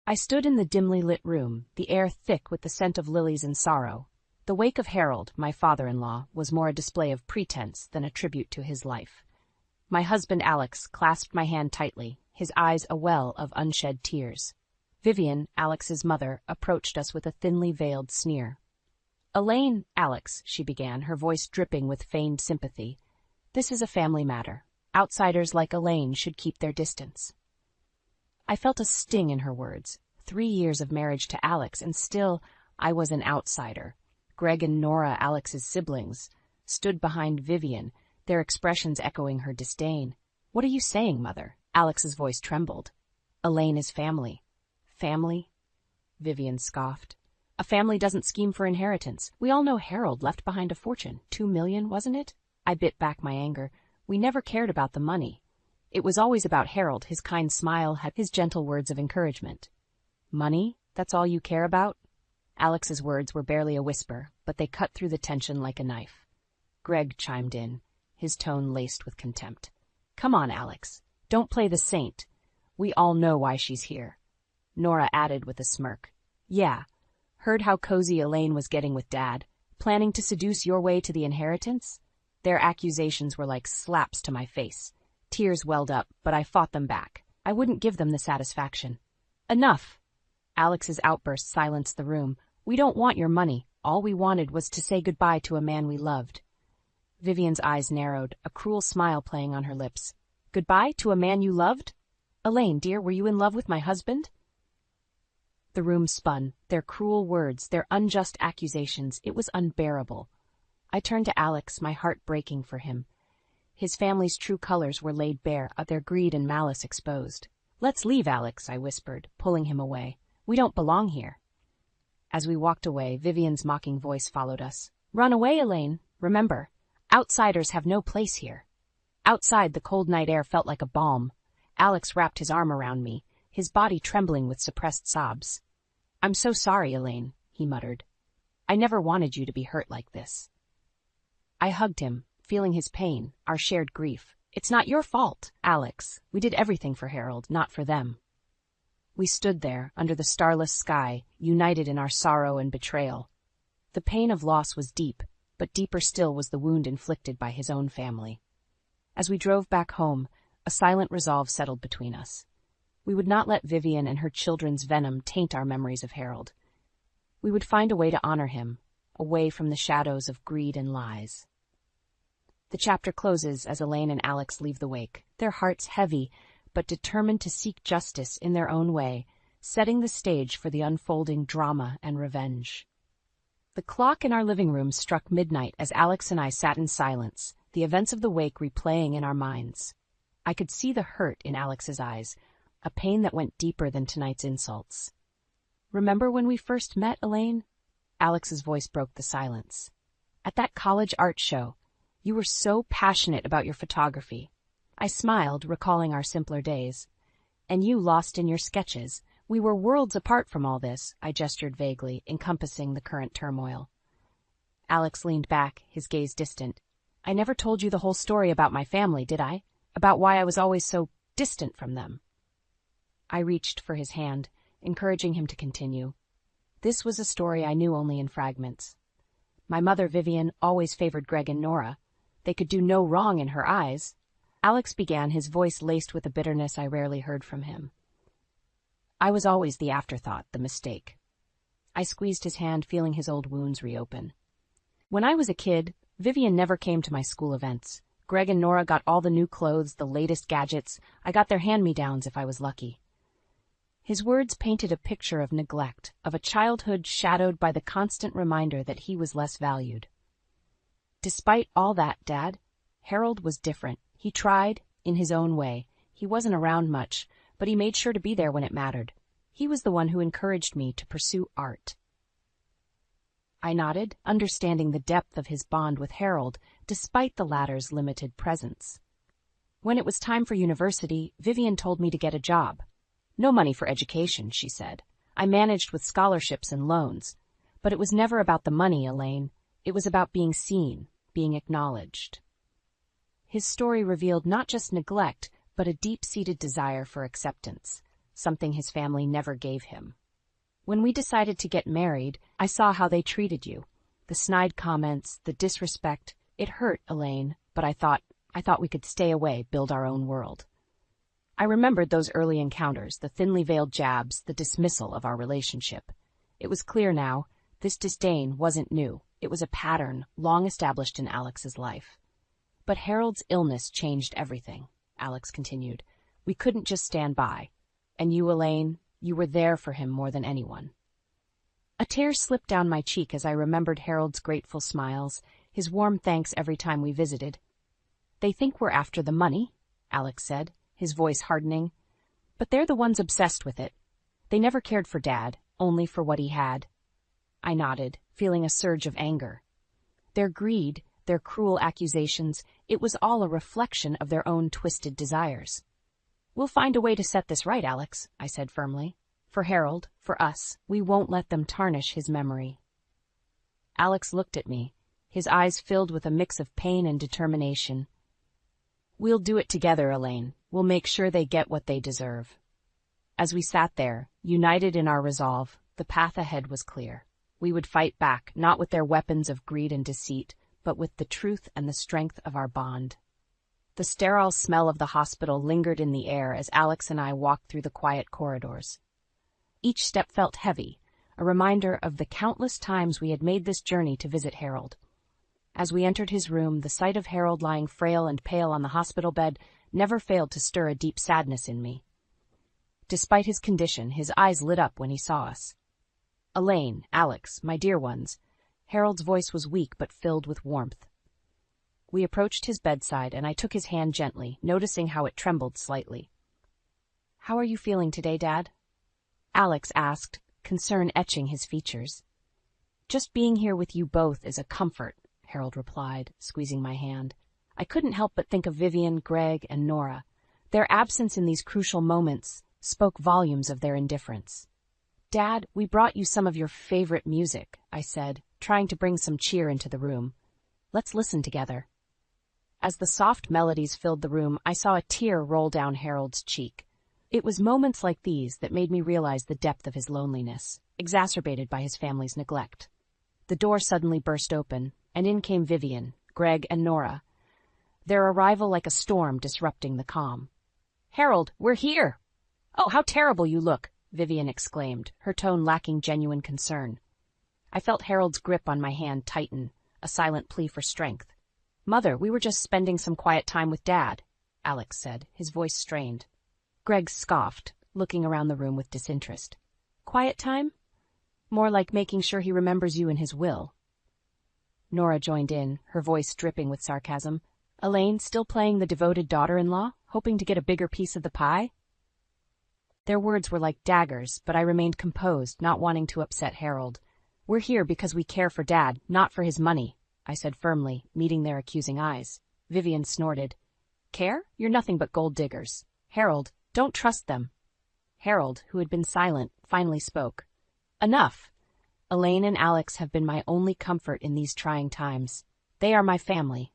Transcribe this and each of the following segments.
I stood in the dimly lit room, the air thick with the scent of lilies and sorrow. The wake of Harold, my father-in-law, was more a display of pretense than a tribute to his life. My husband Alex clasped my hand tightly, his eyes a well of unshed tears. Vivian, Alex's mother, approached us with a thinly veiled sneer. "Elaine, Alex," she began, her voice dripping with feigned sympathy. "This is a family matter. Outsiders like Elaine should keep their distance." I felt a sting in her words. 3 years of marriage to Alex, and still I was an outsider. Greg and Nora, Alex's siblings, stood behind Vivian, their expressions echoing her disdain. "What are you saying, Mother?" Alex's voice trembled. "Elaine is family." "Family?" Vivian scoffed. "A family doesn't scheme for inheritance. We all know Harold left behind a fortune. 2 million, wasn't it?" I bit back my anger. We never cared about the money. It was always about Harold, his kind smile, his gentle words of encouragement. "Money? That's all you care about?" Alex's words were barely a whisper, but they cut through the tension like a knife. Greg chimed in, his tone laced with contempt. "Come on, Alex. Don't play the saint. We all know why she's here." Nora added with a smirk. "Yeah. Heard how cozy Elaine was getting with Dad? Planning to seduce your way to the inheritance?" Their accusations were like slaps to my face. Tears welled up, but I fought them back. I wouldn't give them the satisfaction. "Enough!" Alex's outburst silenced the room. "We don't want your money. All we wanted was to say goodbye to a man we loved." Vivian's eyes narrowed, a cruel smile playing on her lips. "Goodbye to a man you loved? Elaine, dear, were you in love with my husband?" The room spun. Their cruel words, their unjust accusations, it was unbearable. I turned to Alex, my heart breaking for him. His family's true colors were laid bare, their greed and malice exposed. "Let's leave, Alex," I whispered, pulling him away. "We don't belong here." As we walked away, Vivian's mocking voice followed us. "Run away, Elaine. Remember, outsiders have no place here." Outside, the cold night air felt like a balm. Alex wrapped his arm around me, his body trembling with suppressed sobs. "I'm so sorry, Elaine," he muttered. "I never wanted you to be hurt like this." I hugged him, feeling his pain, our shared grief. "It's not your fault, Alex. We did everything for Harold, not for them." We stood there, under the starless sky, united in our sorrow and betrayal. The pain of loss was deep, but deeper still was the wound inflicted by his own family. As we drove back home, a silent resolve settled between us. We would not let Vivian and her children's venom taint our memories of Harold. We would find a way to honor him, away from the shadows of greed and lies. The chapter closes as Elaine and Alex leave the wake, their hearts heavy, but determined to seek justice in their own way, setting the stage for the unfolding drama and revenge. The clock in our living room struck midnight as Alex and I sat in silence, the events of the wake replaying in our minds. I could see the hurt in Alex's eyes, a pain that went deeper than tonight's insults. "Remember when we first met, Elaine?" Alex's voice broke the silence. "At that college art show. You were so passionate about your photography." I smiled, recalling our simpler days. "And you lost in your sketches. We were worlds apart from all this," I gestured vaguely, encompassing the current turmoil. Alex leaned back, his gaze distant. "I never told you the whole story about my family, did I? About why I was always so distant from them." I reached for his hand, encouraging him to continue. This was a story I knew only in fragments. My mother, Vivian, always favored Greg and Nora. They could do no wrong in her eyes. Alex began, his voice laced with a bitterness I rarely heard from him. "I was always the afterthought, the mistake." I squeezed his hand, feeling his old wounds reopen. "When I was a kid, Vivian never came to my school events. Greg and Nora got all the new clothes, the latest gadgets. I got their hand-me-downs if I was lucky." His words painted a picture of neglect, of a childhood shadowed by the constant reminder that he was less valued. "Despite all that, Dad, Harold was different. He tried, in his own way. He wasn't around much, but he made sure to be there when it mattered. He was the one who encouraged me to pursue art." I nodded, understanding the depth of his bond with Harold, despite the latter's limited presence. "When it was time for university, Vivian told me to get a job. No money for education," she said. "I managed with scholarships and loans. But it was never about the money, Elaine. It was about being seen, being acknowledged." His story revealed not just neglect, but a deep-seated desire for acceptance, something his family never gave him. When we decided to get married, I saw how they treated you. The snide comments, the disrespect. It hurt, Elaine, but I thought we could stay away, build our own world. I remembered those early encounters, the thinly veiled jabs, the dismissal of our relationship. It was clear now, this disdain wasn't new. It was a pattern long established in Alex's life. But Harold's illness changed everything, Alex continued. We couldn't just stand by. And you, Elaine, you were there for him more than anyone. A tear slipped down my cheek as I remembered Harold's grateful smiles, his warm thanks every time we visited. They think we're after the money, Alex said, his voice hardening. But they're the ones obsessed with it. They never cared for Dad, only for what he had. I nodded, feeling a surge of anger. Their greed, their cruel accusations, it was all a reflection of their own twisted desires. We'll find a way to set this right, Alex, I said firmly. For Harold, for us, we won't let them tarnish his memory. Alex looked at me, his eyes filled with a mix of pain and determination. We'll do it together, Elaine. We'll make sure they get what they deserve. As we sat there, united in our resolve, the path ahead was clear. We would fight back, not with their weapons of greed and deceit, but with the truth and the strength of our bond. The sterile smell of the hospital lingered in the air as Alex and I walked through the quiet corridors. Each step felt heavy, a reminder of the countless times we had made this journey to visit Harold. As we entered his room, the sight of Harold lying frail and pale on the hospital bed never failed to stir a deep sadness in me. Despite his condition, his eyes lit up when he saw us. Elaine, Alex, my dear ones. Harold's voice was weak but filled with warmth. We approached his bedside, and I took his hand gently, noticing how it trembled slightly. How are you feeling today, Dad? Alex asked, concern etching his features. Just being here with you both is a comfort, Harold replied, squeezing my hand. I couldn't help but think of Vivian, Greg, and Nora. Their absence in these crucial moments spoke volumes of their indifference. Dad, we brought you some of your favorite music, I said, trying to bring some cheer into the room. Let's listen together. As the soft melodies filled the room, I saw a tear roll down Harold's cheek. It was moments like these that made me realize the depth of his loneliness, exacerbated by his family's neglect. The door suddenly burst open, and in came Vivian, Greg, and Nora, their arrival like a storm disrupting the calm. Harold, we're here! Oh, how terrible you look! Vivian exclaimed, her tone lacking genuine concern. I felt Harold's grip on my hand tighten, a silent plea for strength. Mother, we were just spending some quiet time with Dad, Alex said, his voice strained. Greg scoffed, looking around the room with disinterest. Quiet time? More like making sure he remembers you in his will. Nora joined in, her voice dripping with sarcasm. Elaine, still playing the devoted daughter-in-law, hoping to get a bigger piece of the pie? Their words were like daggers, but I remained composed, not wanting to upset Harold. We're here because we care for Dad, not for his money, I said firmly, meeting their accusing eyes. Vivian snorted. Care? You're nothing but gold diggers. Harold, don't trust them. Harold, who had been silent, finally spoke. Enough. Elaine and Alex have been my only comfort in these trying times. They are my family.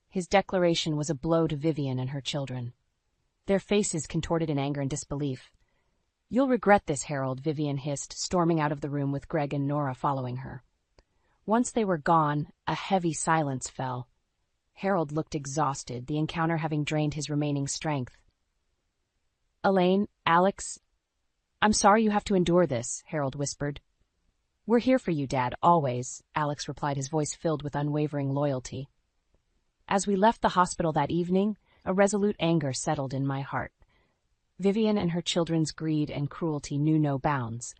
His declaration was a blow to Vivian and her children. Their faces contorted in anger and disbelief. You'll regret this, Harold, Vivian hissed, storming out of the room with Greg and Nora following her. Once they were gone, a heavy silence fell. Harold looked exhausted, the encounter having drained his remaining strength. Elaine, Alex, I'm sorry you have to endure this, Harold whispered. We're here for you, Dad, always, Alex replied, his voice filled with unwavering loyalty. As we left the hospital that evening, a resolute anger settled in my heart. Vivian and her children's greed and cruelty knew no bounds,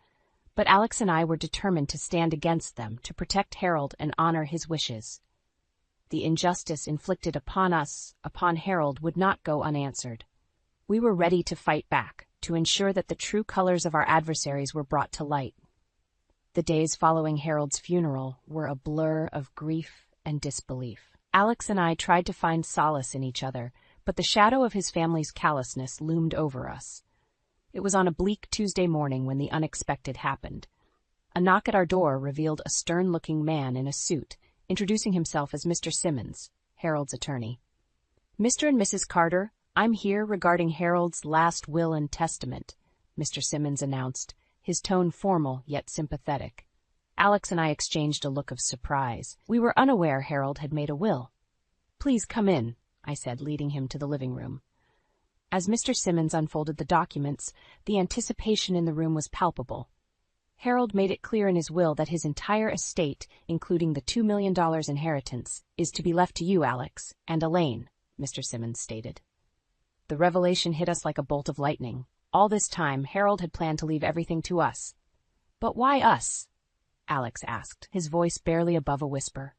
but Alex and I were determined to stand against them, to protect Harold and honor his wishes. The injustice inflicted upon us, upon Harold, would not go unanswered. We were ready to fight back, to ensure that the true colors of our adversaries were brought to light. The days following Harold's funeral were a blur of grief and disbelief. Alex and I tried to find solace in each other, but the shadow of his family's callousness loomed over us. It was on a bleak Tuesday morning when the unexpected happened. A knock at our door revealed a stern-looking man in a suit, introducing himself as Mr. Simmons, Harold's attorney. Mr. and Mrs. Carter, I'm here regarding Harold's last will and testament, Mr. Simmons announced, his tone formal yet sympathetic. Alex and I exchanged a look of surprise. We were unaware Harold had made a will. "Please come in," I said, leading him to the living room. As Mr. Simmons unfolded the documents, the anticipation in the room was palpable. Harold made it clear in his will that his entire estate, including the $2 million inheritance, is to be left to you, Alex, and Elaine, Mr. Simmons stated. The revelation hit us like a bolt of lightning. All this time, Harold had planned to leave everything to us. "But why us?" Alex asked, his voice barely above a whisper.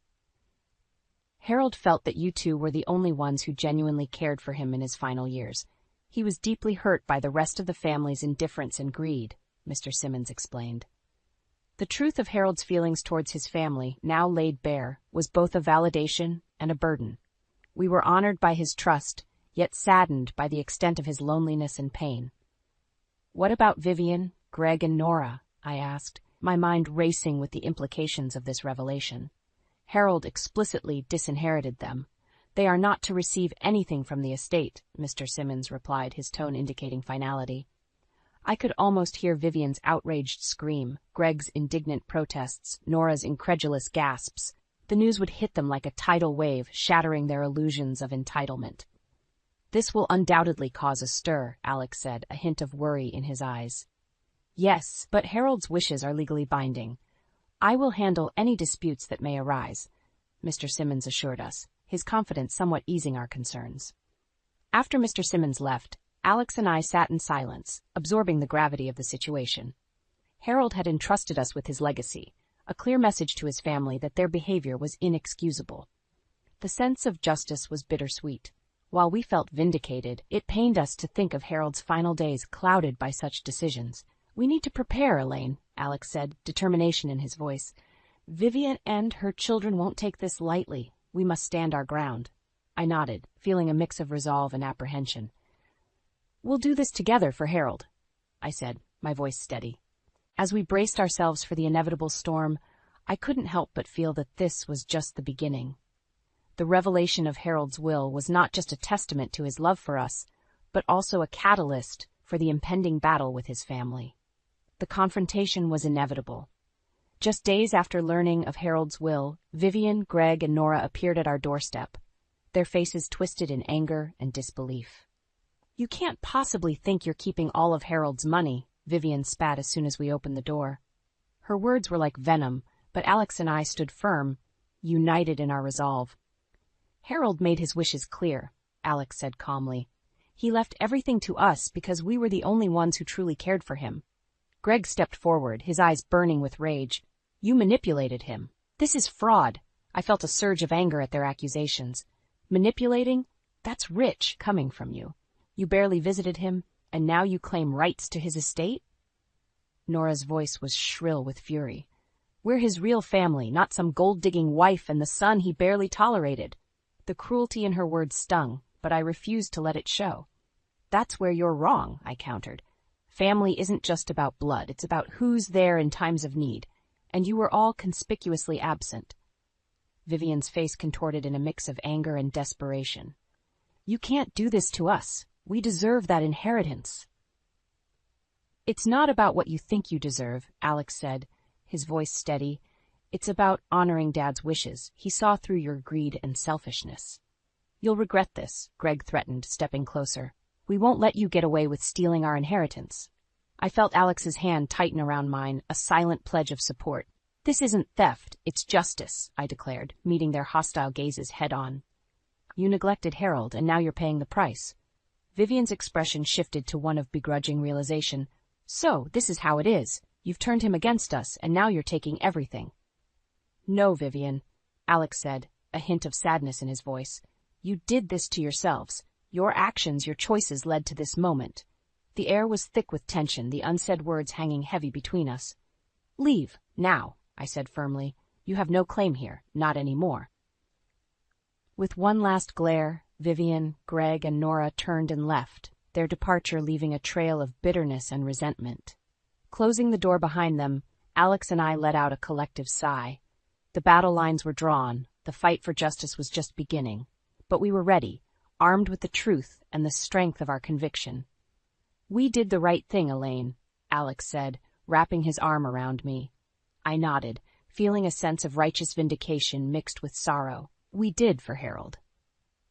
"Harold felt that you two were the only ones who genuinely cared for him in his final years. He was deeply hurt by the rest of the family's indifference and greed," Mr. Simmons explained. The truth of Harold's feelings towards his family, now laid bare, was both a validation and a burden. We were honored by his trust, yet saddened by the extent of his loneliness and pain. "What about Vivian, Greg, and Nora?" I asked, my mind racing with the implications of this revelation. "Harold explicitly disinherited them. They are not to receive anything from the estate," Mr. Simmons replied, his tone indicating finality. I could almost hear Vivian's outraged scream, Greg's indignant protests, Nora's incredulous gasps. The news would hit them like a tidal wave, shattering their illusions of entitlement. "This will undoubtedly cause a stir," Alex said, a hint of worry in his eyes. "Yes, but Harold's wishes are legally binding. I will handle any disputes that may arise," Mr. Simmons assured us, his confidence somewhat easing our concerns. After Mr. Simmons left, Alex and I sat in silence, absorbing the gravity of the situation. Harold had entrusted us with his legacy, a clear message to his family that their behavior was inexcusable. The sense of justice was bittersweet. While we felt vindicated, it pained us to think of Harold's final days clouded by such decisions. "We need to prepare, Elaine," Alex said, determination in his voice. "Vivian and her children won't take this lightly. We must stand our ground." I nodded, feeling a mix of resolve and apprehension. "We'll do this together for Harold," I said, my voice steady. As we braced ourselves for the inevitable storm, I couldn't help but feel that this was just the beginning. The revelation of Harold's will was not just a testament to his love for us, but also a catalyst for the impending battle with his family. The confrontation was inevitable. Just days after learning of Harold's will, Vivian, Greg, and Nora appeared at our doorstep, their faces twisted in anger and disbelief. "You can't possibly think you're keeping all of Harold's money," Vivian spat as soon as we opened the door. Her words were like venom, but Alex and I stood firm, united in our resolve. "Harold made his wishes clear," Alex said calmly. "He left everything to us because we were the only ones who truly cared for him." Greg stepped forward, his eyes burning with rage. "You manipulated him. This is fraud." I felt a surge of anger at their accusations. "Manipulating? That's rich coming from you. You barely visited him, and now you claim rights to his estate?" Nora's voice was shrill with fury. "We're his real family, not some gold-digging wife and the son he barely tolerated." The cruelty in her words stung, but I refused to let it show. "That's where you're wrong," I countered. "Family isn't just about blood, it's about who's there in times of need, and you were all conspicuously absent." Vivian's face contorted in a mix of anger and desperation. "You can't do this to us. We deserve that inheritance." "It's not about what you think you deserve," Alex said, his voice steady. "It's about honoring Dad's wishes. He saw through your greed and selfishness." "You'll regret this," Greg threatened, stepping closer. "We won't let you get away with stealing our inheritance." I felt Alex's hand tighten around mine, a silent pledge of support. "This isn't theft, it's justice," I declared, meeting their hostile gazes head-on. "You neglected Harold, and now you're paying the price." Vivian's expression shifted to one of begrudging realization. "So, this is how it is. You've turned him against us, and now you're taking everything." "No, Vivian," Alex said, a hint of sadness in his voice. "You did this to yourselves. Your actions, your choices led to this moment." The air was thick with tension, the unsaid words hanging heavy between us. "Leave, now," I said firmly. "You have no claim here, not anymore." With one last glare, Vivian, Greg, and Nora turned and left, their departure leaving a trail of bitterness and resentment. Closing the door behind them, Alex and I let out a collective sigh. The battle lines were drawn, the fight for justice was just beginning. But we were ready, armed with the truth and the strength of our conviction. "We did the right thing, Elaine," Alex said, wrapping his arm around me. I nodded, feeling a sense of righteous vindication mixed with sorrow. We did for Harold.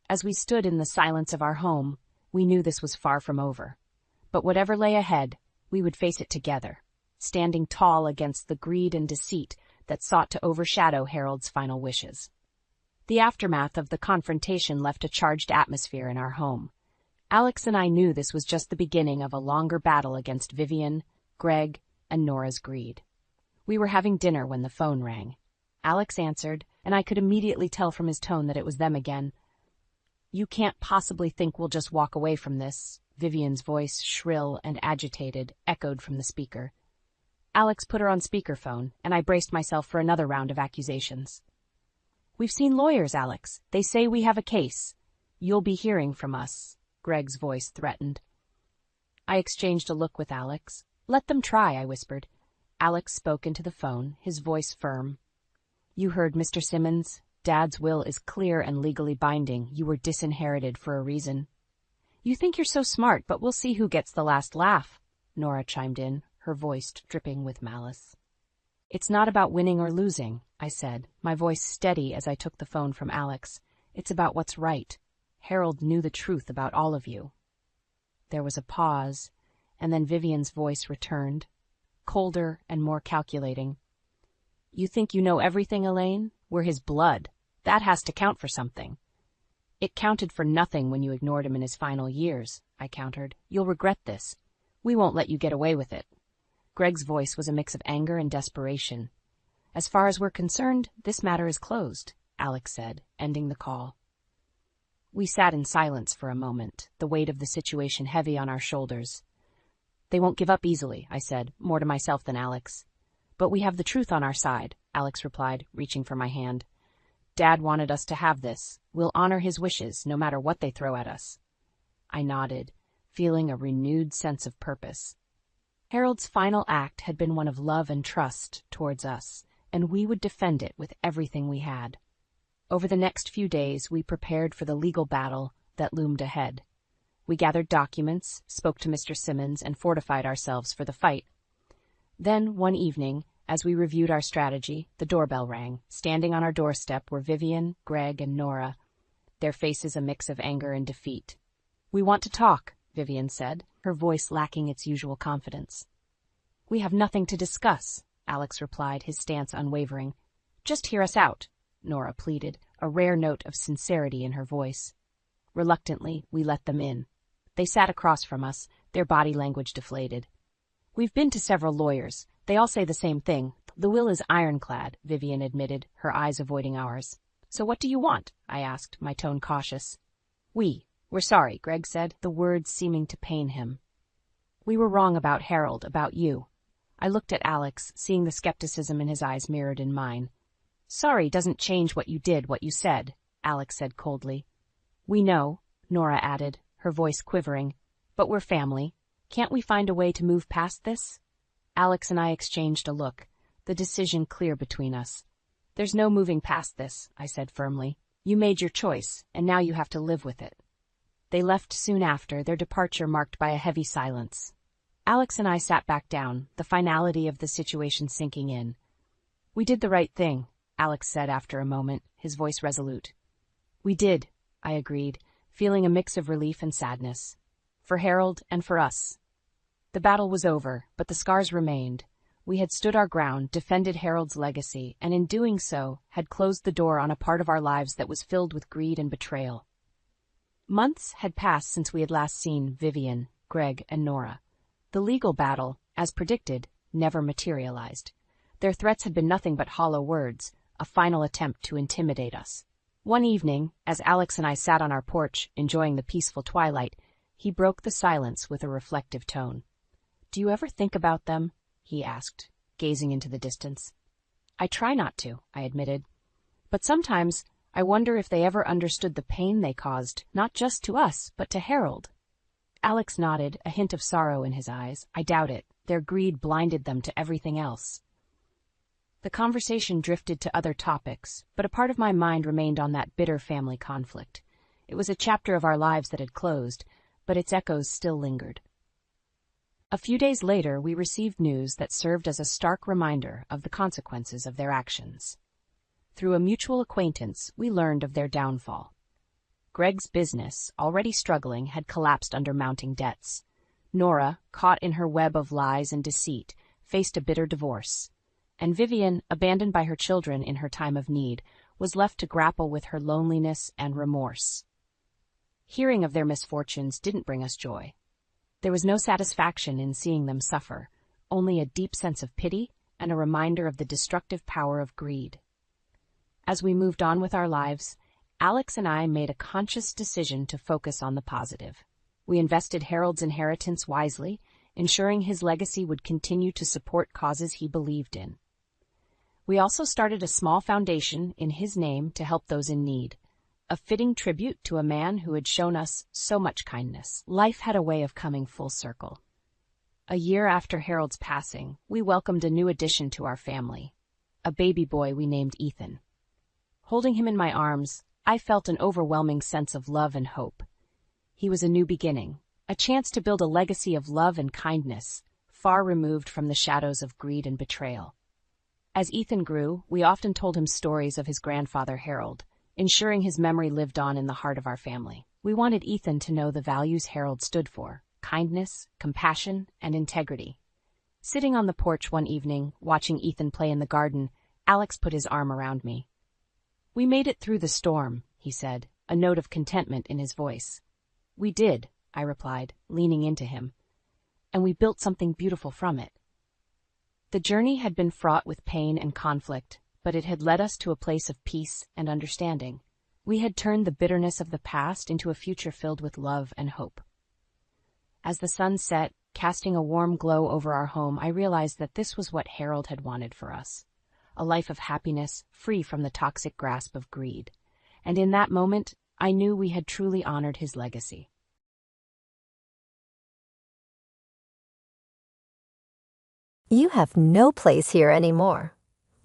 As we stood in the silence of our home, we knew this was far from over. But whatever lay ahead, we would face it together, standing tall against the greed and deceit that sought to overshadow Harold's final wishes. The aftermath of the confrontation left a charged atmosphere in our home. Alex and I knew this was just the beginning of a longer battle against Vivian, Greg, and Nora's greed. We were having dinner when the phone rang. Alex answered, and I could immediately tell from his tone that it was them again. "You can't possibly think we'll just walk away from this," Vivian's voice, shrill and agitated, echoed from the speaker. Alex put her on speakerphone, and I braced myself for another round of accusations. "We've seen lawyers, Alex. They say we have a case. You'll be hearing from us," Greg's voice threatened. I exchanged a look with Alex. "Let them try," I whispered. Alex spoke into the phone, his voice firm. "You heard, Mr. Simmons. Dad's will is clear and legally binding. You were disinherited for a reason." "You think you're so smart, but we'll see who gets the last laugh," Nora chimed in, her voice dripping with malice. "It's not about winning or losing," I said, my voice steady as I took the phone from Alex. "It's about what's right. Harold knew the truth about all of you." There was a pause, and then Vivian's voice returned, colder and more calculating. "You think you know everything, Elaine? We're his blood. That has to count for something." "It counted for nothing when you ignored him in his final years," I countered. "You'll regret this. We won't let you get away with it." Greg's voice was a mix of anger and desperation. "As far as we're concerned, this matter is closed," Alex said, ending the call. We sat in silence for a moment, the weight of the situation heavy on our shoulders. "They won't give up easily," I said, more to myself than Alex. "But we have the truth on our side," Alex replied, reaching for my hand. "Dad wanted us to have this. We'll honor his wishes, no matter what they throw at us." I nodded, feeling a renewed sense of purpose. Harold's final act had been one of love and trust towards us, and we would defend it with everything we had. Over the next few days, we prepared for the legal battle that loomed ahead. We gathered documents, spoke to Mr. Simmons, and fortified ourselves for the fight. Then, one evening, as we reviewed our strategy, the doorbell rang. Standing on our doorstep were Vivian, Greg, and Nora, their faces a mix of anger and defeat. "We want to talk," Vivian said, her voice lacking its usual confidence. "We have nothing to discuss," Alex replied, his stance unwavering. "Just hear us out," Nora pleaded, a rare note of sincerity in her voice. Reluctantly, we let them in. They sat across from us, their body language deflated. "We've been to several lawyers. They all say the same thing. The will is ironclad," Vivian admitted, her eyes avoiding ours. "So what do you want?" I asked, my tone cautious. We're sorry," Greg said, the words seeming to pain him. "We were wrong about Harold, about you." I looked at Alex, seeing the skepticism in his eyes mirrored in mine. "Sorry doesn't change what you did, what you said," Alex said coldly. "We know," Nora added, her voice quivering, "but we're family. Can't we find a way to move past this?" Alex and I exchanged a look, the decision clear between us. "There's no moving past this," I said firmly. "You made your choice, and now you have to live with it." They left soon after, their departure marked by a heavy silence. Alex and I sat back down, the finality of the situation sinking in. "We did the right thing," Alex said after a moment, his voice resolute. "We did," I agreed, feeling a mix of relief and sadness. "For Harold and for us." The battle was over, but the scars remained. We had stood our ground, defended Harold's legacy, and in doing so, had closed the door on a part of our lives that was filled with greed and betrayal. Months had passed since we had last seen Vivian, Greg, and Nora. The legal battle, as predicted, never materialized. Their threats had been nothing but hollow words, a final attempt to intimidate us. One evening, as Alex and I sat on our porch, enjoying the peaceful twilight, he broke the silence with a reflective tone. "Do you ever think about them?" he asked, gazing into the distance. "I try not to," I admitted. "But sometimes I wonder if they ever understood the pain they caused, not just to us, but to Harold." Alex nodded, a hint of sorrow in his eyes. "I doubt it. Their greed blinded them to everything else." The conversation drifted to other topics, but a part of my mind remained on that bitter family conflict. It was a chapter of our lives that had closed, but its echoes still lingered. A few days later, we received news that served as a stark reminder of the consequences of their actions. Through a mutual acquaintance, we learned of their downfall. Greg's business, already struggling, had collapsed under mounting debts. Nora, caught in her web of lies and deceit, faced a bitter divorce. And Vivian, abandoned by her children in her time of need, was left to grapple with her loneliness and remorse. Hearing of their misfortunes didn't bring us joy. There was no satisfaction in seeing them suffer, only a deep sense of pity and a reminder of the destructive power of greed. As we moved on with our lives, Alex and I made a conscious decision to focus on the positive. We invested Harold's inheritance wisely, ensuring his legacy would continue to support causes he believed in. We also started a small foundation in his name to help those in need, a fitting tribute to a man who had shown us so much kindness. Life had a way of coming full circle. A year after Harold's passing, we welcomed a new addition to our family, a baby boy we named Ethan. Holding him in my arms, I felt an overwhelming sense of love and hope. He was a new beginning, a chance to build a legacy of love and kindness, far removed from the shadows of greed and betrayal. As Ethan grew, we often told him stories of his grandfather Harold, ensuring his memory lived on in the heart of our family. We wanted Ethan to know the values Harold stood for: kindness, compassion, and integrity. Sitting on the porch one evening, watching Ethan play in the garden, Alex put his arm around me. "We made it through the storm," he said, a note of contentment in his voice. "We did," I replied, leaning into him. "And we built something beautiful from it." The journey had been fraught with pain and conflict, but it had led us to a place of peace and understanding. We had turned the bitterness of the past into a future filled with love and hope. As the sun set, casting a warm glow over our home, I realized that this was what Harold had wanted for us: a life of happiness, free from the toxic grasp of greed. And in that moment, I knew we had truly honored his legacy. You have no place here anymore.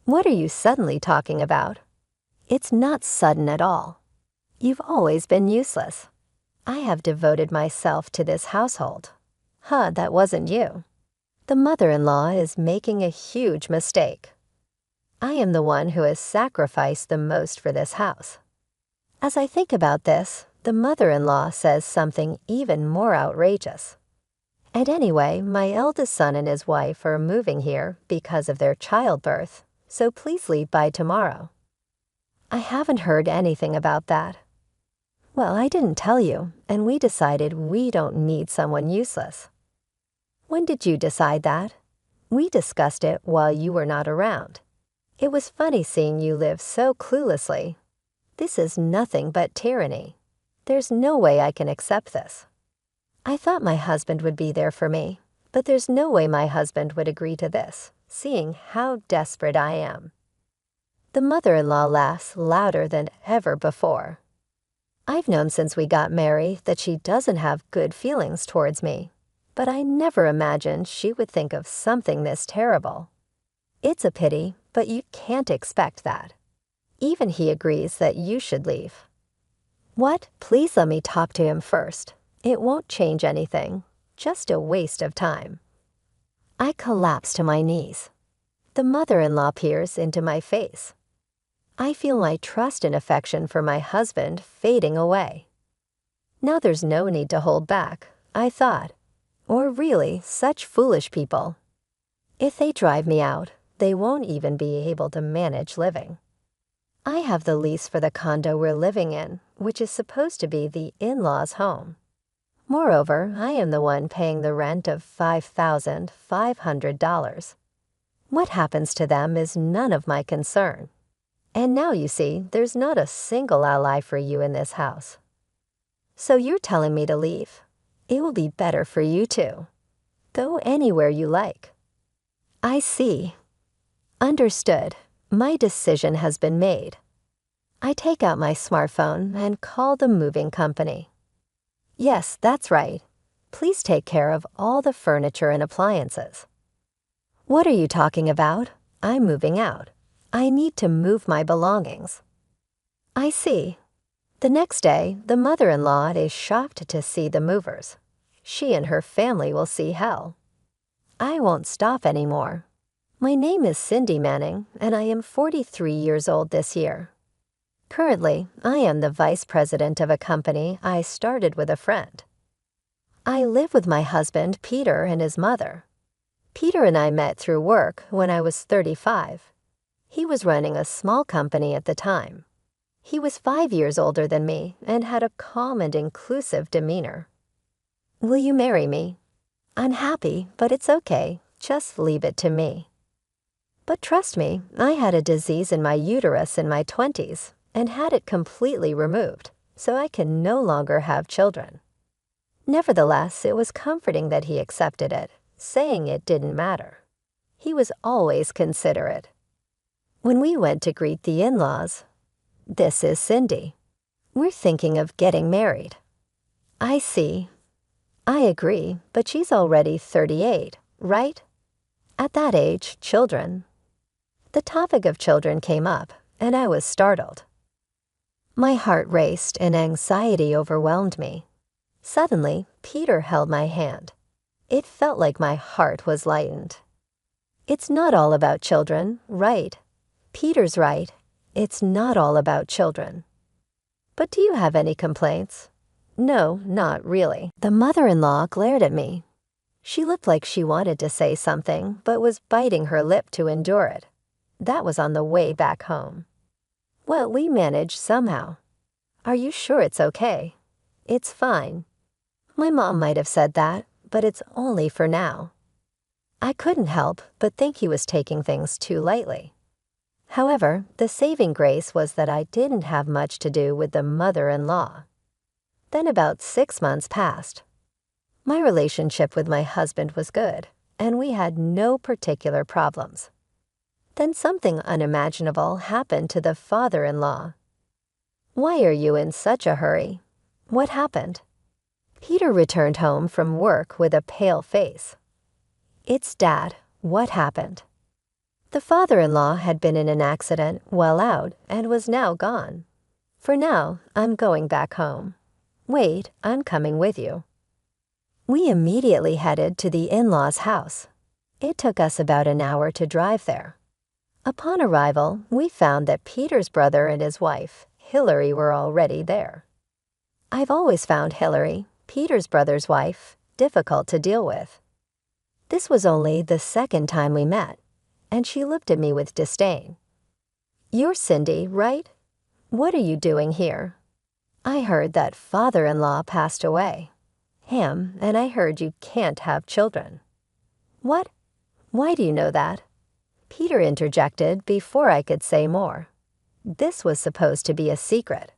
What are you suddenly talking about? It's not sudden at all. You've always been useless. I have devoted myself to this household. That wasn't you. The mother-in-law is making a huge mistake. I am the one who has sacrificed the most for this house. As I think about this, the mother-in-law says something even more outrageous. And anyway, my eldest son and his wife are moving here because of their childbirth, so please leave by tomorrow. I haven't heard anything about that. Well, I didn't tell you, and we decided we don't need someone useless. When did you decide that? We discussed it while you were not around. It was funny seeing you live so cluelessly. This is nothing but tyranny. There's no way I can accept this. I thought my husband would be there for me, but there's no way my husband would agree to this, seeing how desperate I am. The mother-in-law laughs louder than ever before. I've known since we got married that she doesn't have good feelings towards me, but I never imagined she would think of something this terrible. It's a pity, but you can't expect that. Even he agrees that you should leave. What? Please let me talk to him first. It won't change anything, just a waste of time. I collapse to my knees. The mother-in-law peers into my face. I feel my trust and affection for my husband fading away. Now there's no need to hold back, I thought. Or really, such foolish people. If they drive me out, they won't even be able to manage living. I have the lease for the condo we're living in, which is supposed to be the in-laws' home. Moreover, I am the one paying the rent of $5,500. What happens to them is none of my concern. And now you see, there's not a single ally for you in this house. So you're telling me to leave. It will be better for you too. Go anywhere you like. I see. Understood. My decision has been made. I take out my smartphone and call the moving company. Yes, that's right. Please take care of all the furniture and appliances. What are you talking about? I'm moving out. I need to move my belongings. I see. The next day, the mother-in-law is shocked to see the movers. She and her family will see hell. I won't stop anymore. My name is Cindy Manning, and I am 43 years old this year. Currently, I am the vice president of a company I started with a friend. I live with my husband, Peter, and his mother. Peter and I met through work when I was 35. He was running a small company at the time. He was 5 years older than me and had a calm and inclusive demeanor. Will you marry me? I'm happy, but it's okay. Just leave it to me. But trust me, I had a disease in my uterus in my 20s and had it completely removed, so I can no longer have children. Nevertheless, it was comforting that he accepted it, saying it didn't matter. He was always considerate. When we went to greet the in-laws, "This is Cindy. We're thinking of getting married." "I see." "I agree, but she's already 38, right?" "At that age, children." The topic of children came up, and I was startled. My heart raced and anxiety overwhelmed me. Suddenly, Peter held my hand. It felt like my heart was lightened. "It's not all about children, right?" "Peter's right. It's not all about children." "But do you have any complaints?" "No, not really." The mother-in-law glared at me. She looked like she wanted to say something, but was biting her lip to endure it. That was on the way back home. Well, we managed somehow. "Are you sure it's okay?" "It's fine." My mom might have said that, but it's only for now. I couldn't help but think he was taking things too lightly. However, the saving grace was that I didn't have much to do with the mother-in-law. Then about 6 months passed. My relationship with my husband was good, and we had no particular problems. Then something unimaginable happened to the father-in-law. "Why are you in such a hurry? What happened?" Peter returned home from work with a pale face. "It's Dad. What happened?" The father-in-law had been in an accident well out and was now gone. "For now, I'm going back home." "Wait, I'm coming with you." We immediately headed to the in-laws' house. It took us about an hour to drive there. Upon arrival, we found that Peter's brother and his wife, Hillary, were already there. I've always found Hillary, Peter's brother's wife, difficult to deal with. This was only the second time we met, and she looked at me with disdain. "You're Cindy, right? What are you doing here?" "I heard that father-in-law passed away." "Him, and I heard you can't have children." "What? Why do you know that?" Peter interjected before I could say more. This was supposed to be a secret,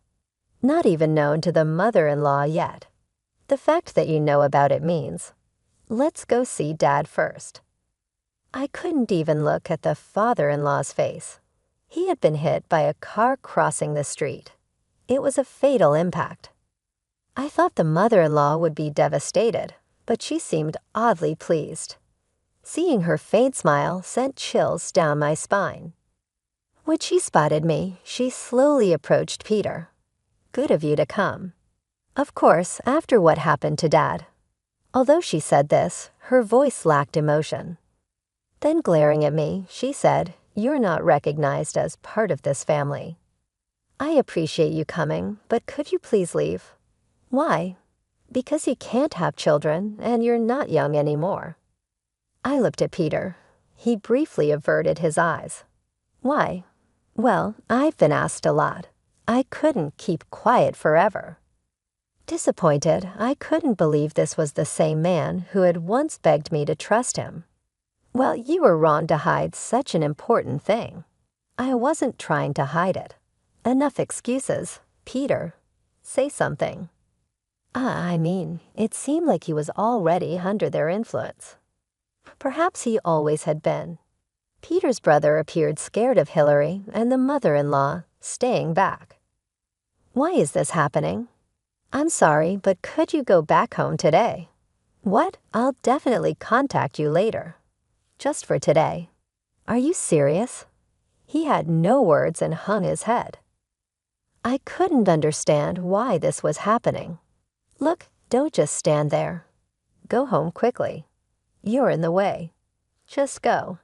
not even known to the mother-in-law yet. The fact that you know about it means, let's go see Dad first. I couldn't even look at the father-in-law's face. He had been hit by a car crossing the street. It was a fatal impact. I thought the mother-in-law would be devastated, but she seemed oddly pleased. Seeing her faint smile sent chills down my spine. When she spotted me, she slowly approached Peter. "Good of you to come." Of course, after what happened to Dad. Although she said this, her voice lacked emotion. Then glaring at me, she said, "You're not recognized as part of this family." "I appreciate you coming, but could you please leave?" "Why?" "Because you can't have children, and you're not young anymore." I looked at Peter. He briefly averted his eyes. "Why?" "Well, I've been asked a lot. I couldn't keep quiet forever." Disappointed, I couldn't believe this was the same man who had once begged me to trust him. "Well, you were wrong to hide such an important thing." "I wasn't trying to hide it." "Enough excuses. Peter, say something." I mean, it seemed like he was already under their influence. Perhaps he always had been. Peter's brother appeared scared of Hillary and the mother-in-law, staying back. "Why is this happening?" "I'm sorry, but could you go back home today?" "What? I'll definitely contact you later." "Just for today." "Are you serious?" He had no words and hung his head. I couldn't understand why this was happening. "Look, don't just stand there. Go home quickly." You're in the way. Just go."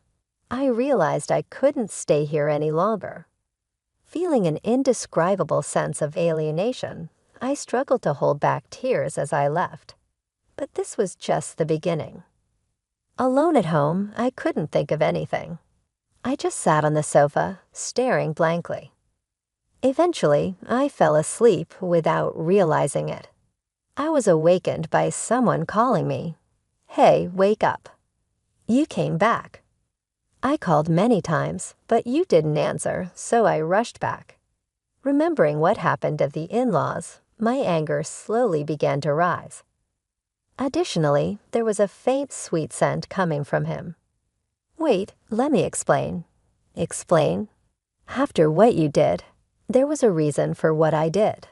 I realized I couldn't stay here any longer. Feeling an indescribable sense of alienation, I struggled to hold back tears as I left. But this was just the beginning. Alone at home, I couldn't think of anything. I just sat on the sofa, staring blankly. Eventually, I fell asleep without realizing it. I was awakened by someone calling me. "Hey, wake up. You came back." I called many times, but you didn't answer, so I rushed back. Remembering what happened at the in-laws, my anger slowly began to rise. Additionally, there was a faint sweet scent coming from him. "Wait, let me explain." "Explain?" "After what you did, there was a reason for what I did."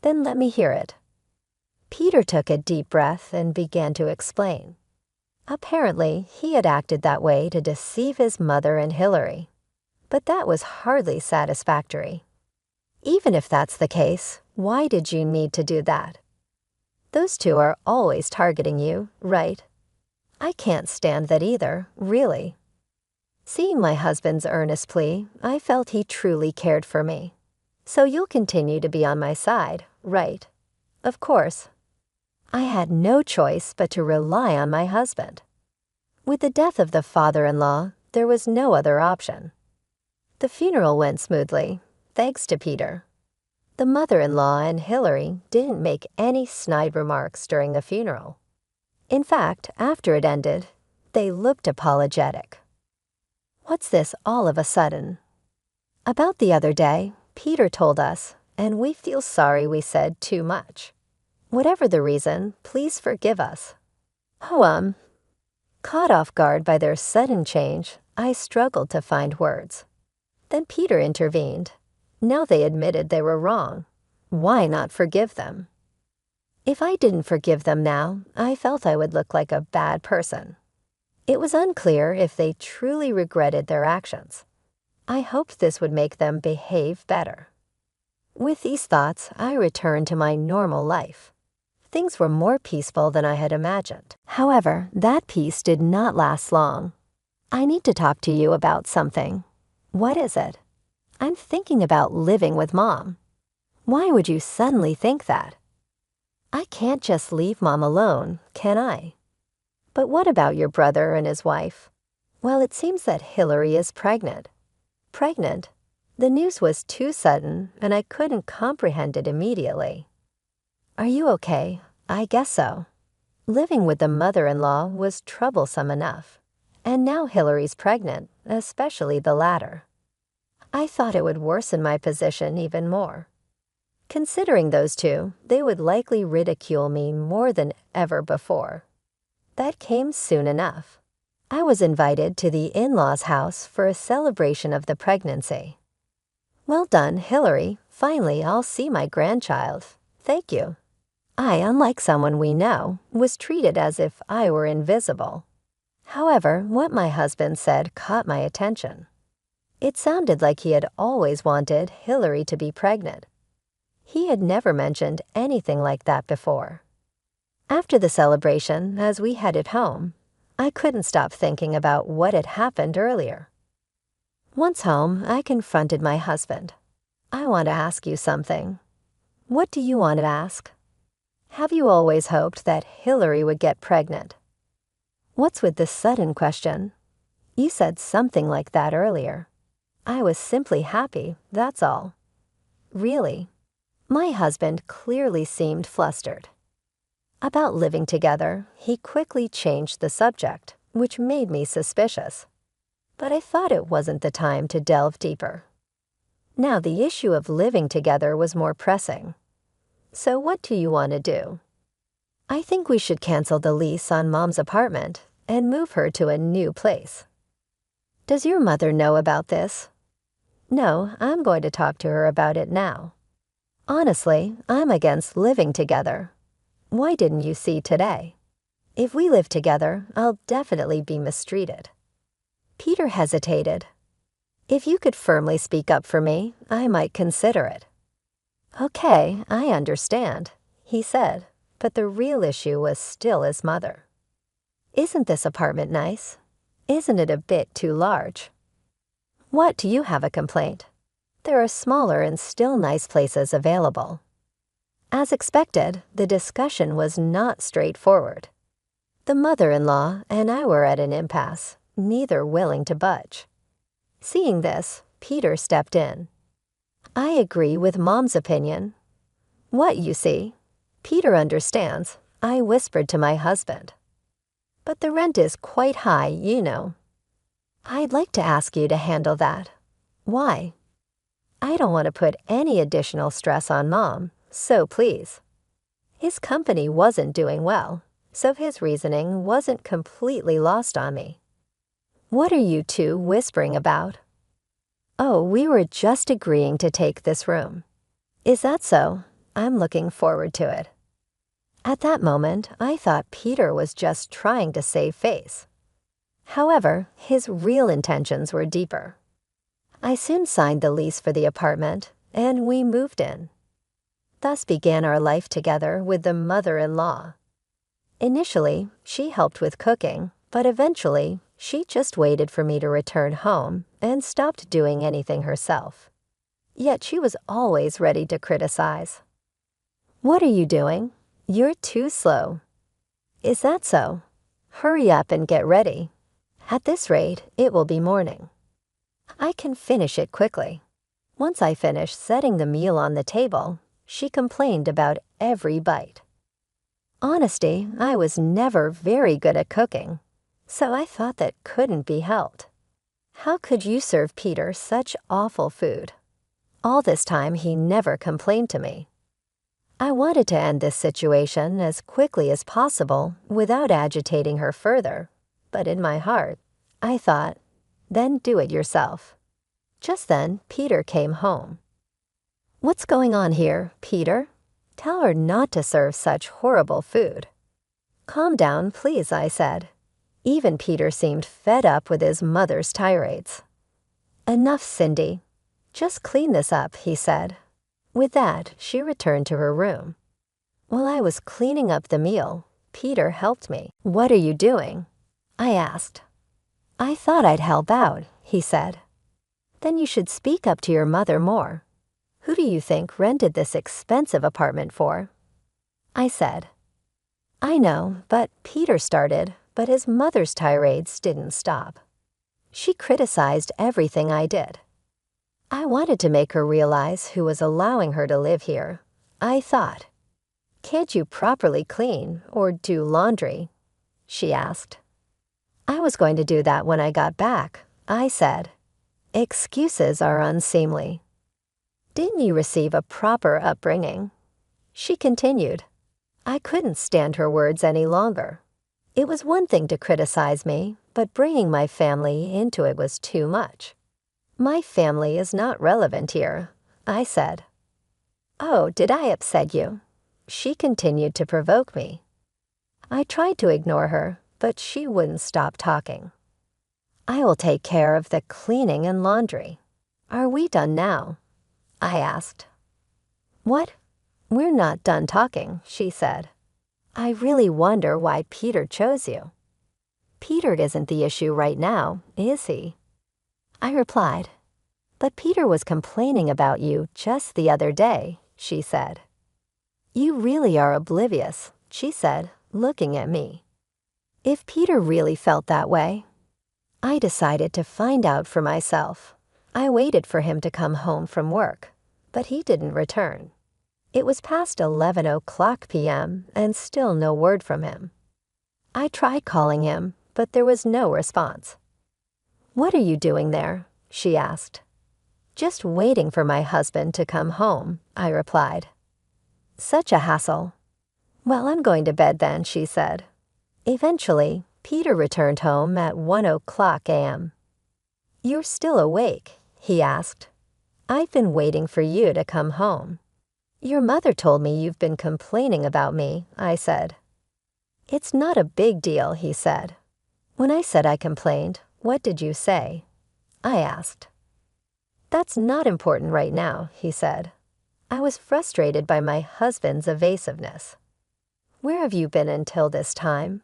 "Then let me hear it." Peter took a deep breath and began to explain. Apparently, he had acted that way to deceive his mother and Hillary. But that was hardly satisfactory. Even if that's the case, why did you need to do that? Those two are always targeting you, right? I can't stand that either, really. Seeing my husband's earnest plea, I felt he truly cared for me. "So you'll continue to be on my side, right?" "Of course." I had no choice but to rely on my husband. With the death of the father-in-law, there was no other option. The funeral went smoothly, thanks to Peter. The mother-in-law and Hillary didn't make any snide remarks during the funeral. In fact, after it ended, they looked apologetic. What's this all of a sudden? About the other day, Peter told us, and we feel sorry we said too much. Whatever the reason, please forgive us. Oh, Caught off guard by their sudden change, I struggled to find words. Then Peter intervened. Now they admitted they were wrong. Why not forgive them? If I didn't forgive them now, I felt I would look like a bad person. It was unclear if they truly regretted their actions. I hoped this would make them behave better. With these thoughts, I returned to my normal life. Things were more peaceful than I had imagined. However, that peace did not last long. "I need to talk to you about something." "What is it?" "I'm thinking about living with Mom." "Why would you suddenly think that?" "I can't just leave Mom alone, can I?" "But what about your brother and his wife?" "Well, it seems that Hillary is pregnant." "Pregnant?" The news was too sudden, and I couldn't comprehend it immediately. "Are you okay?" "I guess so." Living with the mother-in-law was troublesome enough. And now Hillary's pregnant, especially the latter. I thought it would worsen my position even more. Considering those two, they would likely ridicule me more than ever before. That came soon enough. I was invited to the in-laws' house for a celebration of the pregnancy. "Well done, Hillary. Finally, I'll see my grandchild. Thank you." I, unlike someone we know, was treated as if I were invisible. However, what my husband said caught my attention. It sounded like he had always wanted Hillary to be pregnant. He had never mentioned anything like that before. After the celebration, as we headed home, I couldn't stop thinking about what had happened earlier. Once home, I confronted my husband. "I want to ask you something." "What do you want to ask?" "Have you always hoped that Hillary would get pregnant?" "What's with this sudden question?" "You said something like that earlier." "I was simply happy, that's all." "Really?" My husband clearly seemed flustered. About living together, he quickly changed the subject, which made me suspicious. But I thought it wasn't the time to delve deeper. Now the issue of living together was more pressing. "So what do you want to do?" "I think we should cancel the lease on Mom's apartment and move her to a new place." "Does your mother know about this?" "No, I'm going to talk to her about it now." "Honestly, I'm against living together." "Why didn't you see today?" "If we live together, I'll definitely be mistreated." Peter hesitated. "If you could firmly speak up for me, I might consider it." "Okay, I understand," he said, but the real issue was still his mother. Isn't this apartment nice? Isn't it a bit too large? What, do you have a complaint? There are smaller and still nice places available. As expected, the discussion was not straightforward. The mother-in-law and I were at an impasse, neither willing to budge. Seeing this, Peter stepped in. I agree with Mom's opinion. What, you see? Peter understands, I whispered to my husband. But the rent is quite high, you know. I'd like to ask you to handle that. Why? I don't want to put any additional stress on Mom, so please. His company wasn't doing well, so his reasoning wasn't completely lost on me. What are you two whispering about? Oh, we were just agreeing to take this room. Is that so? I'm looking forward to it. At that moment, I thought Peter was just trying to save face. However, his real intentions were deeper. I soon signed the lease for the apartment, and we moved in. Thus began our life together with the mother-in-law. Initially, she helped with cooking, but eventually, she just waited for me to return home and stopped doing anything herself. Yet she was always ready to criticize. What are you doing? You're too slow. Is that so? Hurry up and get ready. At this rate, it will be morning. I can finish it quickly. Once I finished setting the meal on the table, she complained about every bite. Honesty, I was never very good at cooking, so I thought that couldn't be helped. How could you serve Peter such awful food? All this time, he never complained to me. I wanted to end this situation as quickly as possible without agitating her further, but in my heart, I thought, then do it yourself. Just then, Peter came home. What's going on here, Peter? Tell her not to serve such horrible food. Calm down, please, I said. Even Peter seemed fed up with his mother's tirades. Enough, Cindy. Just clean this up, he said. With that, she returned to her room. While I was cleaning up the meal, Peter helped me. What are you doing? I asked. I thought I'd help out, he said. Then you should speak up to your mother more. Who do you think rented this expensive apartment for? I said. I know, but Peter started, but his mother's tirades didn't stop. She criticized everything I did. I wanted to make her realize who was allowing her to live here. I thought, can't you properly clean or do laundry? She asked. I was going to do that when I got back, I said. Excuses are unseemly. Didn't you receive a proper upbringing? She continued. I couldn't stand her words any longer. It was one thing to criticize me, but bringing my family into it was too much. My family is not relevant here, I said. Oh, did I upset you? She continued to provoke me. I tried to ignore her, but she wouldn't stop talking. I will take care of the cleaning and laundry. Are we done now? I asked. What? We're not done talking, she said. I really wonder why Peter chose you. Peter isn't the issue right now, is he? I replied. But Peter was complaining about you just the other day, she said. You really are oblivious, she said, looking at me. If Peter really felt that way, I decided to find out for myself. I waited for him to come home from work, but he didn't return. It was past 11:00 p.m. and still no word from him. I tried calling him, but there was no response. What are you doing there? She asked. Just waiting for my husband to come home, I replied. Such a hassle. Well, I'm going to bed then, she said. Eventually, Peter returned home at 1:00 a.m. You're still awake? He asked. I've been waiting for you to come home. Your mother told me you've been complaining about me, I said. It's not a big deal, he said. When I said I complained, what did you say? I asked. That's not important right now, he said. I was frustrated by my husband's evasiveness. Where have you been until this time?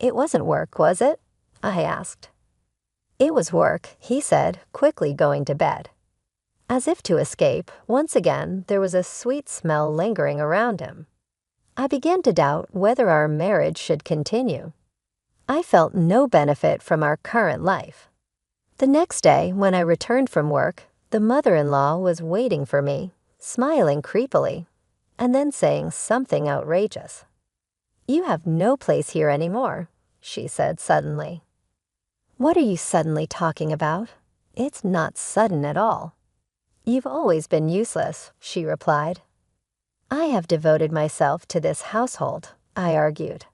It wasn't work, was it? I asked. It was work, he said, quickly going to bed. As if to escape, once again there was a sweet smell lingering around him. I began to doubt whether our marriage should continue. I felt no benefit from our current life. The next day, when I returned from work, the mother-in-law was waiting for me, smiling creepily, and then saying something outrageous. "You have no place here anymore," she said suddenly. "What are you suddenly talking about? It's not sudden at all." "You've always been useless," she replied. "I have devoted myself to this household," I argued.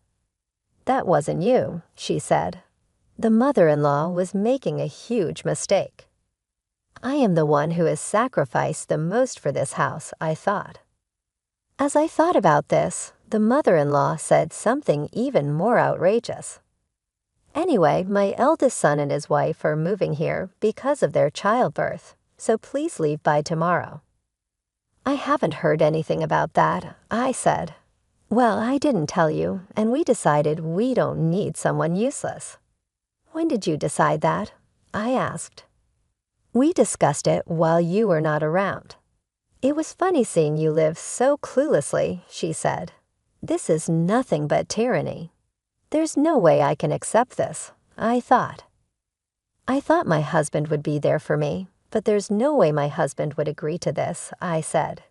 "That wasn't you," she said. The mother-in-law was making a huge mistake. "I am the one who has sacrificed the most for this house," I thought. As I thought about this, the mother-in-law said something even more outrageous. "Anyway, my eldest son and his wife are moving here because of their childbirth, so please leave by tomorrow." "I haven't heard anything about that," I said. "Well, I didn't tell you, and we decided we don't need someone useless." "When did you decide that?" I asked. "We discussed it while you were not around. It was funny seeing you live so cluelessly," she said. "This is nothing but tyranny. There's no way I can accept this," I thought. "I thought my husband would be there for me, but there's no way my husband would agree to this," I said.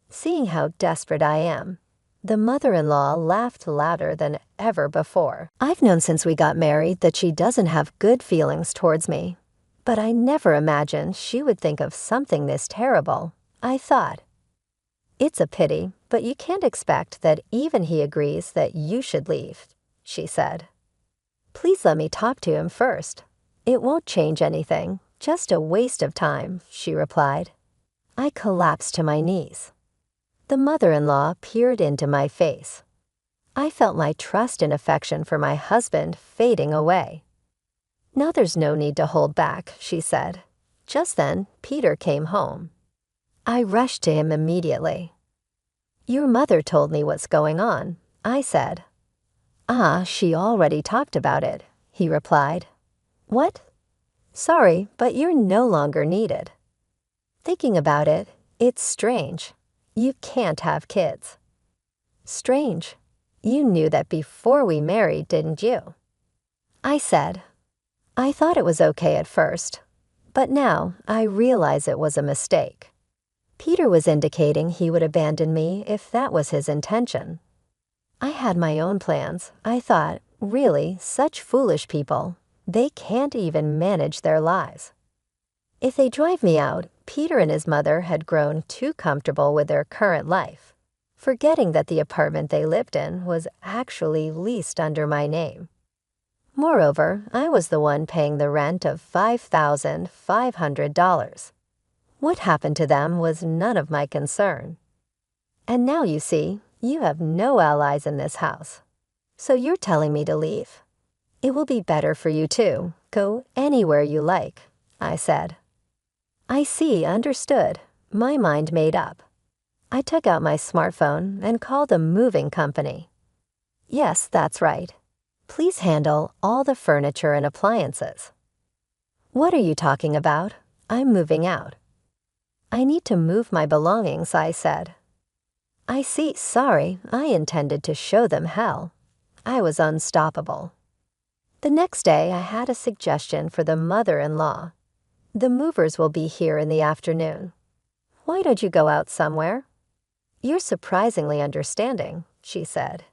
Seeing how desperate I am, the mother-in-law laughed louder than ever before. "I've known since we got married that she doesn't have good feelings towards me, but I never imagined she would think of something this terrible," I thought. "It's a pity, but you can't expect that even he agrees that you should leave," she said. "Please let me talk to him first. It won't change anything, just a waste of time," she replied. I collapsed to my knees. The mother-in-law peered into my face. I felt my trust and affection for my husband fading away. "Now there's no need to hold back," she said. Just then, Peter came home. I rushed to him immediately. "Your mother told me what's going on," I said. "Ah, she already talked about it," he replied. "What?" "Sorry, but you're no longer needed. Thinking about it, it's strange. You can't have kids." "Strange? You knew that before we married, didn't you?" I said. "I thought it was okay at first, but now I realize it was a mistake." Peter was indicating he would abandon me if that was his intention. I had my own plans. I thought, really, such foolish people, they can't even manage their lives. If they drive me out, Peter and his mother had grown too comfortable with their current life, forgetting that the apartment they lived in was actually leased under my name. Moreover, I was the one paying the rent of $5,500. What happened to them was none of my concern. And now you see, you have no allies in this house. So you're telling me to leave. It will be better for you too. Go anywhere you like," I said. "I see, understood. My mind made up." I took out my smartphone and called a moving company. "Yes, that's right. Please handle all the furniture and appliances." "What are you talking about? I'm moving out." "I need to move my belongings," I said. "I see, sorry, I intended to show them hell." I was unstoppable. The next day I had a suggestion for the mother-in-law. "The movers will be here in the afternoon. Why don't you go out somewhere?" "You're surprisingly understanding," she said.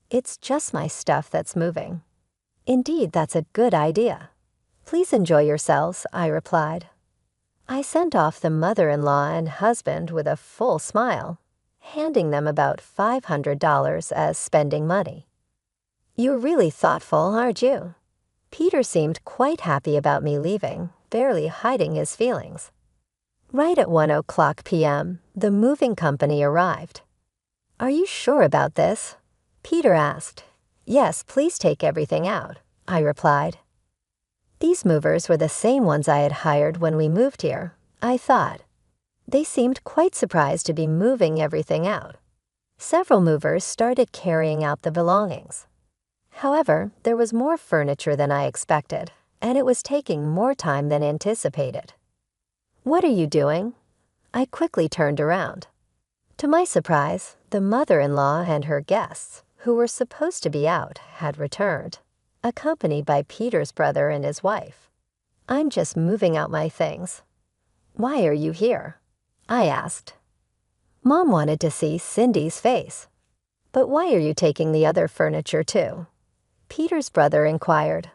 "It's just my stuff that's moving." "Indeed, that's a good idea. Please enjoy yourselves," I replied. I sent off the mother-in-law and husband with a full smile, handing them about $500 as spending money. "You're really thoughtful, aren't you?" Peter seemed quite happy about me leaving, barely hiding his feelings. Right at 1:00 p.m., the moving company arrived. "Are you sure about this?" Peter asked. "Yes, please take everything out," I replied. These movers were the same ones I had hired when we moved here, I thought. They seemed quite surprised to be moving everything out. Several movers started carrying out the belongings. However, there was more furniture than I expected, and it was taking more time than anticipated. "What are you doing?" I quickly turned around. To my surprise, the mother-in-law and her guests, who were supposed to be out, had returned, accompanied by Peter's brother and his wife. "I'm just moving out my things." "Why are you here?" I asked. Mom wanted to see Cindy's face. "But why are you taking the other furniture too?" Peter's brother inquired.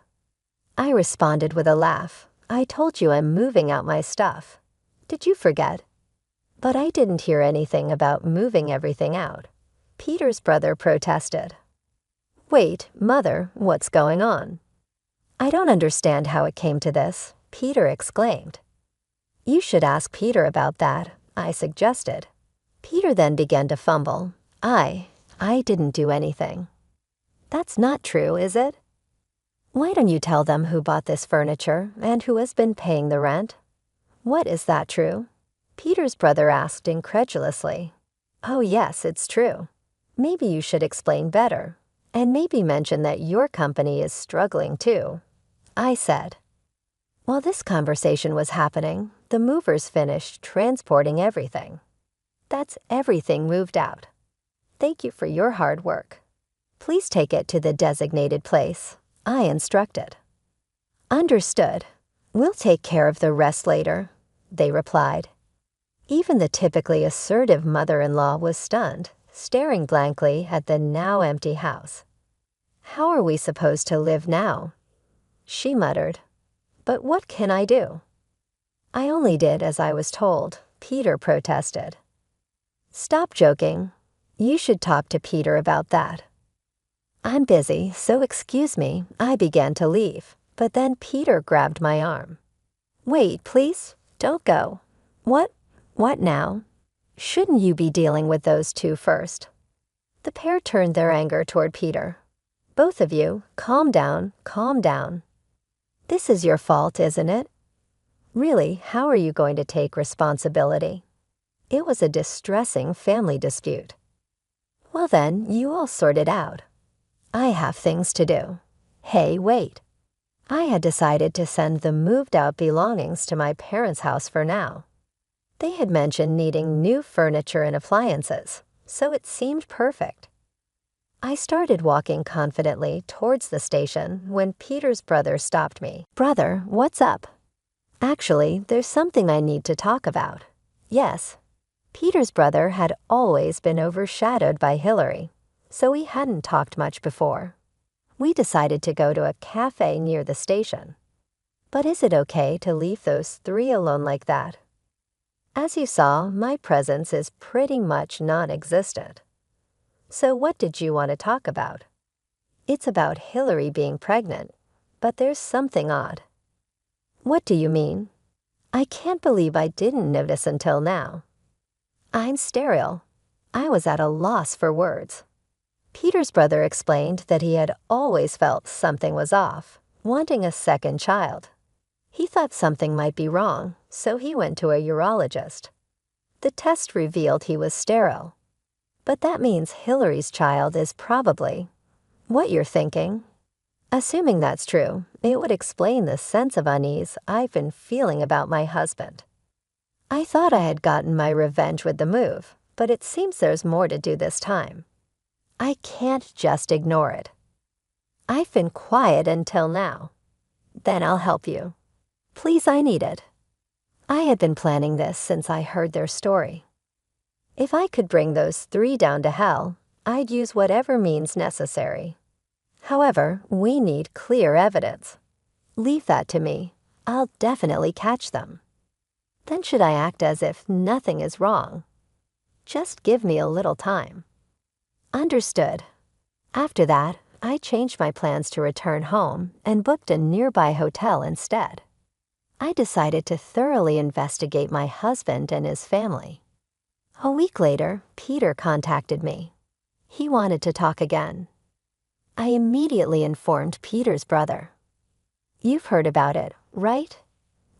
I responded with a laugh. "I told you I'm moving out my stuff. Did you forget?" But I didn't hear anything about moving everything out. Peter's brother protested. "Wait, Mother, what's going on?" "I don't understand how it came to this," Peter exclaimed. "You should ask Peter about that," I suggested. Peter then began to fumble. I didn't do anything." "That's not true, is it?" "Why don't you tell them who bought this furniture and who has been paying the rent?" "What, is that true?" Peter's brother asked incredulously. "Oh yes, it's true. Maybe you should explain better, and maybe mention that your company is struggling too," I said. While this conversation was happening, the movers finished transporting everything. "That's everything moved out. Thank you for your hard work. Please take it to the designated place," I instructed. "Understood. We'll take care of the rest later," they replied. Even the typically assertive mother-in-law was stunned, staring blankly at the now empty house. "How are we supposed to live now?" she muttered. "But what can I do?" "I only did as I was told," Peter protested. "Stop joking. You should talk to Peter about that." "I'm busy, so excuse me," I began to leave, but then Peter grabbed my arm. "Wait, please, don't go." What now?" "Shouldn't you be dealing with those two first?" The pair turned their anger toward Peter. "Both of you, calm down, calm down. This is your fault, isn't it? Really, how are you going to take responsibility? It was a distressing family dispute. Well then, you all sort it out. I have things to do. Hey, wait. I had decided to send the moved-out belongings to my parents' house for now. They had mentioned needing new furniture and appliances, so it seemed perfect. I started walking confidently towards the station when Peter's brother stopped me. "Brother, what's up?" "Actually, there's something I need to talk about." "Yes." Peter's brother had always been overshadowed by Hillary, so we hadn't talked much before. We decided to go to a cafe near the station. "But is it okay to leave those three alone like that?" "As you saw, my presence is pretty much non-existent. So what did you want to talk about?" "It's about Hillary being pregnant, but there's something odd." "What do you mean?" "I can't believe I didn't notice until now." "I'm sterile." I was at a loss for words. Peter's brother explained that he had always felt something was off, wanting a second child. He thought something might be wrong, so he went to a urologist. The test revealed he was sterile. But that means Hillary's child is probably what you're thinking. Assuming that's true, it would explain the sense of unease I've been feeling about my husband. I thought I had gotten my revenge with the move, but it seems there's more to do this time. I can't just ignore it. I've been quiet until now. Then I'll help you. Please, I need it. I had been planning this since I heard their story. If I could bring those three down to hell, I'd use whatever means necessary. However, we need clear evidence. Leave that to me. I'll definitely catch them. Then should I act as if nothing is wrong? Just give me a little time." "Understood." After that, I changed my plans to return home and booked a nearby hotel instead. I decided to thoroughly investigate my husband and his family. A week later, Peter contacted me. He wanted to talk again. I immediately informed Peter's brother. "You've heard about it, right?"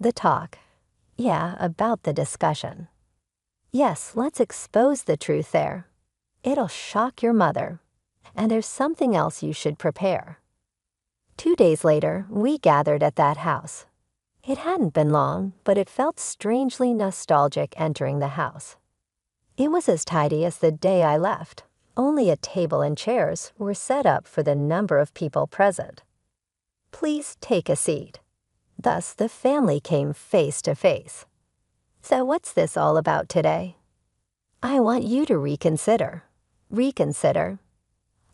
"The talk." "Yeah, about the discussion." "Yes, let's expose the truth there. It'll shock your mother. and there's something else you should prepare." 2 days later, we gathered at that house. It hadn't been long, but it felt strangely nostalgic entering the house. It was as tidy as the day I left. Only a table and chairs were set up for the number of people present. "Please take a seat." Thus, the family came face to face. "So what's this all about today?" "I want you to reconsider." "Reconsider?"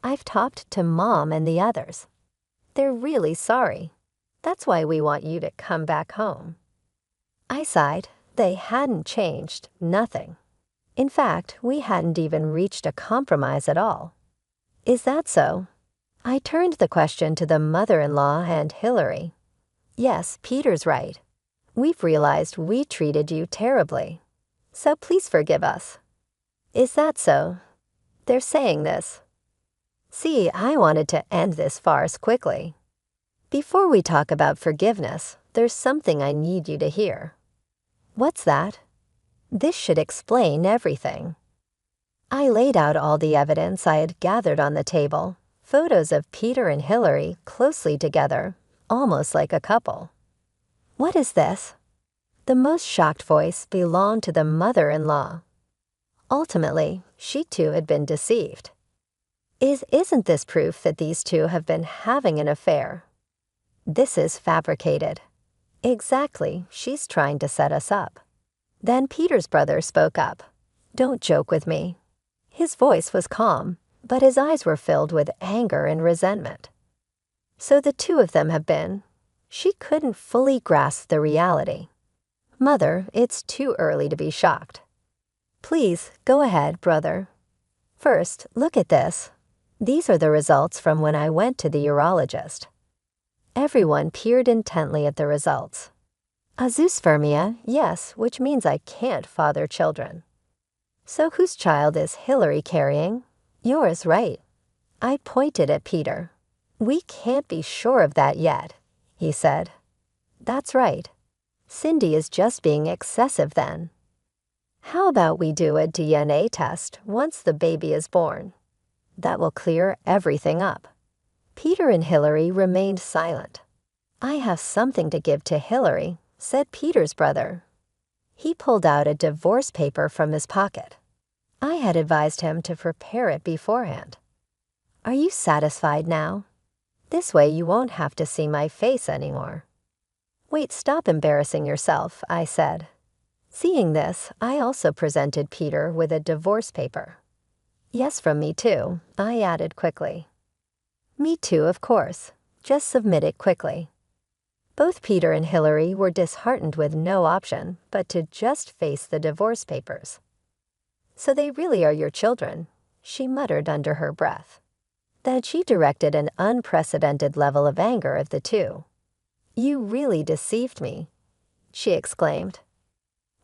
"I've talked to Mom and the others. They're really sorry. That's why we want you to come back home." I sighed. They hadn't changed, nothing. In fact, we hadn't even reached a compromise at all. "Is that so?" I turned the question to the mother-in-law and Hillary. "Yes, Peter's right. We've realized we treated you terribly. So please forgive us." "Is that so?" They're saying this. See, I wanted to end this farce quickly. "Before we talk about forgiveness, there's something I need you to hear." "What's that?" "This should explain everything." I laid out all the evidence I had gathered on the table, photos of Peter and Hillary closely together, almost like a couple. "What is this?" The most shocked voice belonged to the mother-in-law. Ultimately, she too had been deceived. Isn't this proof that these two have been having an affair?" "This is fabricated." "Exactly, she's trying to set us up." Then Peter's brother spoke up. "Don't joke with me." His voice was calm, but his eyes were filled with anger and resentment. "So the two of them have been..." She couldn't fully grasp the reality. "Mother, it's too early to be shocked." "Please, go ahead, brother." "First, look at this. These are the results from when I went to the urologist." Everyone peered intently at the results. "Azoospermia, yes, which means I can't father children." "So whose child is Hillary carrying?" "Yours, right." I pointed at Peter. "We can't be sure of that yet," he said. "That's right. Cindy is just being excessive then." "How about we do a DNA test once the baby is born? That will clear everything up." Peter and Hillary remained silent. "I have something to give to Hillary," said Peter's brother. He pulled out a divorce paper from his pocket. I had advised him to prepare it beforehand. "Are you satisfied now? This way you won't have to see my face anymore." "Wait, stop embarrassing yourself," I said. Seeing this, I also presented Peter with a divorce paper. "Yes, from me too," I added quickly. "Me too, of course. Just submit it quickly." Both Peter and Hillary were disheartened with no option but to just face the divorce papers. "So they really are your children," she muttered under her breath. Then she directed an unprecedented level of anger at the two. "You really deceived me," she exclaimed.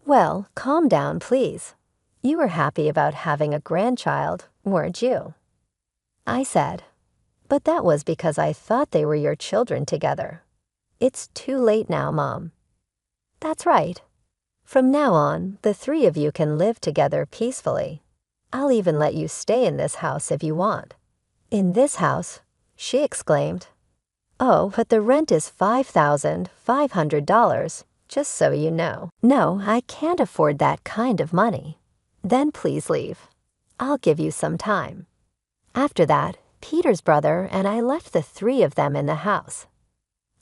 "Well, calm down, please. You were happy about having a grandchild, weren't you?" I said. "But that was because I thought they were your children together." "It's too late now, Mom." "That's right. From now on, the three of you can live together peacefully. I'll even let you stay in this house if you want." "In this house?" she exclaimed. "Oh, but the rent is $5,500, just so you know." "No, I can't afford that kind of money." "Then please leave. I'll give you some time." After that, Peter's brother and I left the three of them in the house.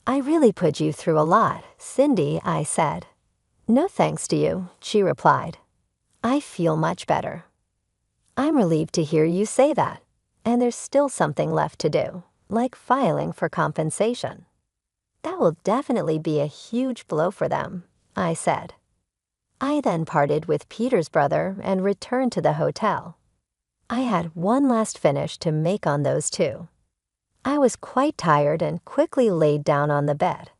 "I really put you through a lot, Cindy," I said. "No thanks to you," she replied. "I feel much better." "I'm relieved to hear you say that. And there's still something left to do, like filing for compensation." "That will definitely be a huge blow for them," I said. I then parted with Peter's brother and returned to the hotel. I had one last finish to make on those two. I was quite tired and quickly laid down on the bed.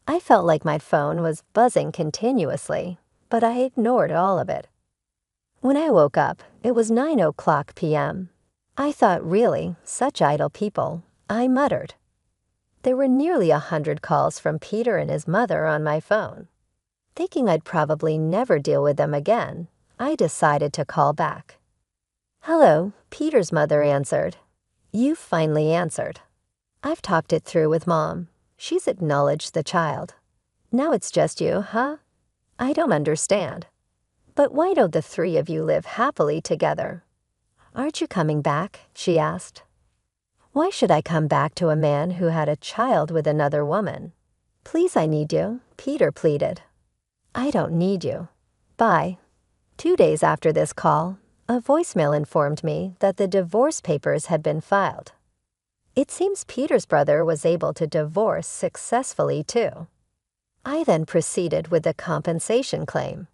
I felt like my phone was buzzing continuously, but I ignored all of it. When I woke up, it was 9:00 p.m. I thought, really, such idle people, I muttered. There were nearly 100 calls from Peter and his mother on my phone. Thinking I'd probably never deal with them again, I decided to call back. "Hello," Peter's mother answered. You finally answered. I've talked it through with Mom. She's acknowledged the child. Now it's just you, huh? I don't understand. But why don't the three of you live happily together? Aren't you coming back? She asked. Why should I come back to a man who had a child with another woman? Please, I need you, Peter pleaded. I don't need you. Bye. 2 days after this call, a voicemail informed me that the divorce papers had been filed. It seems Peter's brother was able to divorce successfully too. I then proceeded with the compensation claim.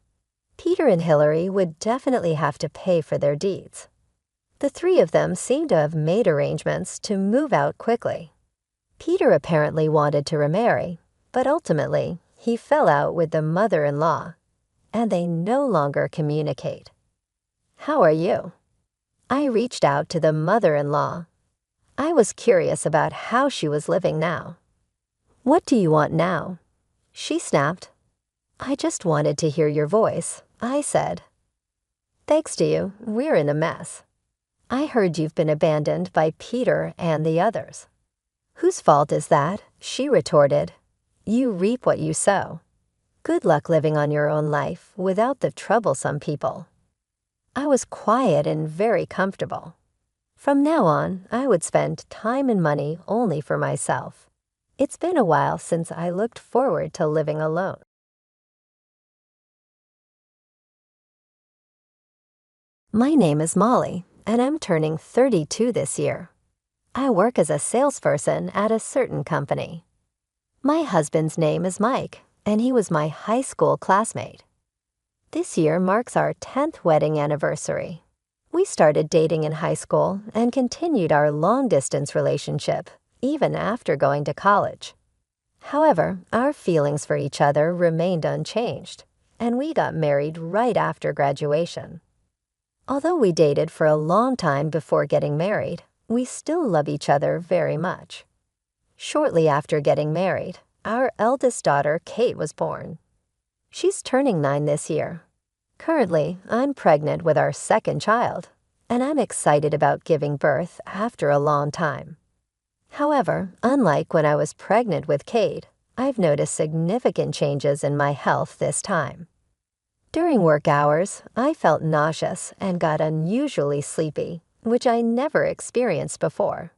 Peter and Hillary would definitely have to pay for their deeds. The three of them seemed to have made arrangements to move out quickly. Peter apparently wanted to remarry, but ultimately he fell out with the mother-in-law, and they no longer communicate. How are you? I reached out to the mother-in-law. I was curious about how she was living now. What do you want now? She snapped. I just wanted to hear your voice, I said. Thanks to you, we're in a mess. I heard you've been abandoned by Peter and the others. Whose fault is that? She retorted. You reap what you sow. Good luck living on your own life without the troublesome people. I was quiet and very comfortable. From now on, I would spend time and money only for myself. It's been a while since I looked forward to living alone. My name is Molly, and I'm turning 32 this year. I work as a salesperson at a certain company. My husband's name is Mike, and he was my high school classmate. This year marks our 10th wedding anniversary. We started dating in high school and continued our long-distance relationship even after going to college. However, our feelings for each other remained unchanged, and we got married right after graduation. Although we dated for a long time before getting married, we still love each other very much. Shortly after getting married, our eldest daughter, Kate, was born. She's turning 9 this year. Currently, I'm pregnant with our second child, and I'm excited about giving birth after a long time. However, unlike when I was pregnant with Kate, I've noticed significant changes in my health this time. During work hours, I felt nauseous and got unusually sleepy, which I never experienced before.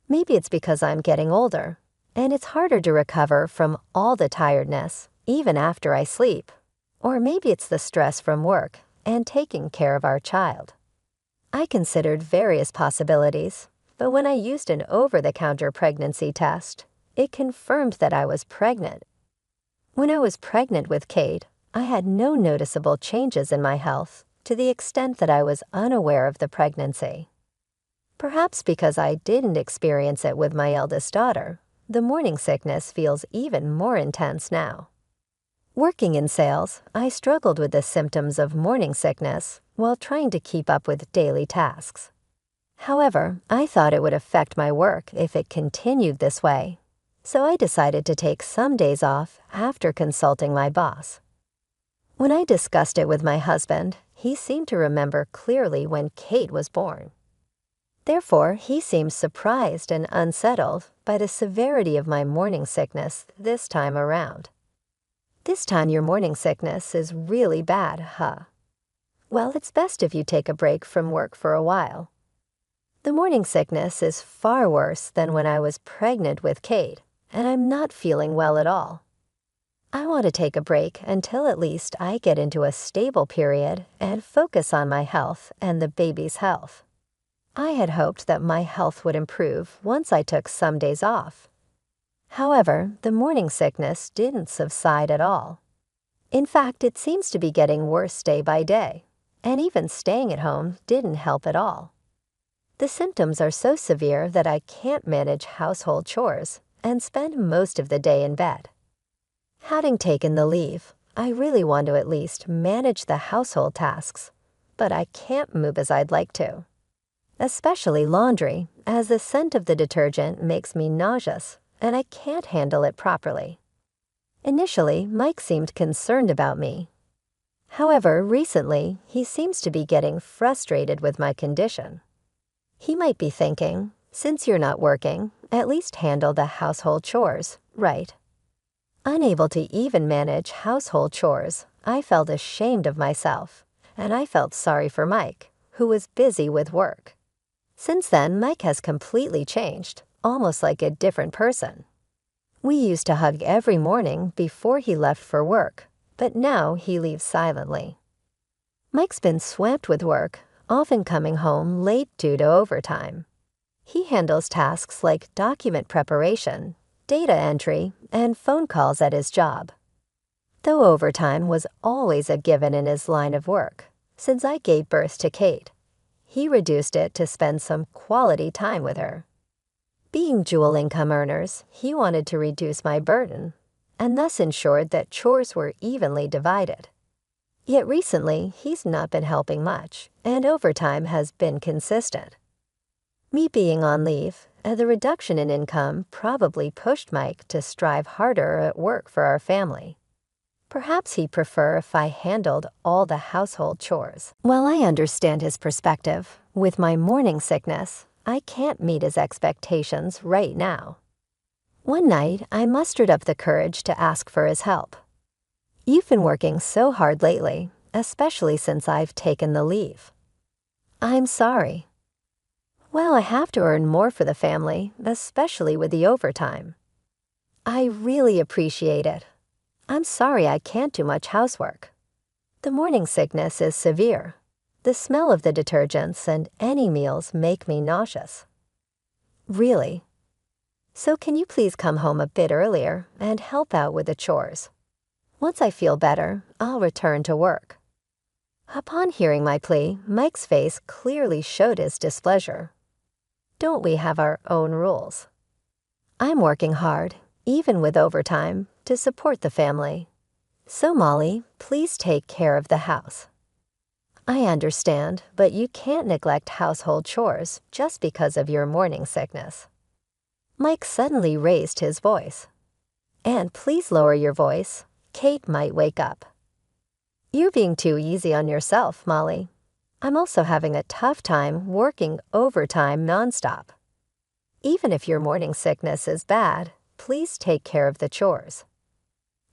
Maybe it's because I'm getting older, and it's harder to recover from all the tiredness, even after I sleep. Or maybe it's the stress from work and taking care of our child. I considered various possibilities, but when I used an over-the-counter pregnancy test, it confirmed that I was pregnant. When I was pregnant with Kate, I had no noticeable changes in my health to the extent that I was unaware of the pregnancy. Perhaps because I didn't experience it with my eldest daughter, the morning sickness feels even more intense now. Working in sales, I struggled with the symptoms of morning sickness while trying to keep up with daily tasks. However, I thought it would affect my work if it continued this way, so I decided to take some days off after consulting my boss. When I discussed it with my husband, he seemed to remember clearly when Kate was born. Therefore, he seemed surprised and unsettled by the severity of my morning sickness this time around. This time your morning sickness is really bad, huh? Well, it's best if you take a break from work for a while. The morning sickness is far worse than when I was pregnant with Kate, and I'm not feeling well at all. I want to take a break until at least I get into a stable period and focus on my health and the baby's health. I had hoped that my health would improve once I took some days off. However, the morning sickness didn't subside at all. In fact, it seems to be getting worse day by day, and even staying at home didn't help at all. The symptoms are so severe that I can't manage household chores and spend most of the day in bed. Having taken the leave, I really want to at least manage the household tasks, but I can't move as I'd like to. Especially laundry, as the scent of the detergent makes me nauseous, and I can't handle it properly. Initially, Mike seemed concerned about me. However, recently, he seems to be getting frustrated with my condition. He might be thinking, Since you're not working, at least handle the household chores, right? Unable to even manage household chores, I felt ashamed of myself, and I felt sorry for Mike, who was busy with work. Since then, Mike has completely changed, almost like a different person. We used to hug every morning before he left for work, but now he leaves silently. Mike's been swamped with work, often coming home late due to overtime. He handles tasks like document preparation, data entry, and phone calls at his job. Though overtime was always a given in his line of work, since I gave birth to Kate, he reduced it to spend some quality time with her. Being dual income earners, he wanted to reduce my burden, and thus ensured that chores were evenly divided. Yet recently, he's not been helping much, and overtime has been consistent. Me being on leave, and the reduction in income probably pushed Mike to strive harder at work for our family. Perhaps he'd prefer if I handled all the household chores. While I understand his perspective, with my morning sickness, I can't meet his expectations right now. One night, I mustered up the courage to ask for his help. "You've been working so hard lately, especially since I've taken the leave." "I'm sorry." "Well, I have to earn more for the family, especially with the overtime." "I really appreciate it. I'm sorry I can't do much housework. The morning sickness is severe. The smell of the detergents and any meals make me nauseous." "Really? So can you please come home a bit earlier and help out with the chores? Once I feel better, I'll return to work." Upon hearing my plea, Mike's face clearly showed his displeasure. Don't we have our own rules? I'm working hard, even with overtime, to support the family. So Molly, please take care of the house. I understand, but you can't neglect household chores just because of your morning sickness. Mike suddenly raised his voice. And please lower your voice. Kate might wake up. You're being too easy on yourself, Molly. I'm also having a tough time working overtime nonstop. Even if your morning sickness is bad, please take care of the chores.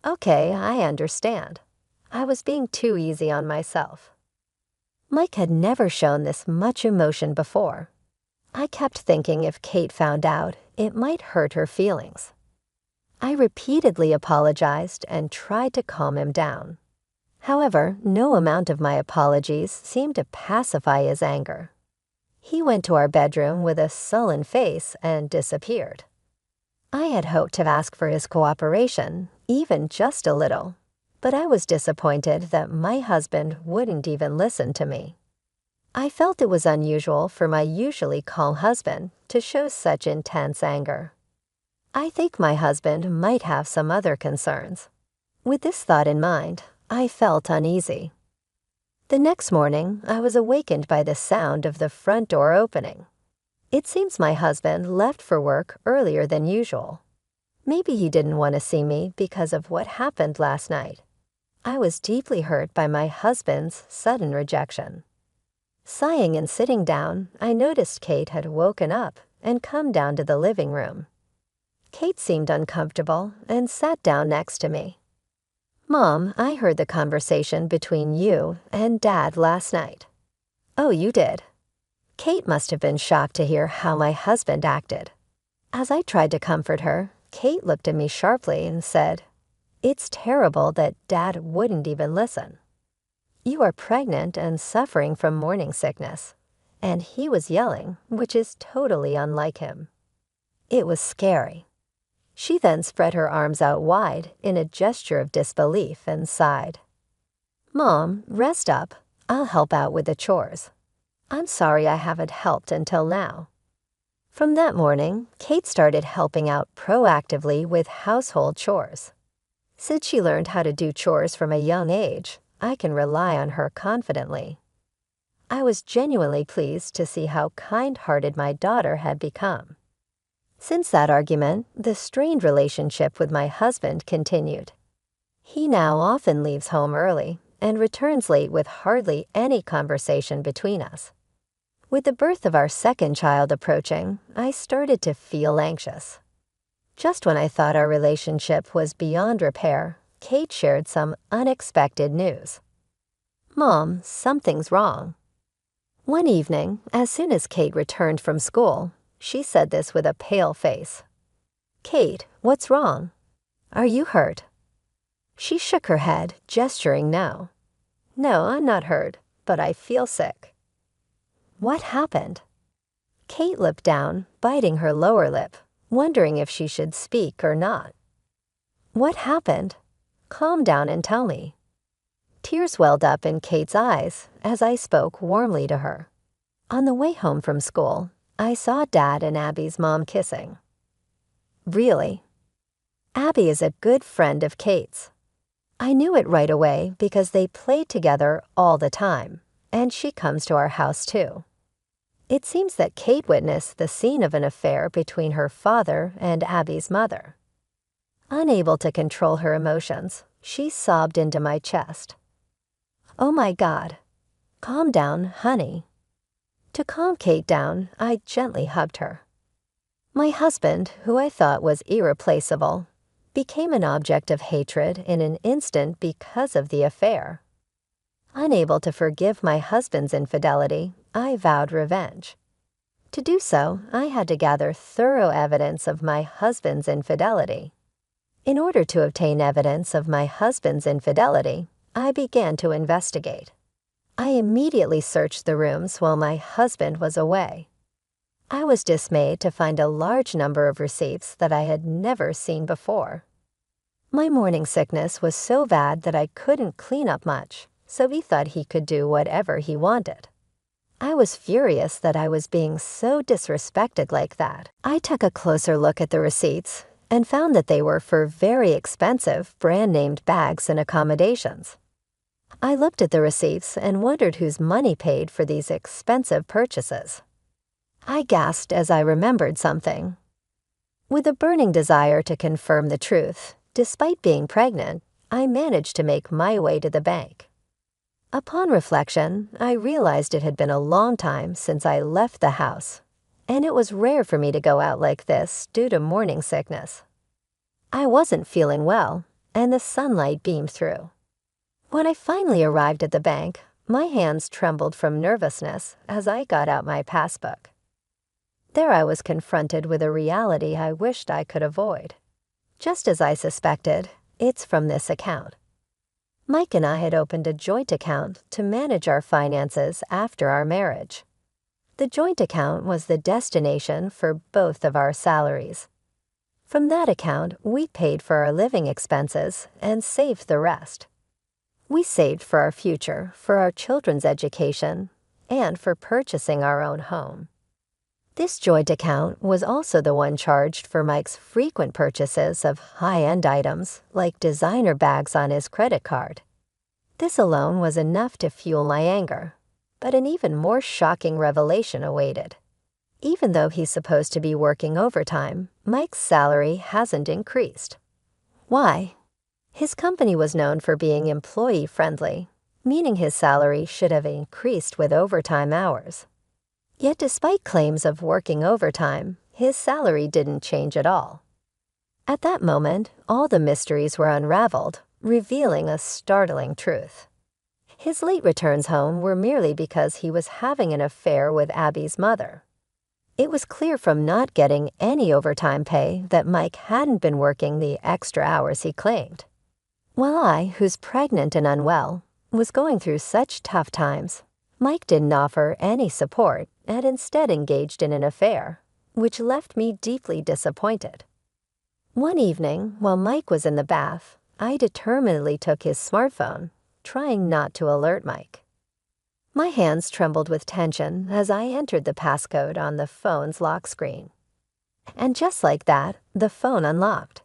Okay, I understand. I was being too easy on myself. Mike had never shown this much emotion before. I kept thinking if Kate found out, it might hurt her feelings. I repeatedly apologized and tried to calm him down. However, no amount of my apologies seemed to pacify his anger. He went to our bedroom with a sullen face and disappeared. I had hoped to ask for his cooperation, even just a little, but I was disappointed that my husband wouldn't even listen to me. I felt it was unusual for my usually calm husband to show such intense anger. I think my husband might have some other concerns. With this thought in mind, I felt uneasy. The next morning, I was awakened by the sound of the front door opening. It seems my husband left for work earlier than usual. Maybe he didn't want to see me because of what happened last night. I was deeply hurt by my husband's sudden rejection. Sighing and sitting down, I noticed Kate had woken up and come down to the living room. Kate seemed uncomfortable and sat down next to me. "Mom, I heard the conversation between you and Dad last night." "Oh, you did?" Kate must have been shocked to hear how my husband acted. As I tried to comfort her, Kate looked at me sharply and said, "It's terrible that Dad wouldn't even listen. You are pregnant and suffering from morning sickness, and he was yelling, which is totally unlike him." It was scary. She then spread her arms out wide in a gesture of disbelief and sighed. "Mom, rest up. I'll help out with the chores. I'm sorry I haven't helped until now." From that morning, Kate started helping out proactively with household chores. Since she learned how to do chores from a young age, I can rely on her confidently. I was genuinely pleased to see how kind-hearted my daughter had become. Since that argument, the strained relationship with my husband continued. He now often leaves home early and returns late with hardly any conversation between us. With the birth of our second child approaching, I started to feel anxious. Just when I thought our relationship was beyond repair, Kate shared some unexpected news. "Mom, something's wrong." One evening, as soon as Kate returned from school, she said this with a pale face. "Kate, what's wrong? Are you hurt?" She shook her head, gesturing no. "No, I'm not hurt, but I feel sick." What happened? Kate looked down, biting her lower lip, wondering if she should speak or not. "What happened? Calm down and tell me." Tears welled up in Kate's eyes as I spoke warmly to her. On the way home from school, I saw Dad and Abby's mom kissing. Really? Abby is a good friend of Kate's. I knew it right away because they played together all the time, and she comes to our house too. It seems that Kate witnessed the scene of an affair between her father and Abby's mother. Unable to control her emotions, she sobbed into my chest. "Oh my God. Calm down, honey." To calm Kate down, I gently hugged her. My husband, who I thought was irreplaceable, became an object of hatred in an instant because of the affair. Unable to forgive my husband's infidelity, I vowed revenge. To do so, I had to gather thorough evidence of my husband's infidelity. In order to obtain evidence of my husband's infidelity, I began to investigate. I immediately searched the rooms while my husband was away. I was dismayed to find a large number of receipts that I had never seen before. My morning sickness was so bad that I couldn't clean up much, so he thought he could do whatever he wanted. I was furious that I was being so disrespected like that. I took a closer look at the receipts and found that they were for very expensive brand-named bags and accommodations. I looked at the receipts and wondered whose money paid for these expensive purchases. I gasped as I remembered something. With a burning desire to confirm the truth, despite being pregnant, I managed to make my way to the bank. Upon reflection, I realized it had been a long time since I left the house, and it was rare for me to go out like this due to morning sickness. I wasn't feeling well, and the sunlight beamed through. When I finally arrived at the bank, my hands trembled from nervousness as I got out my passbook. There I was confronted with a reality I wished I could avoid. Just as I suspected, it's from this account. Mike and I had opened a joint account to manage our finances after our marriage. The joint account was the destination for both of our salaries. From that account, we paid for our living expenses and saved the rest. We saved for our future, for our children's education, and for purchasing our own home. This joint account was also the one charged for Mike's frequent purchases of high-end items like designer bags on his credit card. This alone was enough to fuel my anger, but an even more shocking revelation awaited. Even though he's supposed to be working overtime, Mike's salary hasn't increased. Why? His company was known for being employee-friendly, meaning his salary should have increased with overtime hours. Yet despite claims of working overtime, his salary didn't change at all. At that moment, all the mysteries were unraveled, revealing a startling truth. His late returns home were merely because he was having an affair with Abby's mother. It was clear from not getting any overtime pay that Mike hadn't been working the extra hours he claimed. While I, who's pregnant and unwell, was going through such tough times, Mike didn't offer any support and instead engaged in an affair, which left me deeply disappointed. One evening, while Mike was in the bath, I determinedly took his smartphone, trying not to alert Mike. My hands trembled with tension as I entered the passcode on the phone's lock screen. And just like that, the phone unlocked.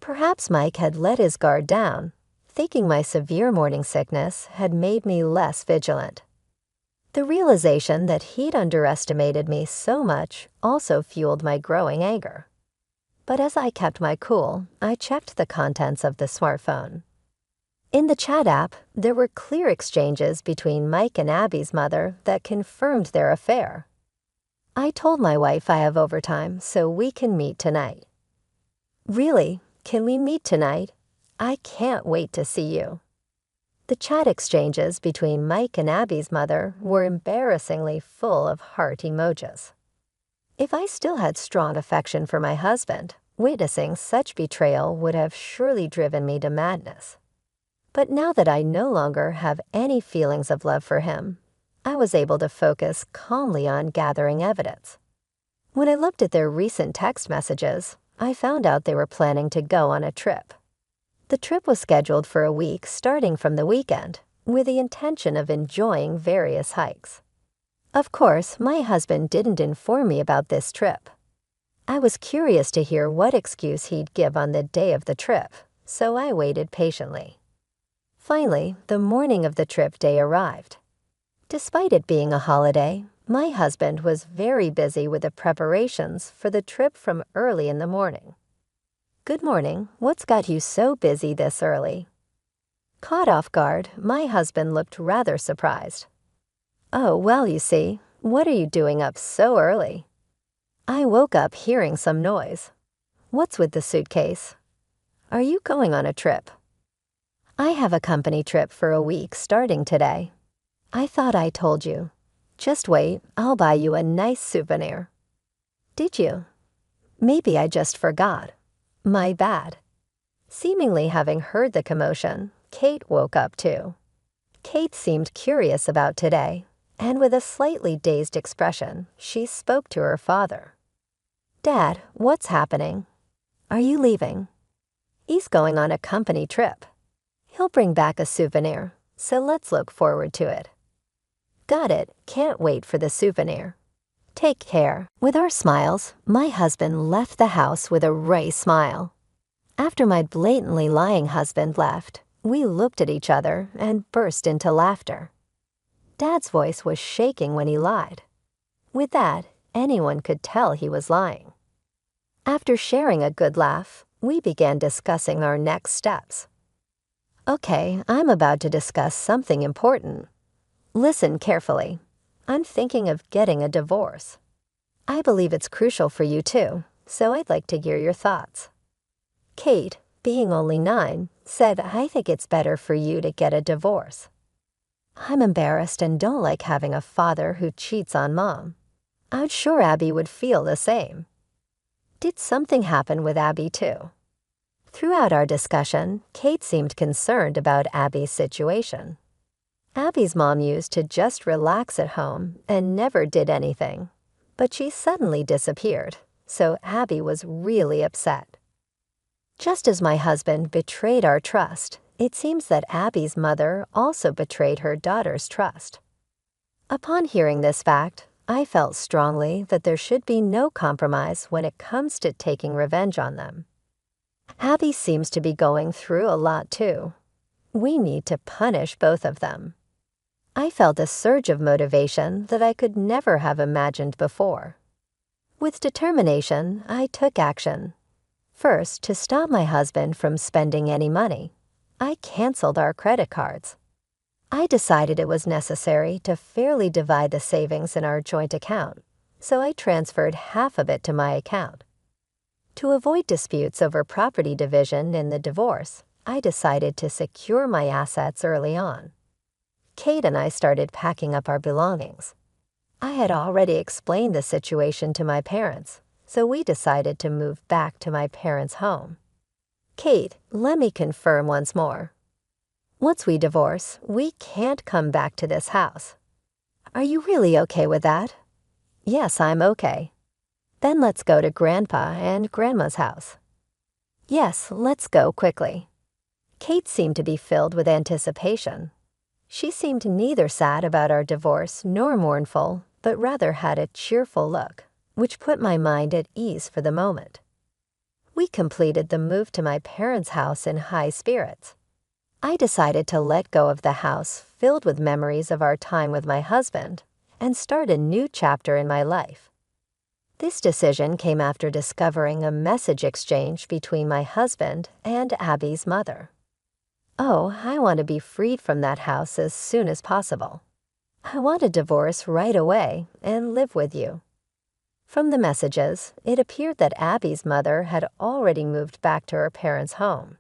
Perhaps Mike had let his guard down, thinking my severe morning sickness had made me less vigilant. The realization that he'd underestimated me so much also fueled my growing anger. But as I kept my cool, I checked the contents of the smartphone. In the chat app, there were clear exchanges between Mike and Abby's mother that confirmed their affair. I told my wife I have overtime, so we can meet tonight. Really? Can we meet tonight? I can't wait to see you. The chat exchanges between Mike and Abby's mother were embarrassingly full of heart emojis. If I still had strong affection for my husband, witnessing such betrayal would have surely driven me to madness. But now that I no longer have any feelings of love for him, I was able to focus calmly on gathering evidence. When I looked at their recent text messages, I found out they were planning to go on a trip. The trip was scheduled for a week starting from the weekend, with the intention of enjoying various hikes. Of course, my husband didn't inform me about this trip. I was curious to hear what excuse he'd give on the day of the trip, so I waited patiently. Finally, the morning of the trip day arrived. Despite it being a holiday, my husband was very busy with the preparations for the trip from early in the morning. "Good morning. What's got you so busy this early?" Caught off guard, my husband looked rather surprised. "Oh, well, you see, what are you doing up so early?" I woke up hearing some noise. "What's with the suitcase? Are you going on a trip?" "I have a company trip for a week starting today. I thought I told you. Just wait, I'll buy you a nice souvenir." "Did you? Maybe I just forgot. My bad." Seemingly having heard the commotion, Kate woke up too. Kate seemed curious about today, and with a slightly dazed expression, she spoke to her father. "Dad, what's happening? Are you leaving?" "He's going on a company trip. He'll bring back a souvenir, so let's look forward to it." "Got it. Can't wait for the souvenir." "Take care." With our smiles, my husband left the house with a wry smile. After my blatantly lying husband left, we looked at each other and burst into laughter. Dad's voice was shaking when he lied. With that, anyone could tell he was lying. After sharing a good laugh, we began discussing our next steps. "Okay, I'm about to discuss something important. Listen carefully. I'm thinking of getting a divorce. I believe it's crucial for you too, so I'd like to hear your thoughts." Kate, being only 9, said, "I think it's better for you to get a divorce." I'm embarrassed and don't like having a father who cheats on Mom. I'm sure Abby would feel the same. Did something happen with Abby too? Throughout our discussion, Kate seemed concerned about Abby's situation. Abby's mom used to just relax at home and never did anything, but she suddenly disappeared, so Abby was really upset. Just as my husband betrayed our trust, it seems that Abby's mother also betrayed her daughter's trust. Upon hearing this fact, I felt strongly that there should be no compromise when it comes to taking revenge on them. Abby seems to be going through a lot too. We need to punish both of them. I felt a surge of motivation that I could never have imagined before. With determination, I took action. First, to stop my husband from spending any money, I canceled our credit cards. I decided it was necessary to fairly divide the savings in our joint account, so I transferred half of it to my account. To avoid disputes over property division in the divorce, I decided to secure my assets early on. Kate and I started packing up our belongings. I had already explained the situation to my parents, so we decided to move back to my parents' home. Kate, let me confirm once more. Once we divorce, we can't come back to this house. Are you really okay with that? Yes, I'm okay. Then let's go to Grandpa and Grandma's house. Yes, let's go quickly. Kate seemed to be filled with anticipation. She seemed neither sad about our divorce nor mournful, but rather had a cheerful look, which put my mind at ease for the moment. We completed the move to my parents' house in high spirits. I decided to let go of the house filled with memories of our time with my husband and start a new chapter in my life. This decision came after discovering a message exchange between my husband and Abby's mother. "Oh, I want to be freed from that house as soon as possible. I want a divorce right away and live with you." From the messages, it appeared that Abby's mother had already moved back to her parents' home.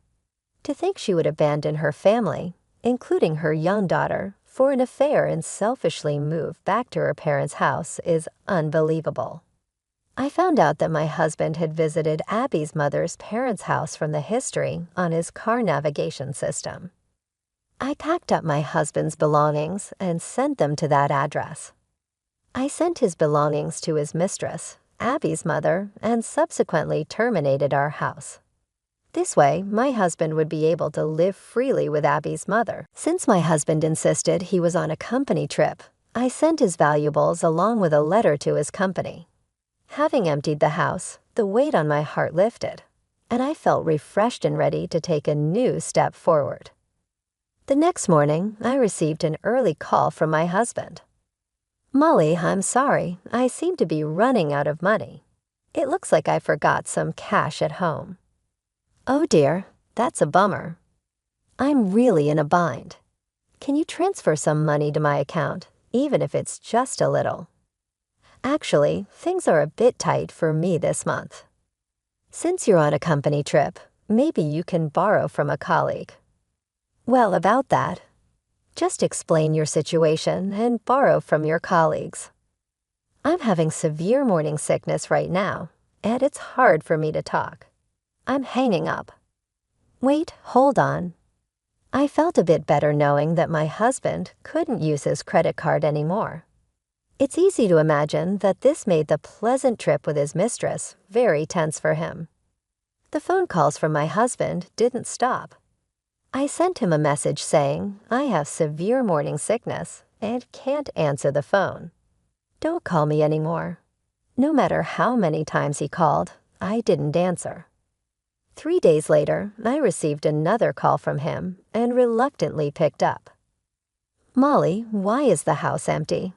To think she would abandon her family, including her young daughter, for an affair and selfishly move back to her parents' house is unbelievable. I found out that my husband had visited Abby's mother's parents' house from the history on his car navigation system. I packed up my husband's belongings and sent them to that address. I sent his belongings to his mistress, Abby's mother, and subsequently terminated our house. This way, my husband would be able to live freely with Abby's mother. Since my husband insisted he was on a company trip, I sent his valuables along with a letter to his company. Having emptied the house, the weight on my heart lifted, and I felt refreshed and ready to take a new step forward. The next morning, I received an early call from my husband. "Molly, I'm sorry, I seem to be running out of money. It looks like I forgot some cash at home." "Oh dear, that's a bummer. I'm really in a bind. Can you transfer some money to my account, even if it's just a little? Actually, things are a bit tight for me this month. Since you're on a company trip, maybe you can borrow from a colleague." "Well, about that, just explain your situation and borrow from your colleagues. I'm having severe morning sickness right now, and it's hard for me to talk. I'm hanging up." "Wait, hold on." I felt a bit better knowing that my husband couldn't use his credit card anymore. It's easy to imagine that this made the pleasant trip with his mistress very tense for him. The phone calls from my husband didn't stop. I sent him a message saying I have severe morning sickness and can't answer the phone. Don't call me anymore. No matter how many times he called, I didn't answer. 3 days later, I received another call from him and reluctantly picked up. "Molly, why is the house empty?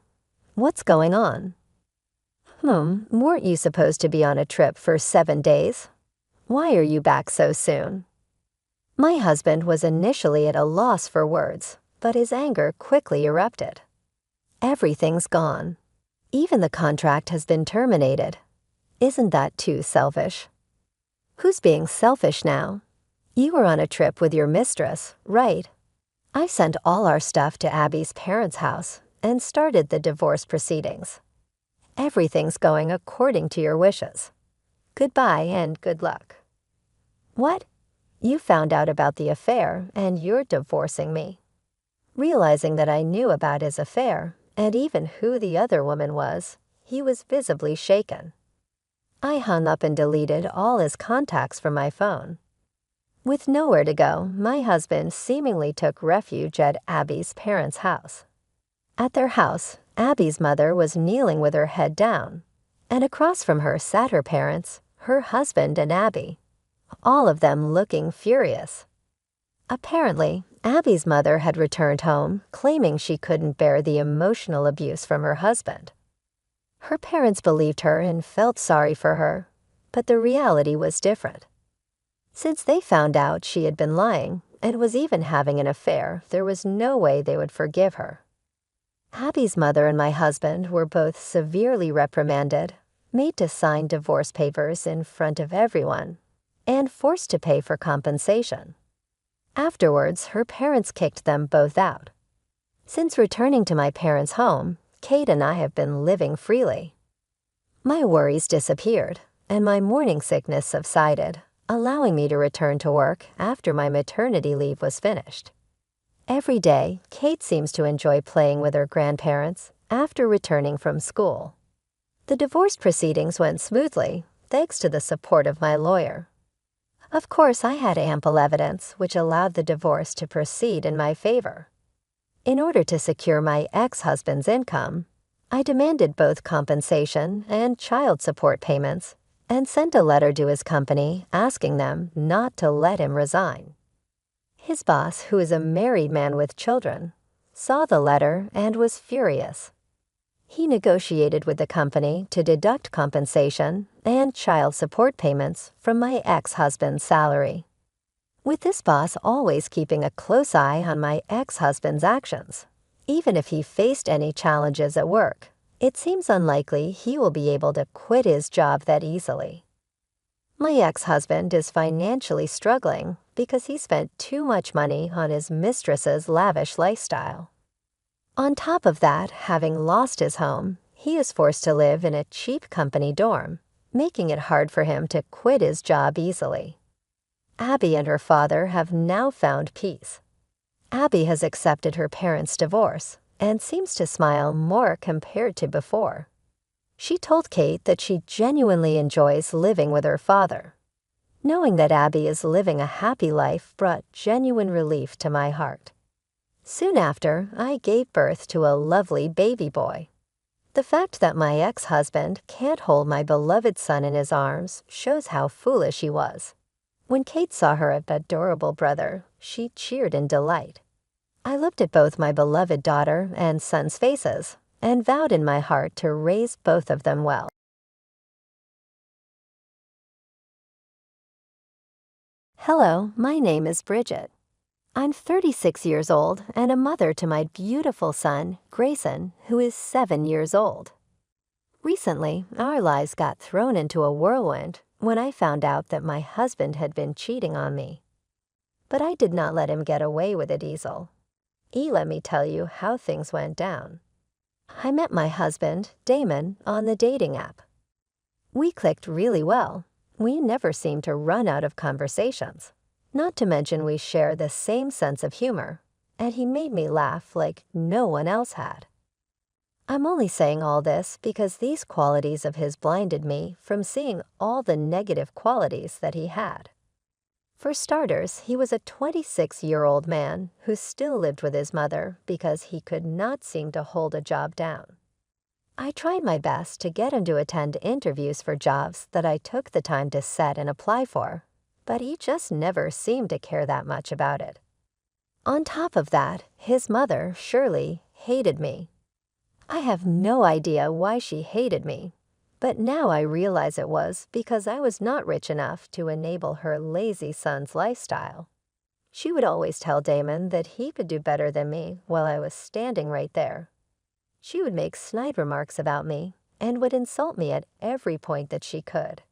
What's going on?" Weren't you supposed to be on a trip for 7 days? Why are you back so soon?" My husband was initially at a loss for words, but his anger quickly erupted. "Everything's gone. Even the contract has been terminated. Isn't that too selfish?" "Who's being selfish now? You were on a trip with your mistress, right? I sent all our stuff to Abby's parents' house and started the divorce proceedings. Everything's going according to your wishes. Goodbye and good luck." "What? You found out about the affair and you're divorcing me?" Realizing that I knew about his affair and even who the other woman was, he was visibly shaken. I hung up and deleted all his contacts from my phone. With nowhere to go, my husband seemingly took refuge at Abby's parents' house. At their house, Abby's mother was kneeling with her head down, and across from her sat her parents, her husband and Abby, all of them looking furious. Apparently, Abby's mother had returned home claiming she couldn't bear the emotional abuse from her husband. Her parents believed her and felt sorry for her, but the reality was different. Since they found out she had been lying and was even having an affair, there was no way they would forgive her. Abby's mother and my husband were both severely reprimanded, made to sign divorce papers in front of everyone, and forced to pay for compensation. Afterwards, her parents kicked them both out. Since returning to my parents' home, Kate and I have been living freely. My worries disappeared, and my morning sickness subsided, allowing me to return to work after my maternity leave was finished. Every day, Kate seems to enjoy playing with her grandparents after returning from school. The divorce proceedings went smoothly, thanks to the support of my lawyer. Of course, I had ample evidence which allowed the divorce to proceed in my favor. In order to secure my ex-husband's income, I demanded both compensation and child support payments and sent a letter to his company asking them not to let him resign. His boss, who is a married man with children, saw the letter and was furious. He negotiated with the company to deduct compensation and child support payments from my ex-husband's salary. With this boss always keeping a close eye on my ex-husband's actions, even if he faced any challenges at work, it seems unlikely he will be able to quit his job that easily. My ex-husband is financially struggling because he spent too much money on his mistress's lavish lifestyle. On top of that, having lost his home, he is forced to live in a cheap company dorm, making it hard for him to quit his job easily. Abby and her father have now found peace. Abby has accepted her parents' divorce and seems to smile more compared to before. She told Kate that she genuinely enjoys living with her father. Knowing that Abby is living a happy life brought genuine relief to my heart. Soon after, I gave birth to a lovely baby boy. The fact that my ex-husband can't hold my beloved son in his arms shows how foolish he was. When Kate saw her adorable brother, she cheered in delight. I looked at both my beloved daughter and son's faces and vowed in my heart to raise both of them well. Hello, my name is Bridget. I'm 36 years old and a mother to my beautiful son, Grayson, who is 7 years old. Recently, our lives got thrown into a whirlwind when I found out that my husband had been cheating on me. But I did not let him get away with it easily. Let me tell you how things went down. I met my husband, Damon, on the dating app. We clicked really well. We never seemed to run out of conversations. Not to mention we share the same sense of humor, and he made me laugh like no one else had. I'm only saying all this because these qualities of his blinded me from seeing all the negative qualities that he had. For starters, he was a 26-year-old man who still lived with his mother because he could not seem to hold a job down. I tried my best to get him to attend interviews for jobs that I took the time to set and apply for, but he just never seemed to care that much about it. On top of that, his mother, Shirley, hated me. I have no idea why she hated me, but now I realize it was because I was not rich enough to enable her lazy son's lifestyle. She would always tell Damon that he could do better than me while I was standing right there. She would make snide remarks about me and would insult me at every point that she could.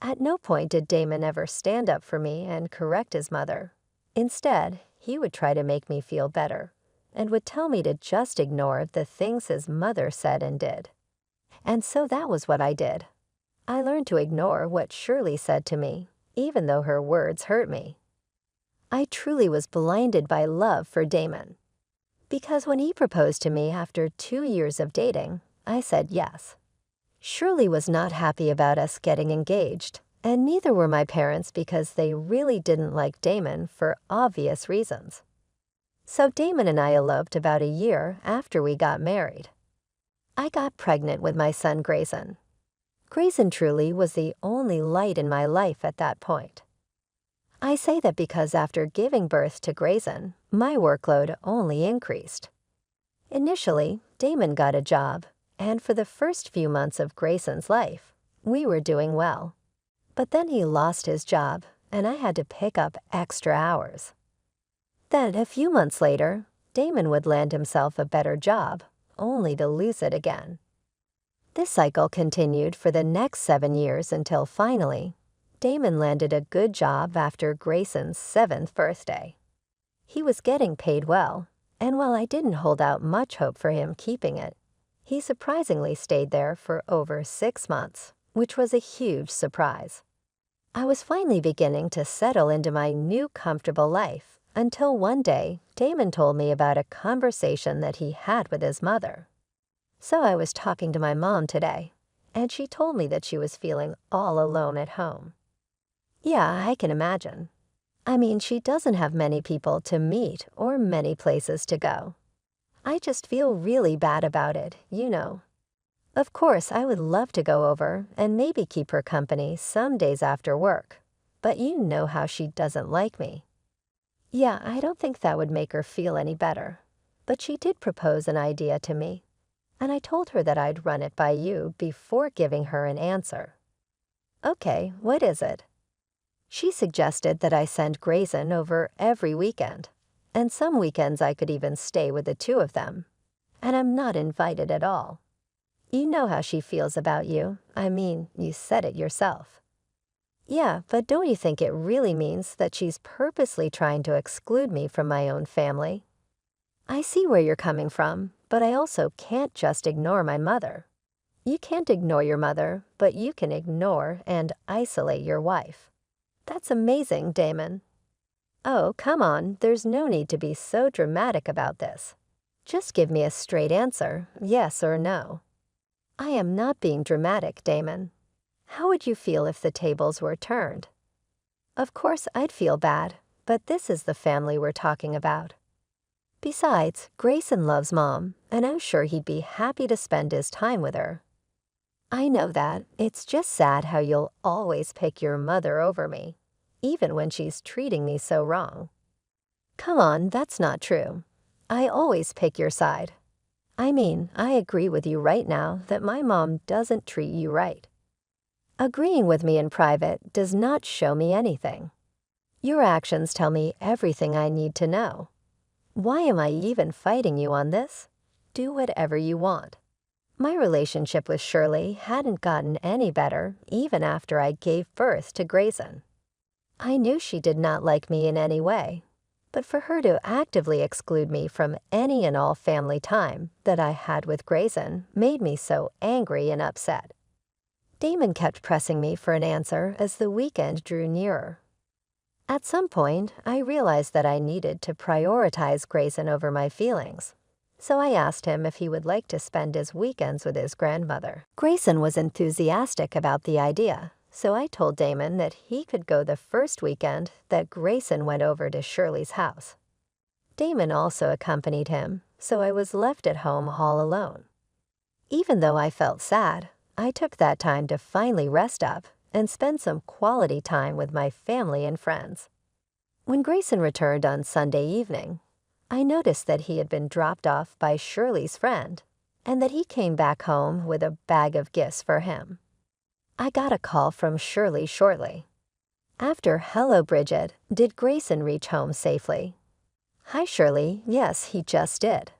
At no point did Damon ever stand up for me and correct his mother. Instead, he would try to make me feel better and would tell me to just ignore the things his mother said and did. And so that was what I did. I learned to ignore what Shirley said to me, even though her words hurt me. I truly was blinded by love for Damon. Because when he proposed to me after 2 years of dating, I said yes. Shirley was not happy about us getting engaged, and neither were my parents because they really didn't like Damon for obvious reasons. So Damon and I eloped about a year after we got married. I got pregnant with my son Grayson. Grayson truly was the only light in my life at that point. I say that because after giving birth to Grayson, my workload only increased. Initially, Damon got a job, and for the first few months of Grayson's life, we were doing well. But then he lost his job, and I had to pick up extra hours. Then, a few months later, Damon would land himself a better job, only to lose it again. This cycle continued for the next 7 years until finally, Damon landed a good job after Grayson's 7th birthday. He was getting paid well, and while I didn't hold out much hope for him keeping it, he surprisingly stayed there for over 6 months, which was a huge surprise. I was finally beginning to settle into my new comfortable life until one day Damon told me about a conversation that he had with his mother. So I was talking to my mom today, and she told me that she was feeling all alone at home. Yeah, I can imagine. I mean, she doesn't have many people to meet or many places to go. I just feel really bad about it, you know. Of course, I would love to go over and maybe keep her company some days after work, but you know how she doesn't like me. Yeah, I don't think that would make her feel any better, but she did propose an idea to me, and I told her that I'd run it by you before giving her an answer. Okay, what is it? She suggested that I send Grayson over every weekend, and some weekends I could even stay with the two of them. And I'm not invited at all. You know how she feels about you. I mean, you said it yourself. Yeah, but don't you think it really means that she's purposely trying to exclude me from my own family? I see where you're coming from, but I also can't just ignore my mother. You can't ignore your mother, but you can ignore and isolate your wife. That's amazing, Damon. Oh, come on, there's no need to be so dramatic about this. Just give me a straight answer, yes or no. I am not being dramatic, Damon. How would you feel if the tables were turned? Of course, I'd feel bad, but this is the family we're talking about. Besides, Grayson loves Mom, and I'm sure he'd be happy to spend his time with her. I know that. It's just sad how you'll always pick your mother over me, even when she's treating me so wrong. Come on, that's not true. I always pick your side. I mean, I agree with you right now that my mom doesn't treat you right. Agreeing with me in private does not show me anything. Your actions tell me everything I need to know. Why am I even fighting you on this? Do whatever you want. My relationship with Shirley hadn't gotten any better even after I gave birth to Grayson. I knew she did not like me in any way, but for her to actively exclude me from any and all family time that I had with Grayson made me so angry and upset. Damon kept pressing me for an answer as the weekend drew nearer. At some point, I realized that I needed to prioritize Grayson over my feelings, so I asked him if he would like to spend his weekends with his grandmother. Grayson was enthusiastic about the idea, so I told Damon that he could go the first weekend that Grayson went over to Shirley's house. Damon also accompanied him, so I was left at home all alone. Even though I felt sad, I took that time to finally rest up and spend some quality time with my family and friends. When Grayson returned on Sunday evening, I noticed that he had been dropped off by Shirley's friend and that he came back home with a bag of gifts for him. I got a call from Shirley shortly. After "Hello, Bridget, did Grayson reach home safely?" "Hi, Shirley, yes, he just did."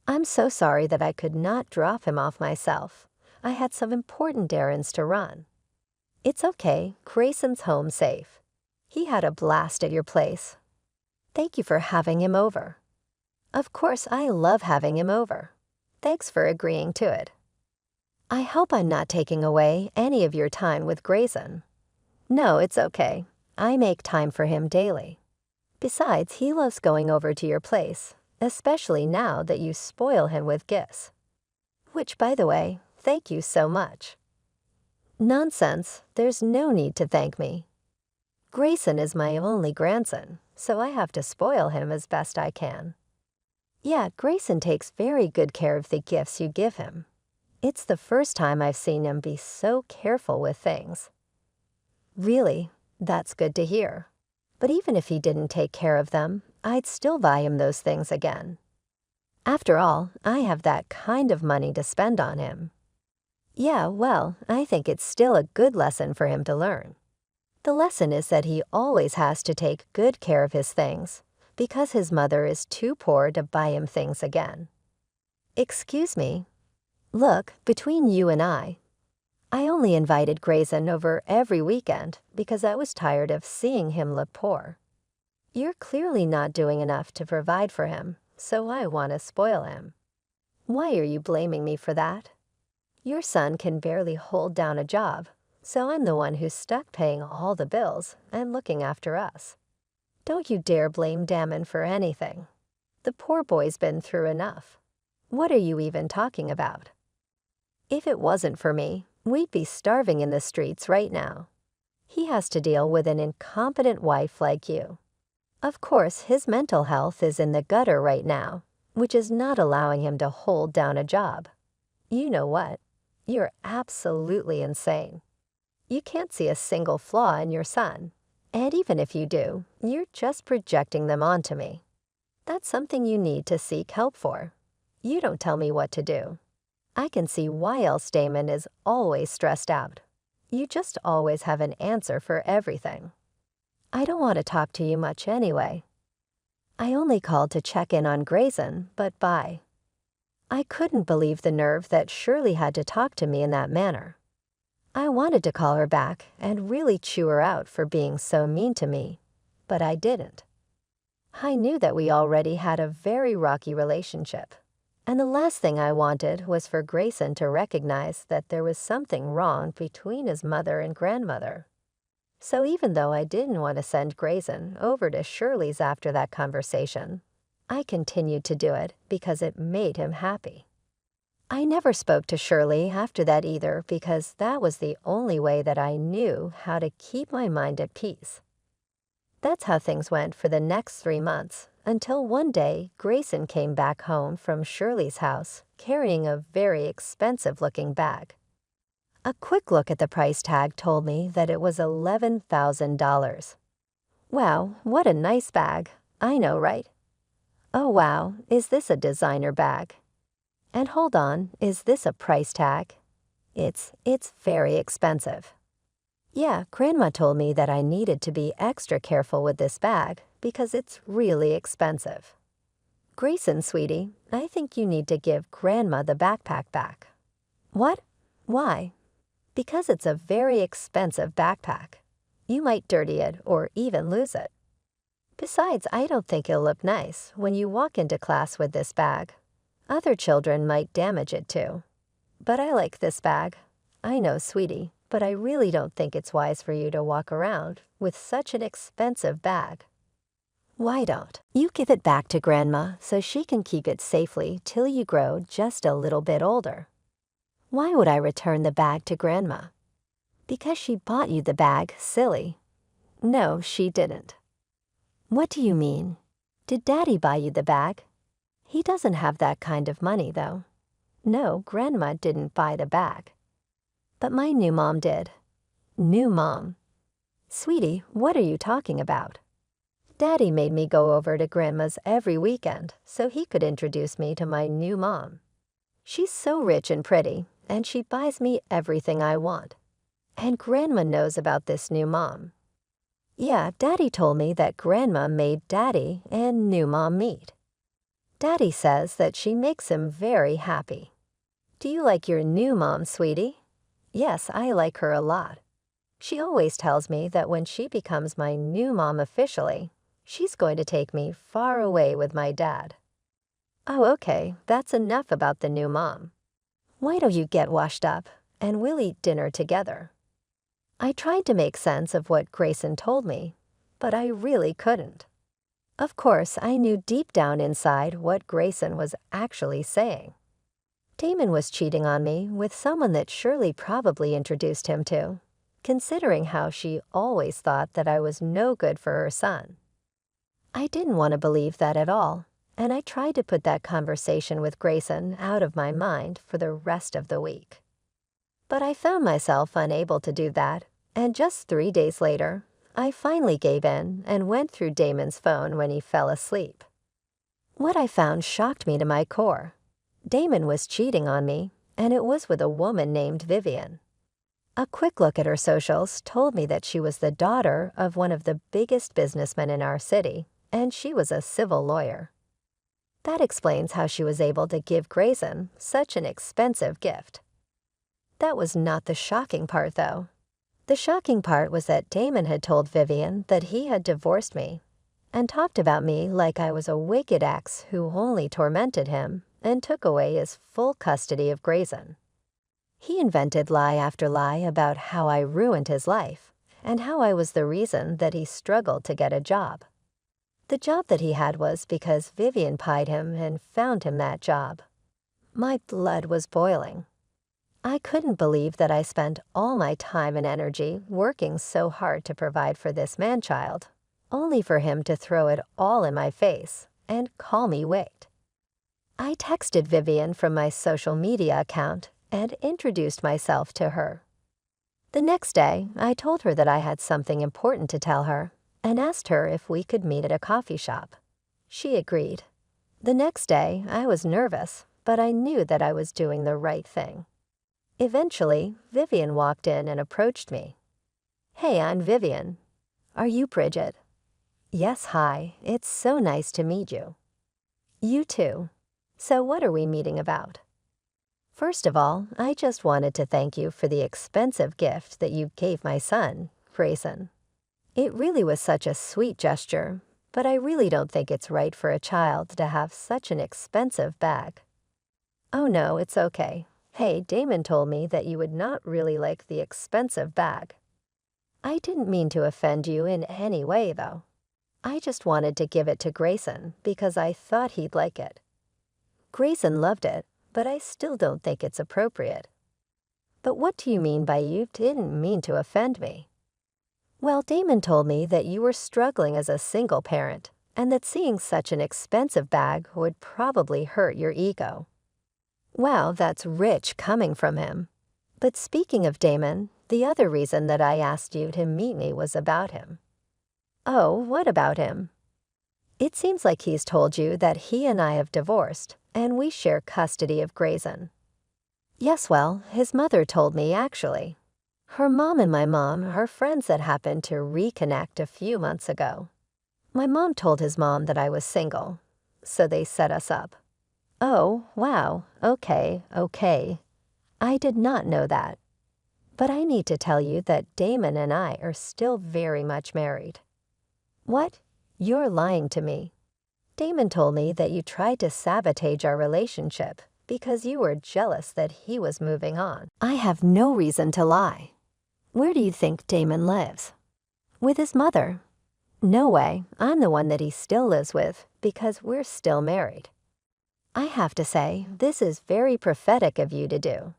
"I'm so sorry that I could not drop him off myself. I had some important errands to run." "It's okay, Grayson's home safe. He had a blast at your place. Thank you for having him over." "Of course, I love having him over. Thanks for agreeing to it." "I hope I'm not taking away any of your time with Grayson." "No, it's okay. I make time for him daily. Besides, he loves going over to your place, especially now that you spoil him with gifts. Which, by the way, thank you so much." "Nonsense. There's no need to thank me. Grayson is my only grandson, so I have to spoil him as best I can." "Yeah, Grayson takes very good care of the gifts you give him. It's the first time I've seen him be so careful with things." "Really? That's good to hear. But even if he didn't take care of them, I'd still buy him those things again. After all, I have that kind of money to spend on him." "Yeah, well, I think it's still a good lesson for him to learn. The lesson is that he always has to take good care of his things because his mother is too poor to buy him things again." "Excuse me. Look, between you and I only invited Grayson over every weekend because I was tired of seeing him look poor. You're clearly not doing enough to provide for him, so I want to spoil him. Why are you blaming me for that? Your son can barely hold down a job, so I'm the one who's stuck paying all the bills and looking after us. Don't you dare blame Damon for anything. The poor boy's been through enough. What are you even talking about? If it wasn't for me, we'd be starving in the streets right now. He has to deal with an incompetent wife like you. Of course, his mental health is in the gutter right now, which is not allowing him to hold down a job. You know what? You're absolutely insane. You can't see a single flaw in your son, and even if you do, you're just projecting them onto me. That's something you need to seek help for. You don't tell me what to do. I can see why else Damon is always stressed out. You just always have an answer for everything. I don't want to talk to you much anyway. I only called to check in on Grayson, but bye. I couldn't believe the nerve that Shirley had to talk to me in that manner. I wanted to call her back and really chew her out for being so mean to me, but I didn't. I knew that we already had a very rocky relationship, and the last thing I wanted was for Grayson to recognize that there was something wrong between his mother and grandmother. So even though I didn't want to send Grayson over to Shirley's after that conversation, I continued to do it because it made him happy. I never spoke to Shirley after that either because that was the only way that I knew how to keep my mind at peace. That's how things went for the next 3 months, until one day Grayson came back home from Shirley's house carrying a very expensive-looking bag. A quick look at the price tag told me that it was $11,000. Wow, what a nice bag. I know, right? Oh wow, is this a designer bag? And hold on, is this a price tag? It's very expensive. Yeah, Grandma told me that I needed to be extra careful with this bag because it's really expensive. Grayson, sweetie, I think you need to give Grandma the backpack back. What? Why? Because it's a very expensive backpack. You might dirty it or even lose it. Besides, I don't think it'll look nice when you walk into class with this bag. Other children might damage it too. But I like this bag. I know, sweetie, but I really don't think it's wise for you to walk around with such an expensive bag. Why don't you give it back to Grandma so she can keep it safely till you grow just a little bit older? Why would I return the bag to Grandma? Because she bought you the bag, silly. No, she didn't. What do you mean? Did Daddy buy you the bag? He doesn't have that kind of money, though. No, Grandma didn't buy the bag. But my new mom did. New mom. Sweetie, what are you talking about? Daddy made me go over to Grandma's every weekend so he could introduce me to my new mom. She's so rich and pretty, and she buys me everything I want. And Grandma knows about this new mom. Yeah, Daddy told me that Grandma made Daddy and new mom meet. Daddy says that she makes him very happy. Do you like your new mom, sweetie? Yes, I like her a lot. She always tells me that when she becomes my new mom officially, she's going to take me far away with my dad. Oh, okay, that's enough about the new mom. Why don't you get washed up, and we'll eat dinner together? I tried to make sense of what Grayson told me, but I really couldn't. Of course, I knew deep down inside what Grayson was actually saying. Damon was cheating on me with someone that Shirley probably introduced him to, considering how she always thought that I was no good for her son. I didn't want to believe that at all, and I tried to put that conversation with Grayson out of my mind for the rest of the week. But I found myself unable to do that, and just 3 days later, I finally gave in and went through Damon's phone when he fell asleep. What I found shocked me to my core. Damon was cheating on me, and it was with a woman named Vivian. A quick look at her socials told me that she was the daughter of one of the biggest businessmen in our city, and she was a civil lawyer. That explains how she was able to give Grayson such an expensive gift. That was not the shocking part, though. The shocking part was that Damon had told Vivian that he had divorced me and talked about me like I was a wicked ex who only tormented him and took away his full custody of Grayson. He invented lie after lie about how I ruined his life and how I was the reason that he struggled to get a job. The job that he had was because Vivian pied him and found him that job. My blood was boiling. I couldn't believe that I spent all my time and energy working so hard to provide for this man-child, only for him to throw it all in my face and call me wicked. I texted Vivian from my social media account and introduced myself to her. The next day, I told her that I had something important to tell her and asked her if we could meet at a coffee shop. She agreed. The next day, I was nervous, but I knew that I was doing the right thing. Eventually, Vivian walked in and approached me. Hey, I'm Vivian. Are you Bridget? Yes, hi. It's so nice to meet you. You too. So what are we meeting about? First of all, I just wanted to thank you for the expensive gift that you gave my son, Grayson. It really was such a sweet gesture, but I really don't think it's right for a child to have such an expensive bag. Oh no, it's okay. Hey, Damon told me that you would not really like the expensive bag. I didn't mean to offend you in any way, though. I just wanted to give it to Grayson because I thought he'd like it. Grayson loved it, but I still don't think it's appropriate. But what do you mean by you didn't mean to offend me? Well, Damon told me that you were struggling as a single parent and that seeing such an expensive bag would probably hurt your ego. Wow, that's rich coming from him. But speaking of Damon, the other reason that I asked you to meet me was about him. Oh, what about him? It seems like he's told you that he and I have divorced, and we share custody of Grayson. Yes, well, his mother told me, actually. Her mom and my mom are friends that happened to reconnect a few months ago. My mom told his mom that I was single, so they set us up. Oh, wow, okay. I did not know that. But I need to tell you that Damon and I are still very much married. What? You're lying to me. Damon told me that you tried to sabotage our relationship because you were jealous that he was moving on. I have no reason to lie. Where do you think Damon lives? With his mother. No way, I'm the one that he still lives with because we're still married. I have to say, this is very prophetic of you to do.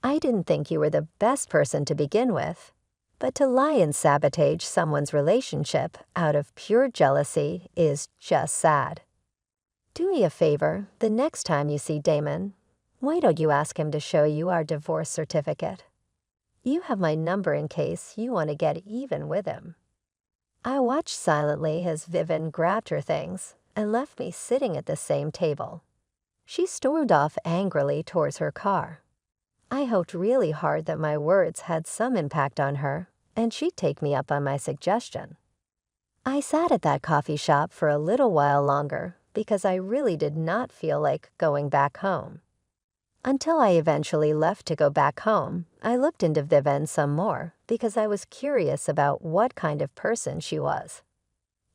I didn't think you were the best person to begin with, but to lie and sabotage someone's relationship out of pure jealousy is just sad. Do me a favor, the next time you see Damon, why don't you ask him to show you our divorce certificate? You have my number in case you want to get even with him. I watched silently as Vivian grabbed her things and left me sitting at the same table. She stormed off angrily towards her car. I hoped really hard that my words had some impact on her and she'd take me up on my suggestion. I sat at that coffee shop for a little while longer because I really did not feel like going back home. Until I eventually left to go back home, I looked into Vivian some more because I was curious about what kind of person she was.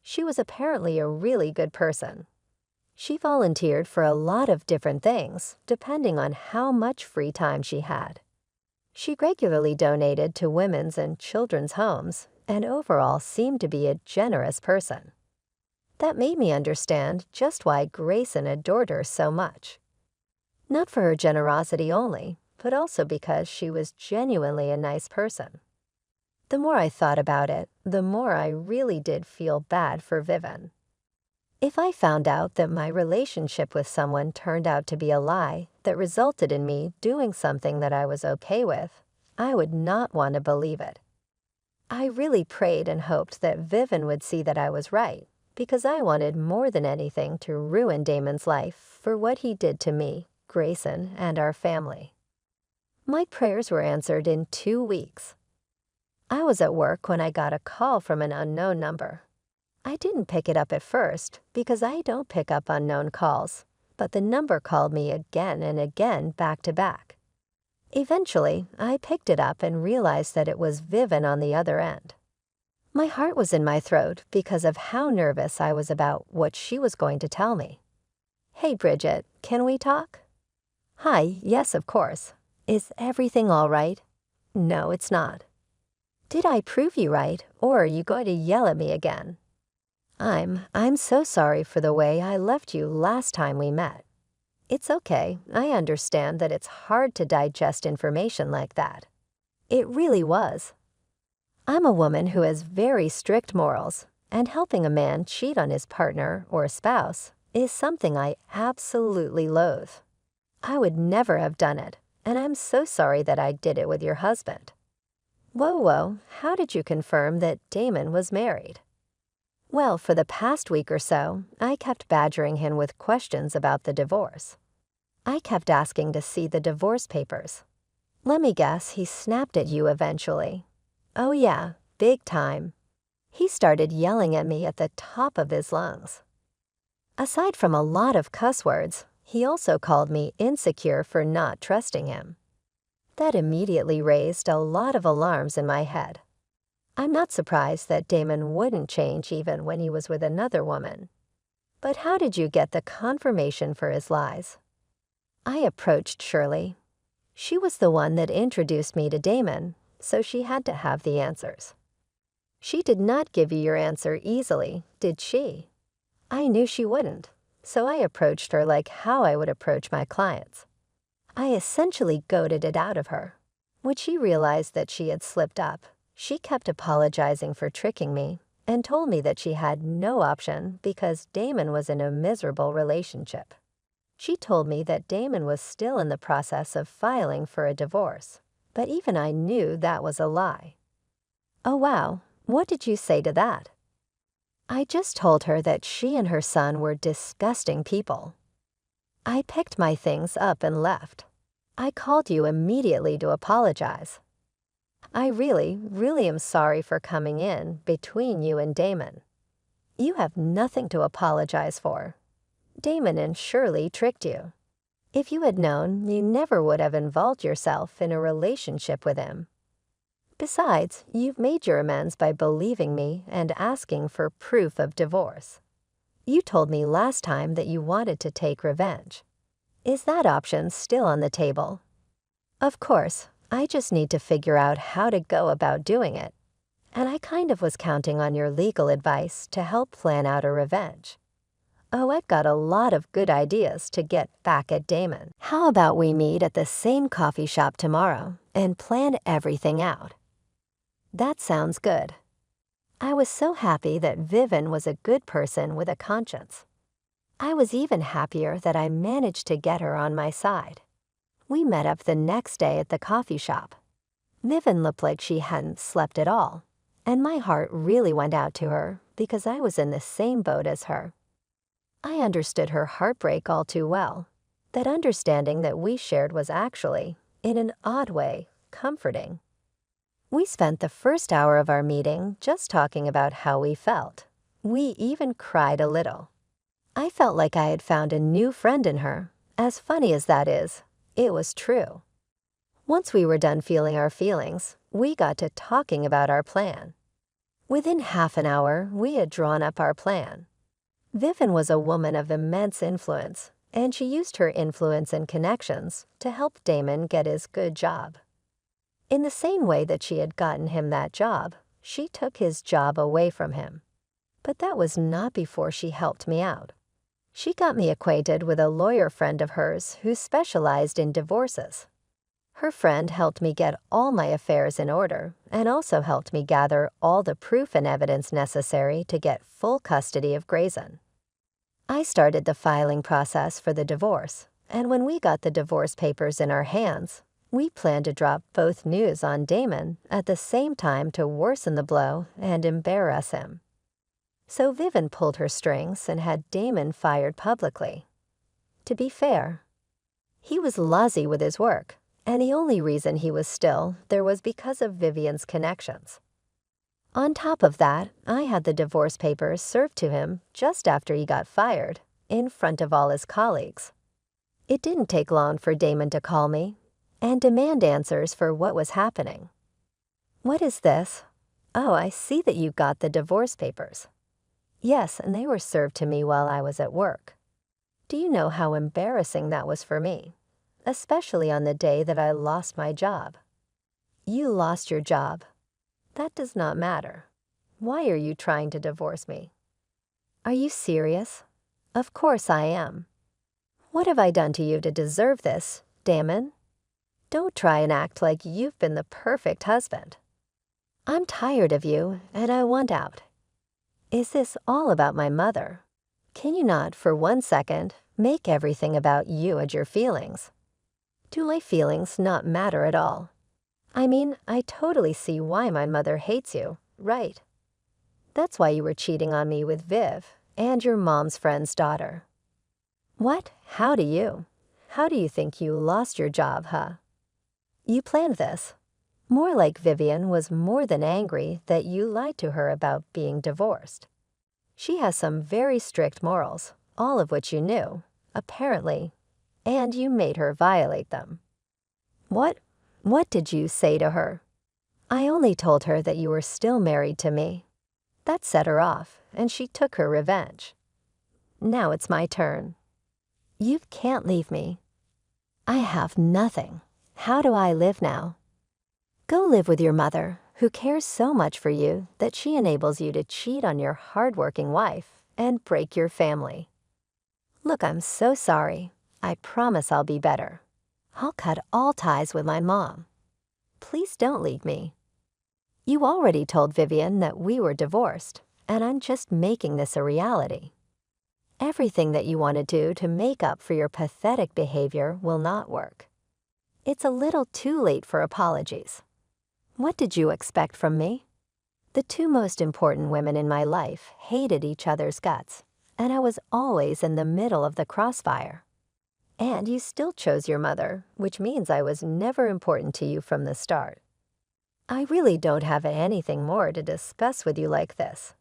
She was apparently a really good person. She volunteered for a lot of different things, depending on how much free time she had. She regularly donated to women's and children's homes, and overall seemed to be a generous person. That made me understand just why Grayson adored her so much. Not for her generosity only, but also because she was genuinely a nice person. The more I thought about it, the more I really did feel bad for Vivian. If I found out that my relationship with someone turned out to be a lie that resulted in me doing something that I was okay with, I would not want to believe it. I really prayed and hoped that Vivian would see that I was right, because I wanted more than anything to ruin Damon's life for what he did to me, Grayson, and our family. My prayers were answered in 2 weeks. I was at work when I got a call from an unknown number. I didn't pick it up at first because I don't pick up unknown calls, but the number called me again and again back to back. Eventually, I picked it up and realized that it was Vivian on the other end. My heart was in my throat because of how nervous I was about what she was going to tell me. Hey, Bridget, can we talk? Hi, yes, of course. Is everything all right? No, it's not. Did I prove you right, or are you going to yell at me again? I'm so sorry for the way I left you last time we met. It's okay, I understand that it's hard to digest information like that. It really was. I'm a woman who has very strict morals, and helping a man cheat on his partner or spouse is something I absolutely loathe. I would never have done it, and I'm so sorry that I did it with your husband. Whoa, how did you confirm that Damon was married? Well, for the past week or so, I kept badgering him with questions about the divorce. I kept asking to see the divorce papers. Let me guess, he snapped at you eventually. Oh yeah, big time. He started yelling at me at the top of his lungs. Aside from a lot of cuss words, he also called me insecure for not trusting him. That immediately raised a lot of alarms in my head. I'm not surprised that Damon wouldn't change even when he was with another woman. But how did you get the confirmation for his lies? I approached Shirley. She was the one that introduced me to Damon, so she had to have the answers. She did not give you your answer easily, did she? I knew she wouldn't, so I approached her like how I would approach my clients. I essentially goaded it out of her. When she realized that she had slipped up, she kept apologizing for tricking me and told me that she had no option because Damon was in a miserable relationship. She told me that Damon was still in the process of filing for a divorce, but even I knew that was a lie. Oh wow, what did you say to that? I just told her that she and her son were disgusting people. I picked my things up and left. I called you immediately to apologize. I really am sorry for coming in between you and Damon. You have nothing to apologize for. Damon and Shirley tricked you. If you had known, you never would have involved yourself in a relationship with him. Besides, you've made your amends by believing me and asking for proof of divorce. You told me last time that you wanted to take revenge. Is that option still on the table? Of course, I just need to figure out how to go about doing it. And I kind of was counting on your legal advice to help plan out a revenge. Oh, I've got a lot of good ideas to get back at Damon. How about we meet at the same coffee shop tomorrow and plan everything out? That sounds good. I was so happy that Vivian was a good person with a conscience. I was even happier that I managed to get her on my side. We met up the next day at the coffee shop. Vivian looked like she hadn't slept at all, and my heart really went out to her because I was in the same boat as her. I understood her heartbreak all too well. That understanding that we shared was actually, in an odd way, comforting. We spent the first hour of our meeting just talking about how we felt. We even cried a little. I felt like I had found a new friend in her. As funny as that is, it was true. Once we were done feeling our feelings, we got to talking about our plan. Within half an hour, we had drawn up our plan. Vivian was a woman of immense influence, and she used her influence and connections to help Damon get his good job. In the same way that she had gotten him that job, she took his job away from him. But that was not before she helped me out. She got me acquainted with a lawyer friend of hers who specialized in divorces. Her friend helped me get all my affairs in order and also helped me gather all the proof and evidence necessary to get full custody of Grayson. I started the filing process for the divorce, and when we got the divorce papers in our hands, we planned to drop both news on Damon at the same time to worsen the blow and embarrass him. So Vivian pulled her strings and had Damon fired publicly. To be fair, he was lousy with his work, and the only reason he was still there was because of Vivian's connections. On top of that, I had the divorce papers served to him just after he got fired, in front of all his colleagues. It didn't take long for Damon to call me and demand answers for what was happening. What is this? Oh, I see that you got the divorce papers. Yes, and they were served to me while I was at work. Do you know how embarrassing that was for me, especially on the day that I lost my job? You lost your job. That does not matter. Why are you trying to divorce me? Are you serious? Of course I am. What have I done to you to deserve this, Damon? Don't try and act like you've been the perfect husband. I'm tired of you, and I want out. Is this all about my mother? Can you not, for 1 second, make everything about you and your feelings? Do my feelings not matter at all? I mean, I totally see why my mother hates you, right? That's why you were cheating on me with Viv and your mom's friend's daughter. What? How do you think you lost your job, huh? You planned this. More like Vivian was more than angry that you lied to her about being divorced. She has some very strict morals, all of which you knew, apparently, and you made her violate them. What did you say to her? I only told her that you were still married to me. That set her off, and she took her revenge. Now it's my turn. You can't leave me. I have nothing. How do I live now? Go live with your mother, who cares so much for you that she enables you to cheat on your hardworking wife and break your family. Look, I'm so sorry. I promise I'll be better. I'll cut all ties with my mom. Please don't leave me. You already told Vivian that we were divorced, and I'm just making this a reality. Everything that you want to do to make up for your pathetic behavior will not work. It's a little too late for apologies. What did you expect from me? The two most important women in my life hated each other's guts, and I was always in the middle of the crossfire. And you still chose your mother, which means I was never important to you from the start. I really don't have anything more to discuss with you like this.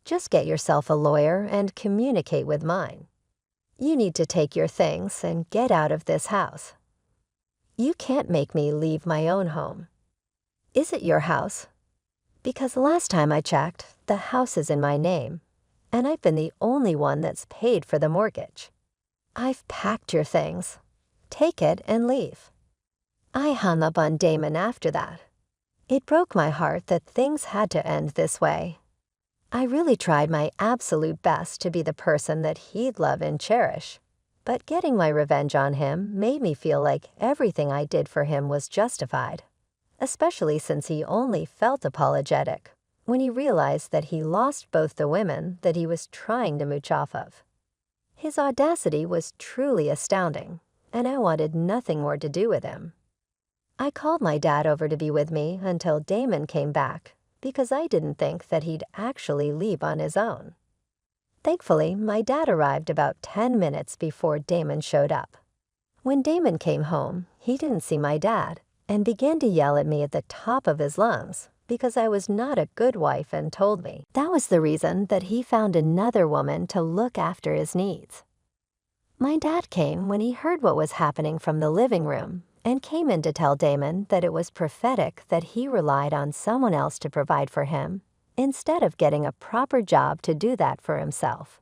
Just get yourself a lawyer and communicate with mine. You need to take your things and get out of this house. You can't make me leave my own home. Is it your house? Because last time I checked, the house is in my name, and I've been the only one that's paid for the mortgage. I've packed your things. Take it and leave. I hung up on Damon after that. It broke my heart that things had to end this way. I really tried my absolute best to be the person that he'd love and cherish, but getting my revenge on him made me feel like everything I did for him was justified, especially since he only felt apologetic when he realized that he lost both the women that he was trying to mooch off of. His audacity was truly astounding, and I wanted nothing more to do with him. I called my dad over to be with me until Damon came back, because I didn't think that he'd actually leave on his own. Thankfully, my dad arrived about 10 minutes before Damon showed up. When Damon came home, he didn't see my dad and began to yell at me at the top of his lungs because I was not a good wife and told me that was the reason that he found another woman to look after his needs. My dad came when he heard what was happening from the living room and came in to tell Damon that it was prophetic that he relied on someone else to provide for him instead of getting a proper job to do that for himself.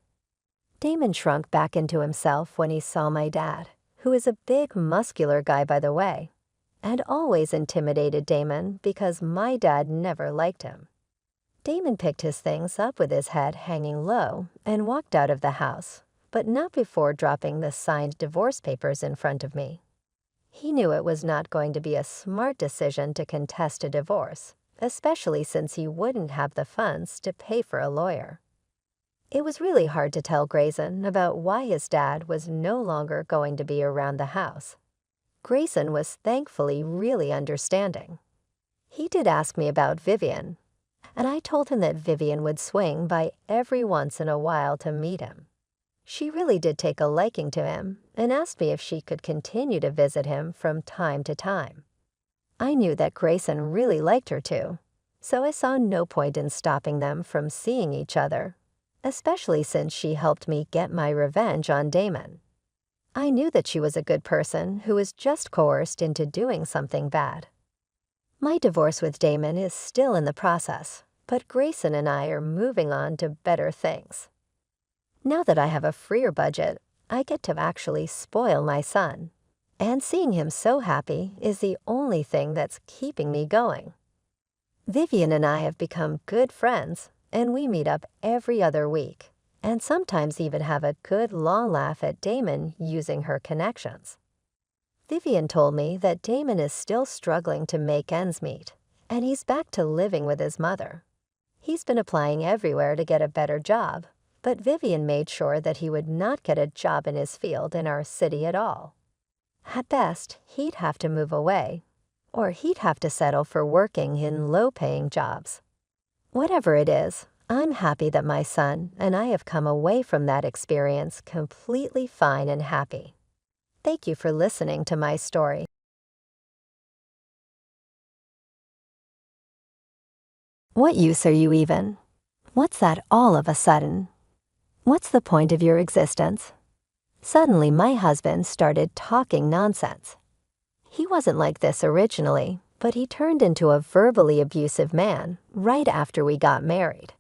Damon shrunk back into himself when he saw my dad, who is a big, muscular guy, by the way, and always intimidated Damon because my dad never liked him. Damon picked his things up with his head hanging low and walked out of the house, but not before dropping the signed divorce papers in front of me. He knew it was not going to be a smart decision to contest a divorce, especially since he wouldn't have the funds to pay for a lawyer. It was really hard to tell Grayson about why his dad was no longer going to be around the house. Grayson was thankfully really understanding. He did ask me about Vivian, and I told him that Vivian would swing by every once in a while to meet him. She really did take a liking to him and asked me if she could continue to visit him from time to time. I knew that Grayson really liked her too, so I saw no point in stopping them from seeing each other, especially since she helped me get my revenge on Damon. I knew that she was a good person who was just coerced into doing something bad. My divorce with Damon is still in the process, but Grayson and I are moving on to better things. Now that I have a freer budget, I get to actually spoil my son, and seeing him so happy is the only thing that's keeping me going. Vivian and I have become good friends, and we meet up every other week, and sometimes even have a good long laugh at Damon using her connections. Vivian told me that Damon is still struggling to make ends meet, and he's back to living with his mother. He's been applying everywhere to get a better job, but Vivian made sure that he would not get a job in his field in our city at all. At best, he'd have to move away, or he'd have to settle for working in low-paying jobs. Whatever it is, I'm happy that my son and I have come away from that experience completely fine and happy. Thank you for listening to my story. What use are you even? What's that all of a sudden? What's the point of your existence? Suddenly, my husband started talking nonsense. He wasn't like this originally, but he turned into a verbally abusive man right after we got married.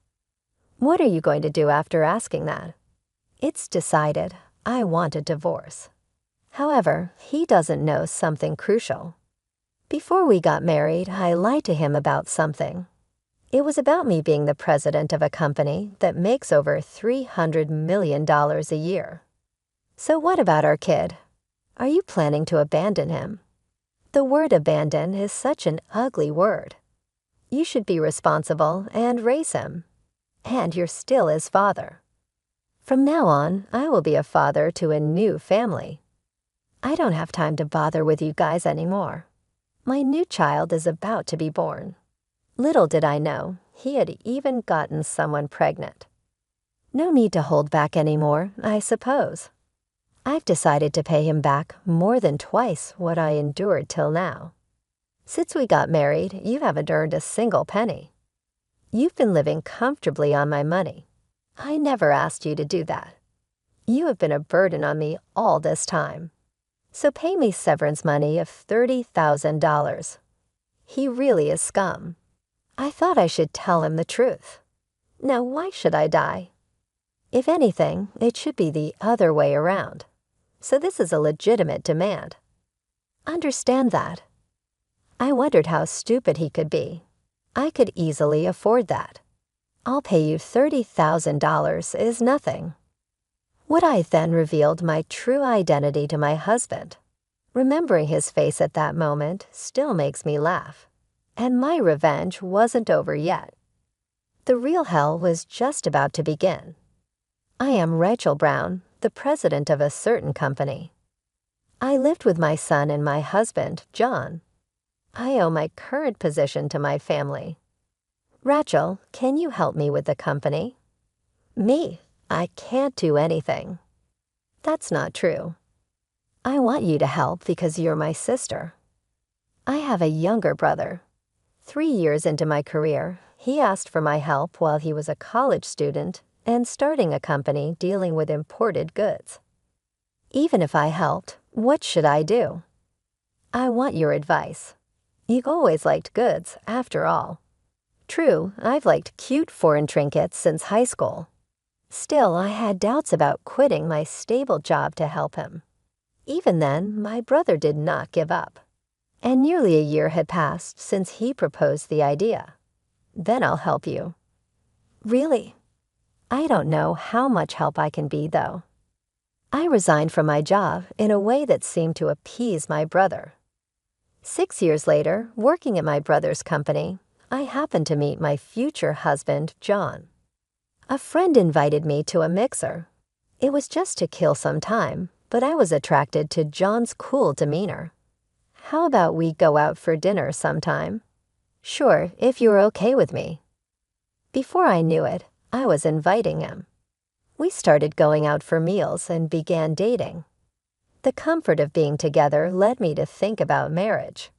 What are you going to do after asking that? It's decided. I want a divorce. However, he doesn't know something crucial. Before we got married, I lied to him about something. It was about me being the president of a company that makes over $300 million a year. So what about our kid? Are you planning to abandon him? The word abandon is such an ugly word. You should be responsible and raise him. And you're still his father. From now on, I will be a father to a new family. I don't have time to bother with you guys anymore. My new child is about to be born. Little did I know, he had even gotten someone pregnant. No need to hold back anymore, I suppose. I've decided to pay him back more than twice what I endured till now. Since we got married, you haven't earned a single penny. You've been living comfortably on my money. I never asked you to do that. You have been a burden on me all this time. So pay me severance money of $30,000. He really is scum. I thought I should tell him the truth. Now, why should I die? If anything, it should be the other way around. So this is a legitimate demand. Understand that. I wondered how stupid he could be. I could easily afford that. I'll pay you $30,000 is nothing. What I then revealed my true identity to my husband. Remembering his face at that moment still makes me laugh. And my revenge wasn't over yet. The real hell was just about to begin. I am Rachel Brown, the president of a certain company. I lived with my son and my husband, John. I owe my current position to my family. Rachel, can you help me with the company? Me? I can't do anything. That's not true. I want you to help because you're my sister. I have a younger brother. 3 years into my career, he asked for my help while he was a college student and starting a company dealing with imported goods. Even if I helped, what should I do? I want your advice. You've always liked goods, after all. True, I've liked cute foreign trinkets since high school. Still, I had doubts about quitting my stable job to help him. Even then, my brother did not give up. And nearly a year had passed since he proposed the idea. Then I'll help you. Really? I don't know how much help I can be, though. I resigned from my job in a way that seemed to appease my brother. 6 years later, working at my brother's company, I happened to meet my future husband, John. A friend invited me to a mixer. It was just to kill some time, but I was attracted to John's cool demeanor. How about we go out for dinner sometime? Sure, if you're okay with me. Before I knew it, I was inviting him. We started going out for meals and began dating. The comfort of being together led me to think about marriage.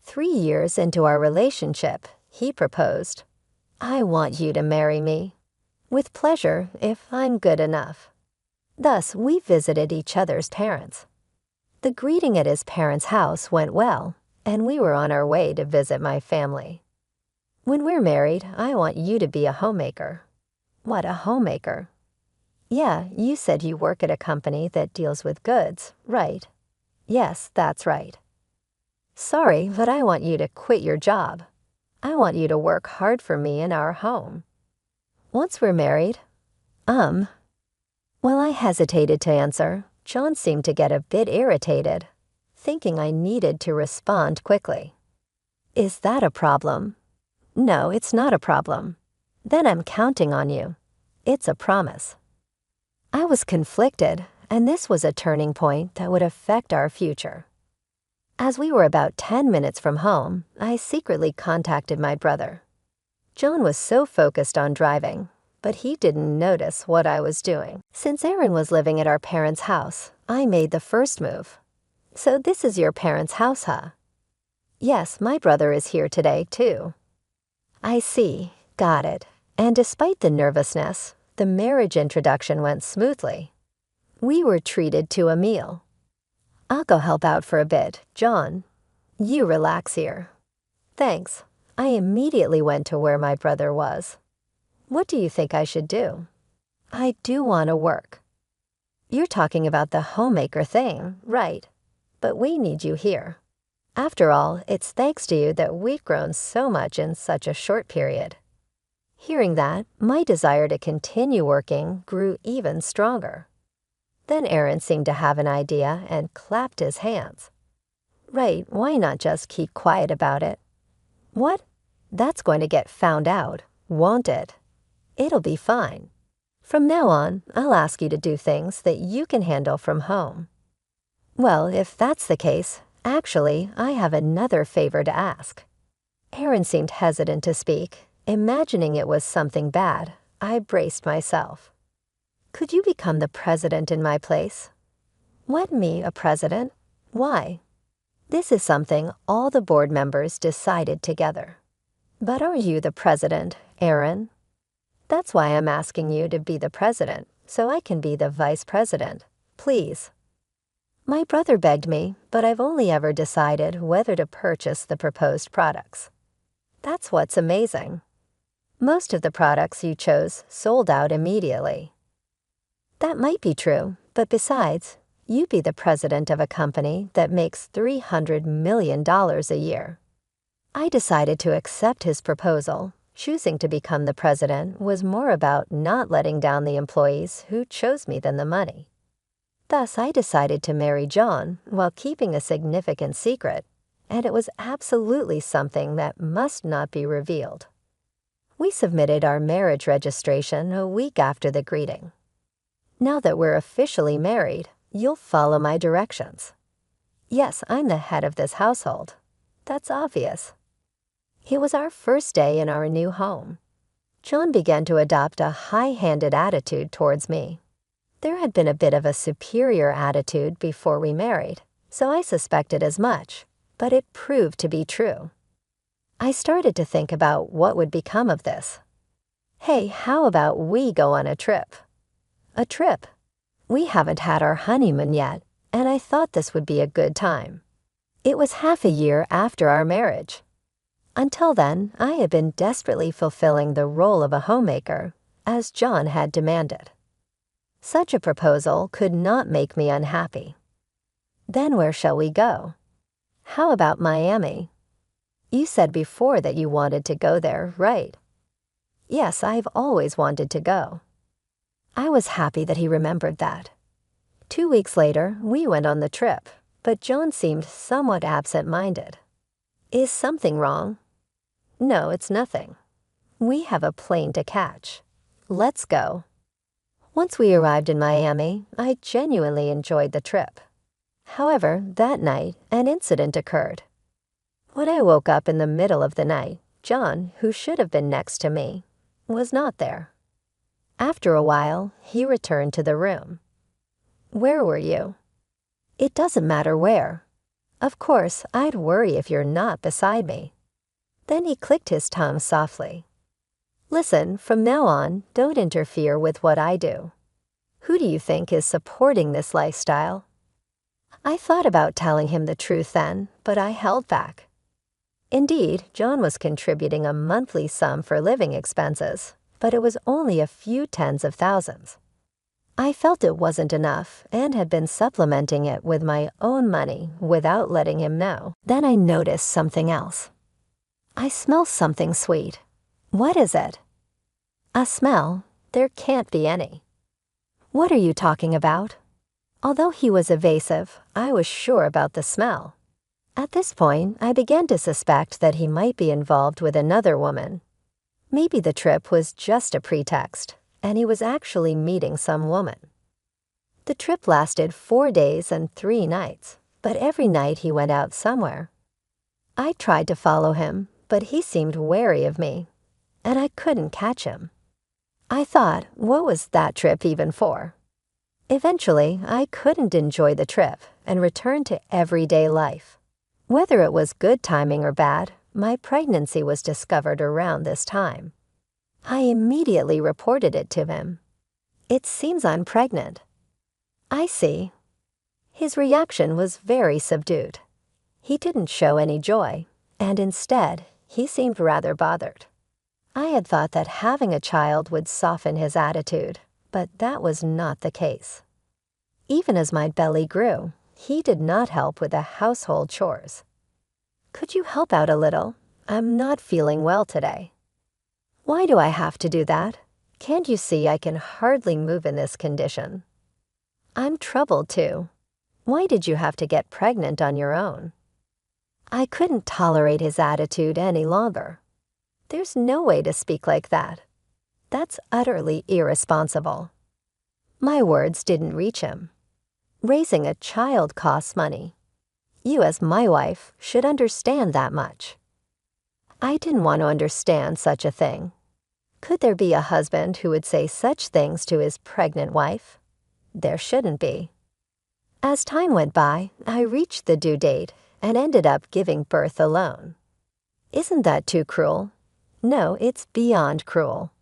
3 years into our relationship, he proposed. I want you to marry me. With pleasure, if I'm good enough. Thus, we visited each other's parents. The greeting at his parents' house went well, and we were on our way to visit my family. When we're married, I want you to be a homemaker. What, a homemaker? Yeah, you said you work at a company that deals with goods, right? Yes, that's right. Sorry, but I want you to quit your job. I want you to work hard for me in our home. Once we're married, While I hesitated to answer, John seemed to get a bit irritated, thinking I needed to respond quickly. Is that a problem? No, it's not a problem. Then I'm counting on you. It's a promise. I was conflicted, and this was a turning point that would affect our future. As we were about 10 minutes from home, I secretly contacted my brother. John was so focused on driving, but he didn't notice what I was doing. Since Aaron was living at our parents' house, I made the first move. So this is your parents' house, huh? Yes, my brother is here today, too. I see. Got it. And despite the nervousness, the marriage introduction went smoothly. We were treated to a meal. I'll go help out for a bit, John. You relax here. Thanks. I immediately went to where my brother was. What do you think I should do? I do want to work. You're talking about the homemaker thing, right? But we need you here. After all, it's thanks to you that we've grown so much in such a short period. Hearing that, my desire to continue working grew even stronger. Then Aaron seemed to have an idea and clapped his hands. Right, why not just keep quiet about it? What? That's going to get found out, won't it? It'll be fine. From now on, I'll ask you to do things that you can handle from home. Well, if that's the case, actually, I have another favor to ask. Aaron seemed hesitant to speak. Imagining it was something bad, I braced myself. Could you become the president in my place? What, me, a president? Why? This is something all the board members decided together. But are you the president, Aaron? That's why I'm asking you to be the president, so I can be the vice president. Please. My brother begged me, but I've only ever decided whether to purchase the proposed products. That's what's amazing. Most of the products you chose sold out immediately. That might be true, but besides, you'd be the president of a company that makes $300 million a year. I decided to accept his proposal. Choosing to become the president was more about not letting down the employees who chose me than the money. Thus, I decided to marry John while keeping a significant secret, and it was absolutely something that must not be revealed. We submitted our marriage registration a week after the greeting. Now that we're officially married, you'll follow my directions. Yes, I'm the head of this household. That's obvious. It was our first day in our new home. John began to adopt a high-handed attitude towards me. There had been a bit of a superior attitude before we married, so I suspected as much, but it proved to be true. I started to think about what would become of this. Hey, how about we go on a trip? A trip? We haven't had our honeymoon yet, and I thought this would be a good time. It was half a year after our marriage. Until then, I had been desperately fulfilling the role of a homemaker, as John had demanded. Such a proposal could not make me unhappy. Then where shall we go? How about Miami? You said before that you wanted to go there, right? Yes, I've always wanted to go. I was happy that he remembered that. 2 weeks later, we went on the trip, but John seemed somewhat absent-minded. Is something wrong? No, it's nothing. We have a plane to catch. Let's go. Once we arrived in Miami, I genuinely enjoyed the trip. However, that night, an incident occurred. When I woke up in the middle of the night, John, who should have been next to me, was not there. After a while, he returned to the room. Where were you? It doesn't matter where. Of course, I'd worry if you're not beside me. Then he clicked his tongue softly. Listen, from now on, don't interfere with what I do. Who do you think is supporting this lifestyle? I thought about telling him the truth then, but I held back. Indeed, John was contributing a monthly sum for living expenses, but it was only a few tens of thousands. I felt it wasn't enough and had been supplementing it with my own money without letting him know. Then I noticed something else. I smell something sweet. What is it? A smell? There can't be any. What are you talking about? Although he was evasive, I was sure about the smell. At this point, I began to suspect that he might be involved with another woman. Maybe the trip was just a pretext, and he was actually meeting some woman. The trip lasted 4 days and 3 nights, but every night he went out somewhere. I tried to follow him, but he seemed wary of me, and I couldn't catch him. I thought, what was that trip even for? Eventually, I couldn't enjoy the trip and returned to everyday life. Whether it was good timing or bad, my pregnancy was discovered around this time. I immediately reported it to him. It seems I'm pregnant. I see. His reaction was very subdued. He didn't show any joy, and instead, he seemed rather bothered. I had thought that having a child would soften his attitude, but that was not the case. Even as my belly grew, he did not help with the household chores. Could you help out a little? I'm not feeling well today. Why do I have to do that? Can't you see I can hardly move in this condition? I'm troubled too. Why did you have to get pregnant on your own? I couldn't tolerate his attitude any longer. There's no way to speak like that. That's utterly irresponsible. My words didn't reach him. Raising a child costs money. You, as my wife, should understand that much. I didn't want to understand such a thing. Could there be a husband who would say such things to his pregnant wife? There shouldn't be. As time went by, I reached the due date and ended up giving birth alone. Isn't that too cruel? No, it's beyond cruel.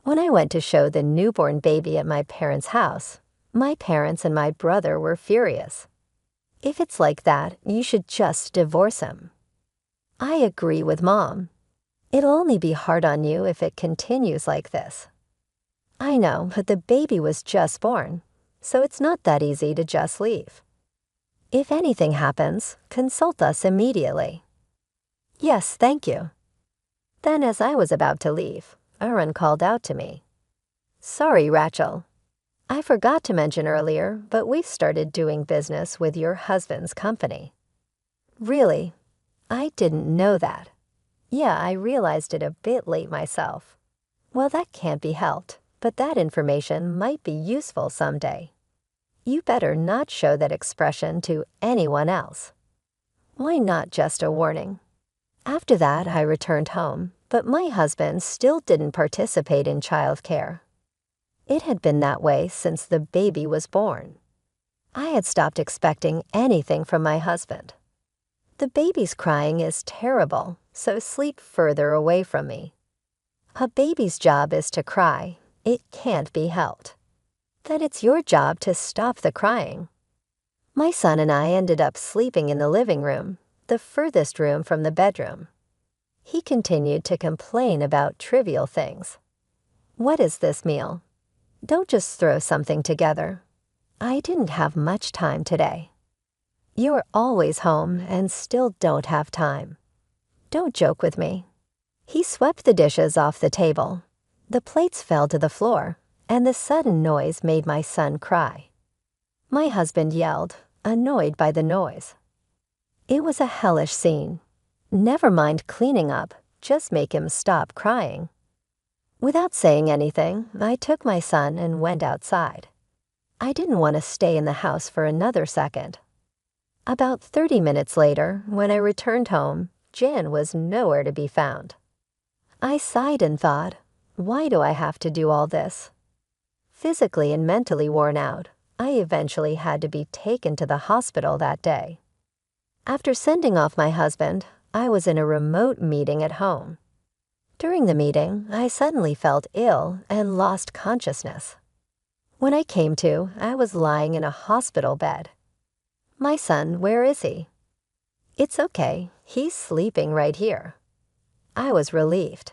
When I went to show the newborn baby at my parents' house, my parents and my brother were furious. If it's like that, you should just divorce him. I agree with Mom. It'll only be hard on you if it continues like this. I know, but the baby was just born, so it's not that easy to just leave. If anything happens, consult us immediately. Yes, thank you. Then, as I was about to leave, Aaron called out to me. Sorry, Rachel. I forgot to mention earlier, but we've started doing business with your husband's company. Really? I didn't know that. Yeah, I realized it a bit late myself. Well, that can't be helped, but that information might be useful someday. You better not show that expression to anyone else. Why not just a warning? After that, I returned home, but my husband still didn't participate in childcare. It had been that way since the baby was born. I had stopped expecting anything from my husband. The baby's crying is terrible, so sleep further away from me. A baby's job is to cry. It can't be helped. Then it's your job to stop the crying. My son and I ended up sleeping in the living room, the furthest room from the bedroom. He continued to complain about trivial things. What is this meal? Don't just throw something together. I didn't have much time today. You're always home and still don't have time. Don't joke with me. He swept the dishes off the table. The plates fell to the floor, and the sudden noise made my son cry. My husband yelled, annoyed by the noise. It was a hellish scene. Never mind cleaning up, just make him stop crying. Without saying anything, I took my son and went outside. I didn't want to stay in the house for another second. About 30 minutes later, when I returned home, Jan was nowhere to be found. I sighed and thought, why do I have to do all this? Physically and mentally worn out, I eventually had to be taken to the hospital that day. After sending off my husband, I was in a remote meeting at home. During the meeting, I suddenly felt ill and lost consciousness. When I came to, I was lying in a hospital bed. My son, where is he? It's okay, he's sleeping right here. I was relieved.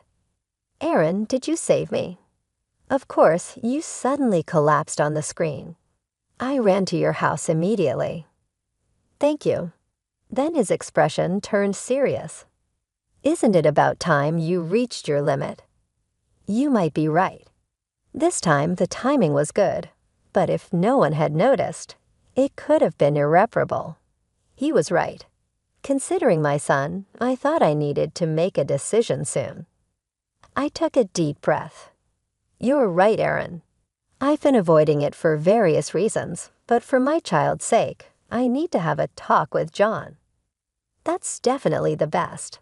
Aaron, did you save me? Of course, you suddenly collapsed on the screen. I ran to your house immediately. Thank you. Then his expression turned serious. Isn't it about time you reached your limit? You might be right. This time the timing was good, but if no one had noticed, it could have been irreparable. He was right. Considering my son, I thought I needed to make a decision soon. I took a deep breath. You're right, Aaron. I've been avoiding it for various reasons, but for my child's sake, I need to have a talk with John. That's definitely the best.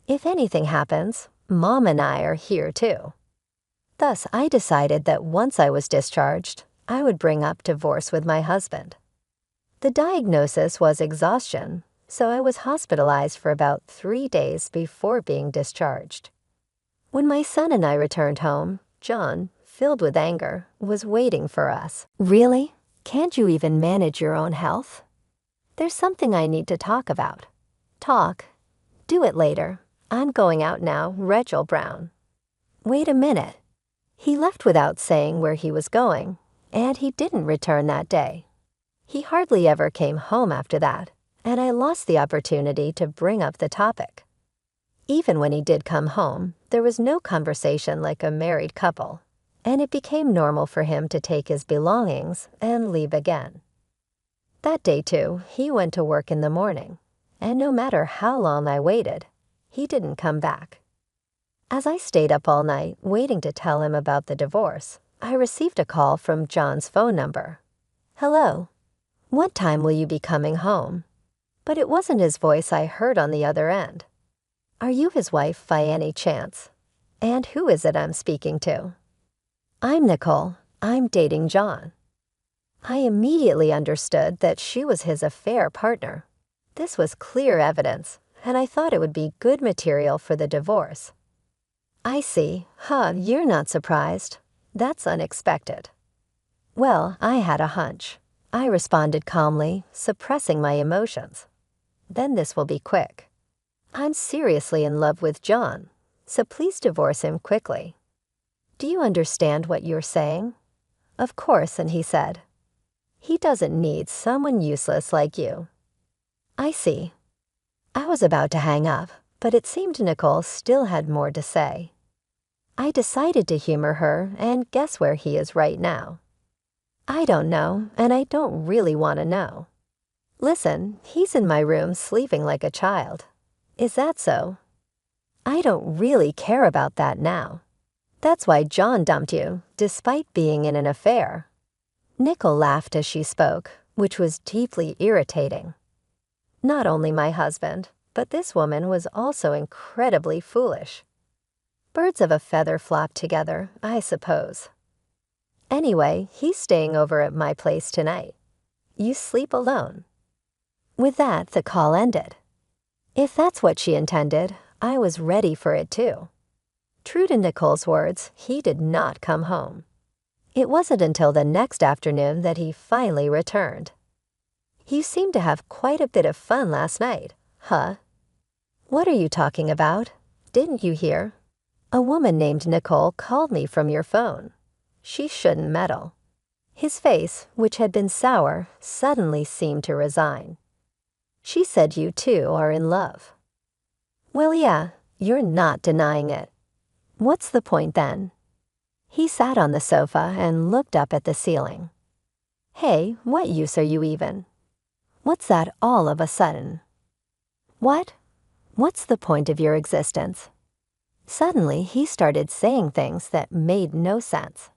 If anything happens, Mom and I are here too. Thus, I decided that once I was discharged, I would bring up divorce with my husband. The diagnosis was exhaustion, so I was hospitalized for about 3 days before being discharged. When my son and I returned home, John, filled with anger, was waiting for us. Really? Can't you even manage your own health? There's something I need to talk about. Talk? Do it later. I'm going out now, Rachel Brown. Wait a minute. He left without saying where he was going, and he didn't return that day. He hardly ever came home after that, and I lost the opportunity to bring up the topic. Even when he did come home, there was no conversation like a married couple, and it became normal for him to take his belongings and leave again. That day, too, he went to work in the morning, and no matter how long I waited, he didn't come back. As I stayed up all night waiting to tell him about the divorce, I received a call from John's phone number. Hello. What time will you be coming home? But it wasn't his voice I heard on the other end. Are you his wife by any chance? And who is it I'm speaking to? I'm Nicole. I'm dating John. I immediately understood that she was his affair partner. This was clear evidence, and I thought it would be good material for the divorce. I see. You're not surprised. That's unexpected. Well, I had a hunch. I responded calmly, suppressing my emotions. Then this will be quick. I'm seriously in love with John, so please divorce him quickly. Do you understand what you're saying? Of course, and he said, he doesn't need someone useless like you. I see. I was about to hang up, but it seemed Nicole still had more to say. I decided to humor her and guess where he is right now. I don't know, and I don't really want to know. Listen, he's in my room sleeping like a child. Is that so? I don't really care about that now. That's why John dumped you, despite being in an affair. Nicole laughed as she spoke, which was deeply irritating. Not only my husband, but this woman was also incredibly foolish. Birds of a feather flock together, I suppose. Anyway, he's staying over at my place tonight. You sleep alone. With that, the call ended. If that's what she intended, I was ready for it too. True to Nicole's words, he did not come home. It wasn't until the next afternoon that he finally returned. You seemed to have quite a bit of fun last night, huh? What are you talking about? Didn't you hear? A woman named Nicole called me from your phone. She shouldn't meddle. His face, which had been sour, suddenly seemed to resign. She said you two are in love. Well, yeah, you're not denying it. What's the point then? He sat on the sofa and looked up at the ceiling. Hey, what use are you even? What's that all of a sudden? What? What's the point of your existence? Suddenly, he started saying things that made no sense.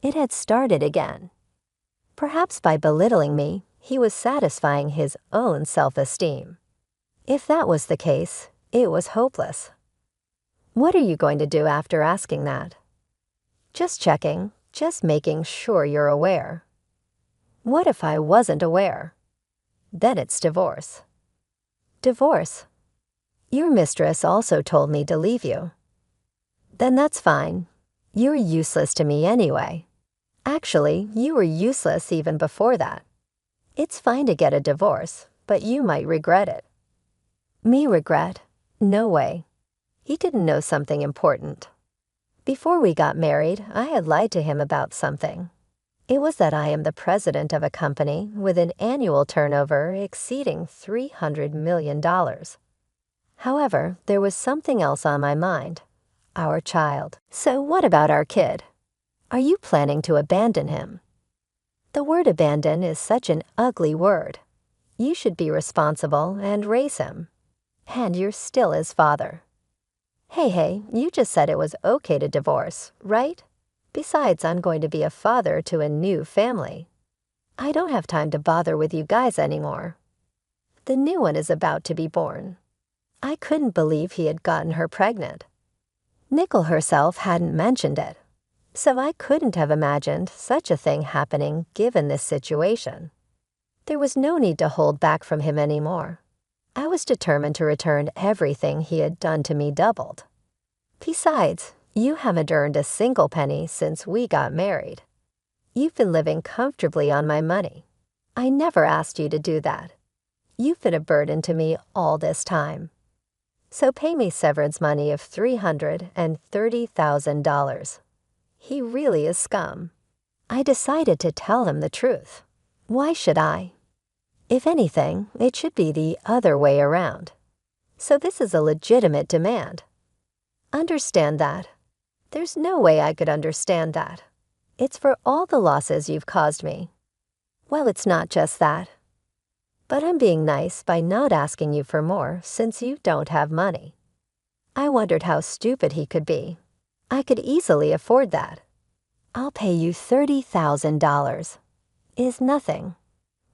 It had started again. Perhaps by belittling me, he was satisfying his own self-esteem. If that was the case, it was hopeless. What are you going to do after asking that? Just checking, just making sure you're aware. What if I wasn't aware? Then it's divorce. Divorce? Your mistress also told me to leave you. Then that's fine. You're useless to me anyway. Actually, you were useless even before that. It's fine to get a divorce, but you might regret it. Me regret? No way. He didn't know something important. Before we got married, I had lied to him about something. It was that I am the president of a company with an annual turnover exceeding $300 million. However, there was something else on my mind. Our child. So what about our kid? Are you planning to abandon him? The word abandon is such an ugly word. You should be responsible and raise him. And you're still his father. Hey, you just said it was okay to divorce, right? Besides, I'm going to be a father to a new family. I don't have time to bother with you guys anymore. The new one is about to be born. I couldn't believe he had gotten her pregnant. Nicole herself hadn't mentioned it, so I couldn't have imagined such a thing happening given this situation. There was no need to hold back from him anymore. I was determined to return everything he had done to me doubled. Besides, you haven't earned a single penny since we got married. You've been living comfortably on my money. I never asked you to do that. You've been a burden to me all this time. So pay me severance money of $330,000. He really is scum. I decided to tell him the truth. Why should I? If anything, it should be the other way around. So this is a legitimate demand. Understand that. There's no way I could understand that. It's for all the losses you've caused me. Well, it's not just that. But I'm being nice by not asking you for more since you don't have money. I wondered how stupid he could be. I could easily afford that. I'll pay you $30,000. Is nothing.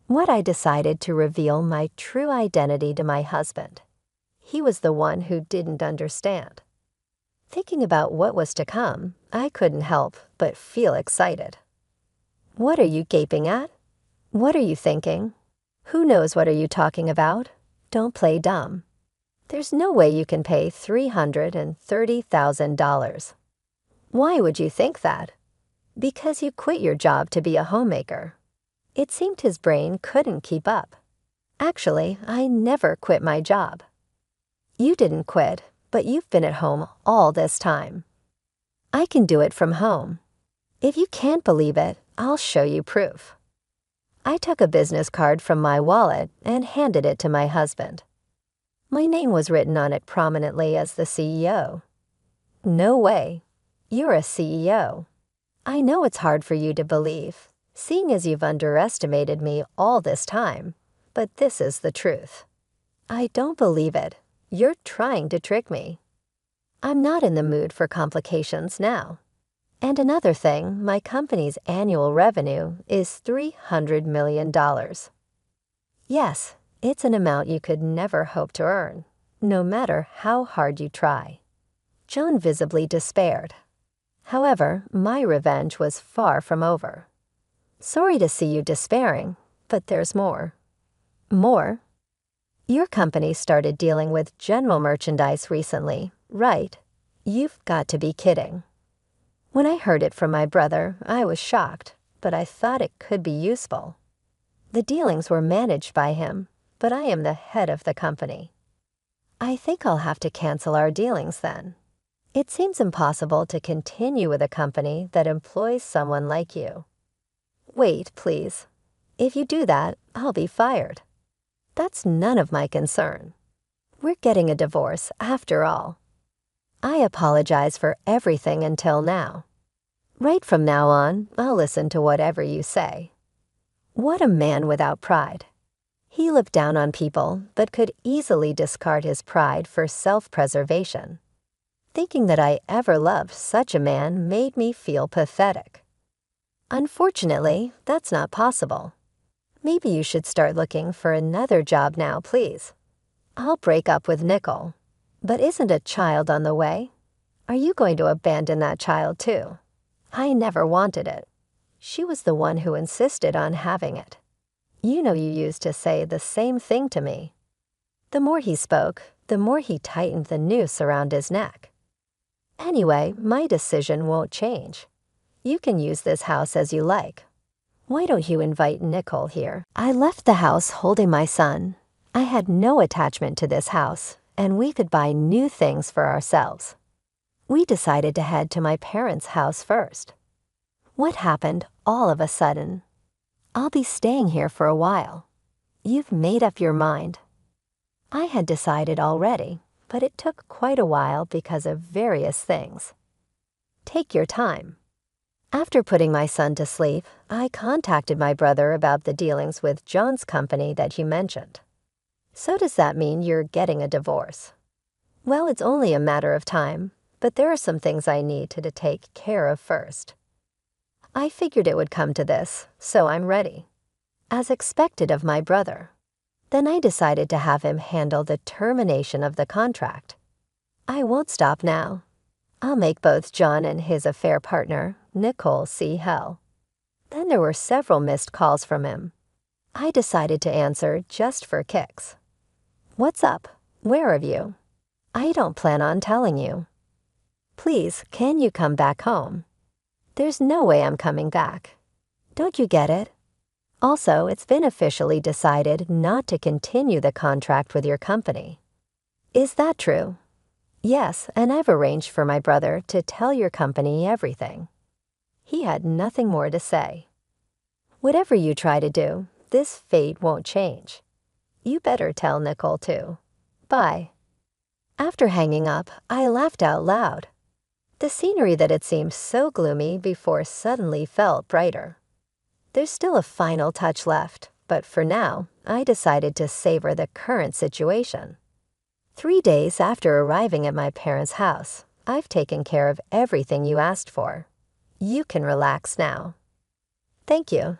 What I decided to reveal my true identity to my husband. He was the one who didn't understand. Thinking about what was to come, I couldn't help but feel excited. What are you gaping at? What are you thinking? Who knows what are you talking about? Don't play dumb. There's no way you can pay $330,000. Why would you think that? Because you quit your job to be a homemaker. It seemed his brain couldn't keep up. Actually, I never quit my job. You didn't quit, but you've been at home all this time. I can do it from home. If you can't believe it, I'll show you proof. I took a business card from my wallet and handed it to my husband. My name was written on it prominently as the CEO. No way. You're a CEO. I know it's hard for you to believe, seeing as you've underestimated me all this time, but this is the truth. I don't believe it. You're trying to trick me. I'm not in the mood for complications now. And another thing, my company's annual revenue is $300 million. Yes, it's an amount you could never hope to earn, no matter how hard you try. John visibly despaired. However, my revenge was far from over. Sorry to see you despairing, but there's more. More? Your company started dealing with general merchandise recently, right? You've got to be kidding. When I heard it from my brother, I was shocked, but I thought it could be useful. The dealings were managed by him, but I am the head of the company. I think I'll have to cancel our dealings then. It seems impossible to continue with a company that employs someone like you. Wait, please. If you do that, I'll be fired. That's none of my concern. We're getting a divorce after all. I apologize for everything until now. Right from now on, I'll listen to whatever you say. What a man without pride. He looked down on people, but could easily discard his pride for self-preservation. Thinking that I ever loved such a man made me feel pathetic. Unfortunately, that's not possible. Maybe you should start looking for another job now, please. I'll break up with Nicole. But isn't a child on the way? Are you going to abandon that child too? I never wanted it. She was the one who insisted on having it. You know you used to say the same thing to me. The more he spoke, the more he tightened the noose around his neck. Anyway, my decision won't change. You can use this house as you like. Why don't you invite Nicole here? I left the house holding my son. I had no attachment to this house, and we could buy new things for ourselves. We decided to head to my parents' house first. What happened all of a sudden? I'll be staying here for a while. You've made up your mind. I had decided already, but it took quite a while because of various things. Take your time. After putting my son to sleep, I contacted my brother about the dealings with John's company that you mentioned. So does that mean you're getting a divorce? Well, it's only a matter of time, but there are some things I need to take care of first. I figured it would come to this, so I'm ready. As expected of my brother. Then I decided to have him handle the termination of the contract. I won't stop now. I'll make both John and his affair partner, Nicole, see hell. Then there were several missed calls from him. I decided to answer just for kicks. What's up? Where have you? I don't plan on telling you. Please, can you come back home? There's no way I'm coming back. Don't you get it? Also, it's been officially decided not to continue the contract with your company. Is that true? Yes, and I've arranged for my brother to tell your company everything. He had nothing more to say. Whatever you try to do, this fate won't change. You better tell Nicole too. Bye. After hanging up, I laughed out loud. The scenery that had seemed so gloomy before suddenly felt brighter. There's still a final touch left, but for now, I decided to savor the current situation. 3 days after arriving at my parents' house, I've taken care of everything you asked for. You can relax now. Thank you.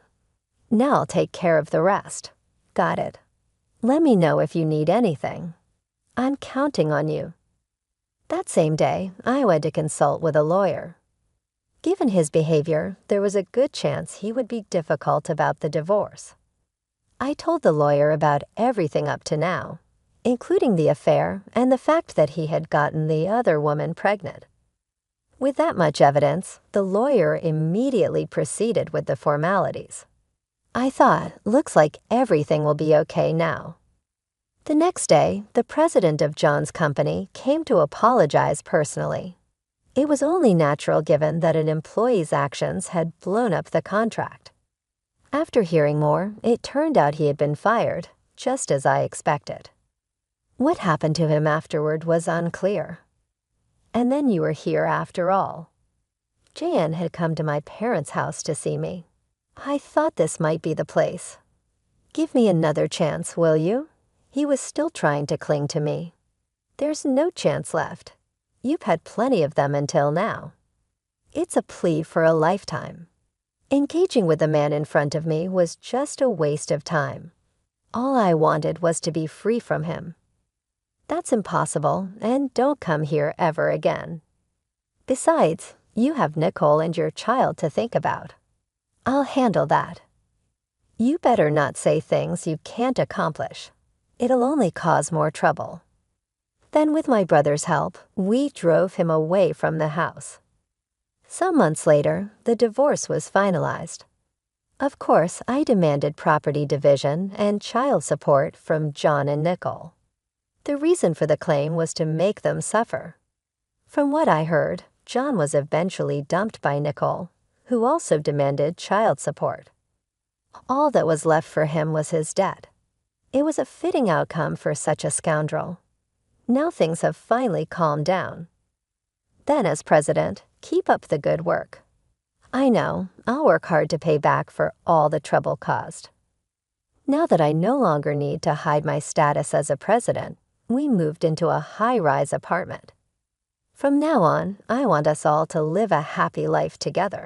Now I'll take care of the rest. Got it. Let me know if you need anything. I'm counting on you. That same day, I went to consult with a lawyer. Given his behavior, there was a good chance he would be difficult about the divorce. I told the lawyer about everything up to now, including the affair and the fact that he had gotten the other woman pregnant. With that much evidence, the lawyer immediately proceeded with the formalities. I thought, looks like everything will be okay now. The next day, the president of John's company came to apologize personally. It was only natural given that an employee's actions had blown up the contract. After hearing more, it turned out he had been fired, just as I expected. What happened to him afterward was unclear. And then you were here after all. Jan had come to my parents' house to see me. I thought this might be the place. Give me another chance, will you? He was still trying to cling to me. There's no chance left. You've had plenty of them until now. It's a plea for a lifetime. Engaging with the man in front of me was just a waste of time. All I wanted was to be free from him. That's impossible, and don't come here ever again. Besides, you have Nicole and your child to think about. I'll handle that. You better not say things you can't accomplish. It'll only cause more trouble. Then, with my brother's help, we drove him away from the house. Some months later, the divorce was finalized. Of course, I demanded property division and child support from John and Nicole. The reason for the claim was to make them suffer. From what I heard, John was eventually dumped by Nicole, who also demanded child support. All that was left for him was his debt. It was a fitting outcome for such a scoundrel. Now things have finally calmed down. Then, as president, keep up the good work. I know, I'll work hard to pay back for all the trouble caused. Now that I no longer need to hide my status as a president, we moved into a high-rise apartment. From now on, I want us all to live a happy life together.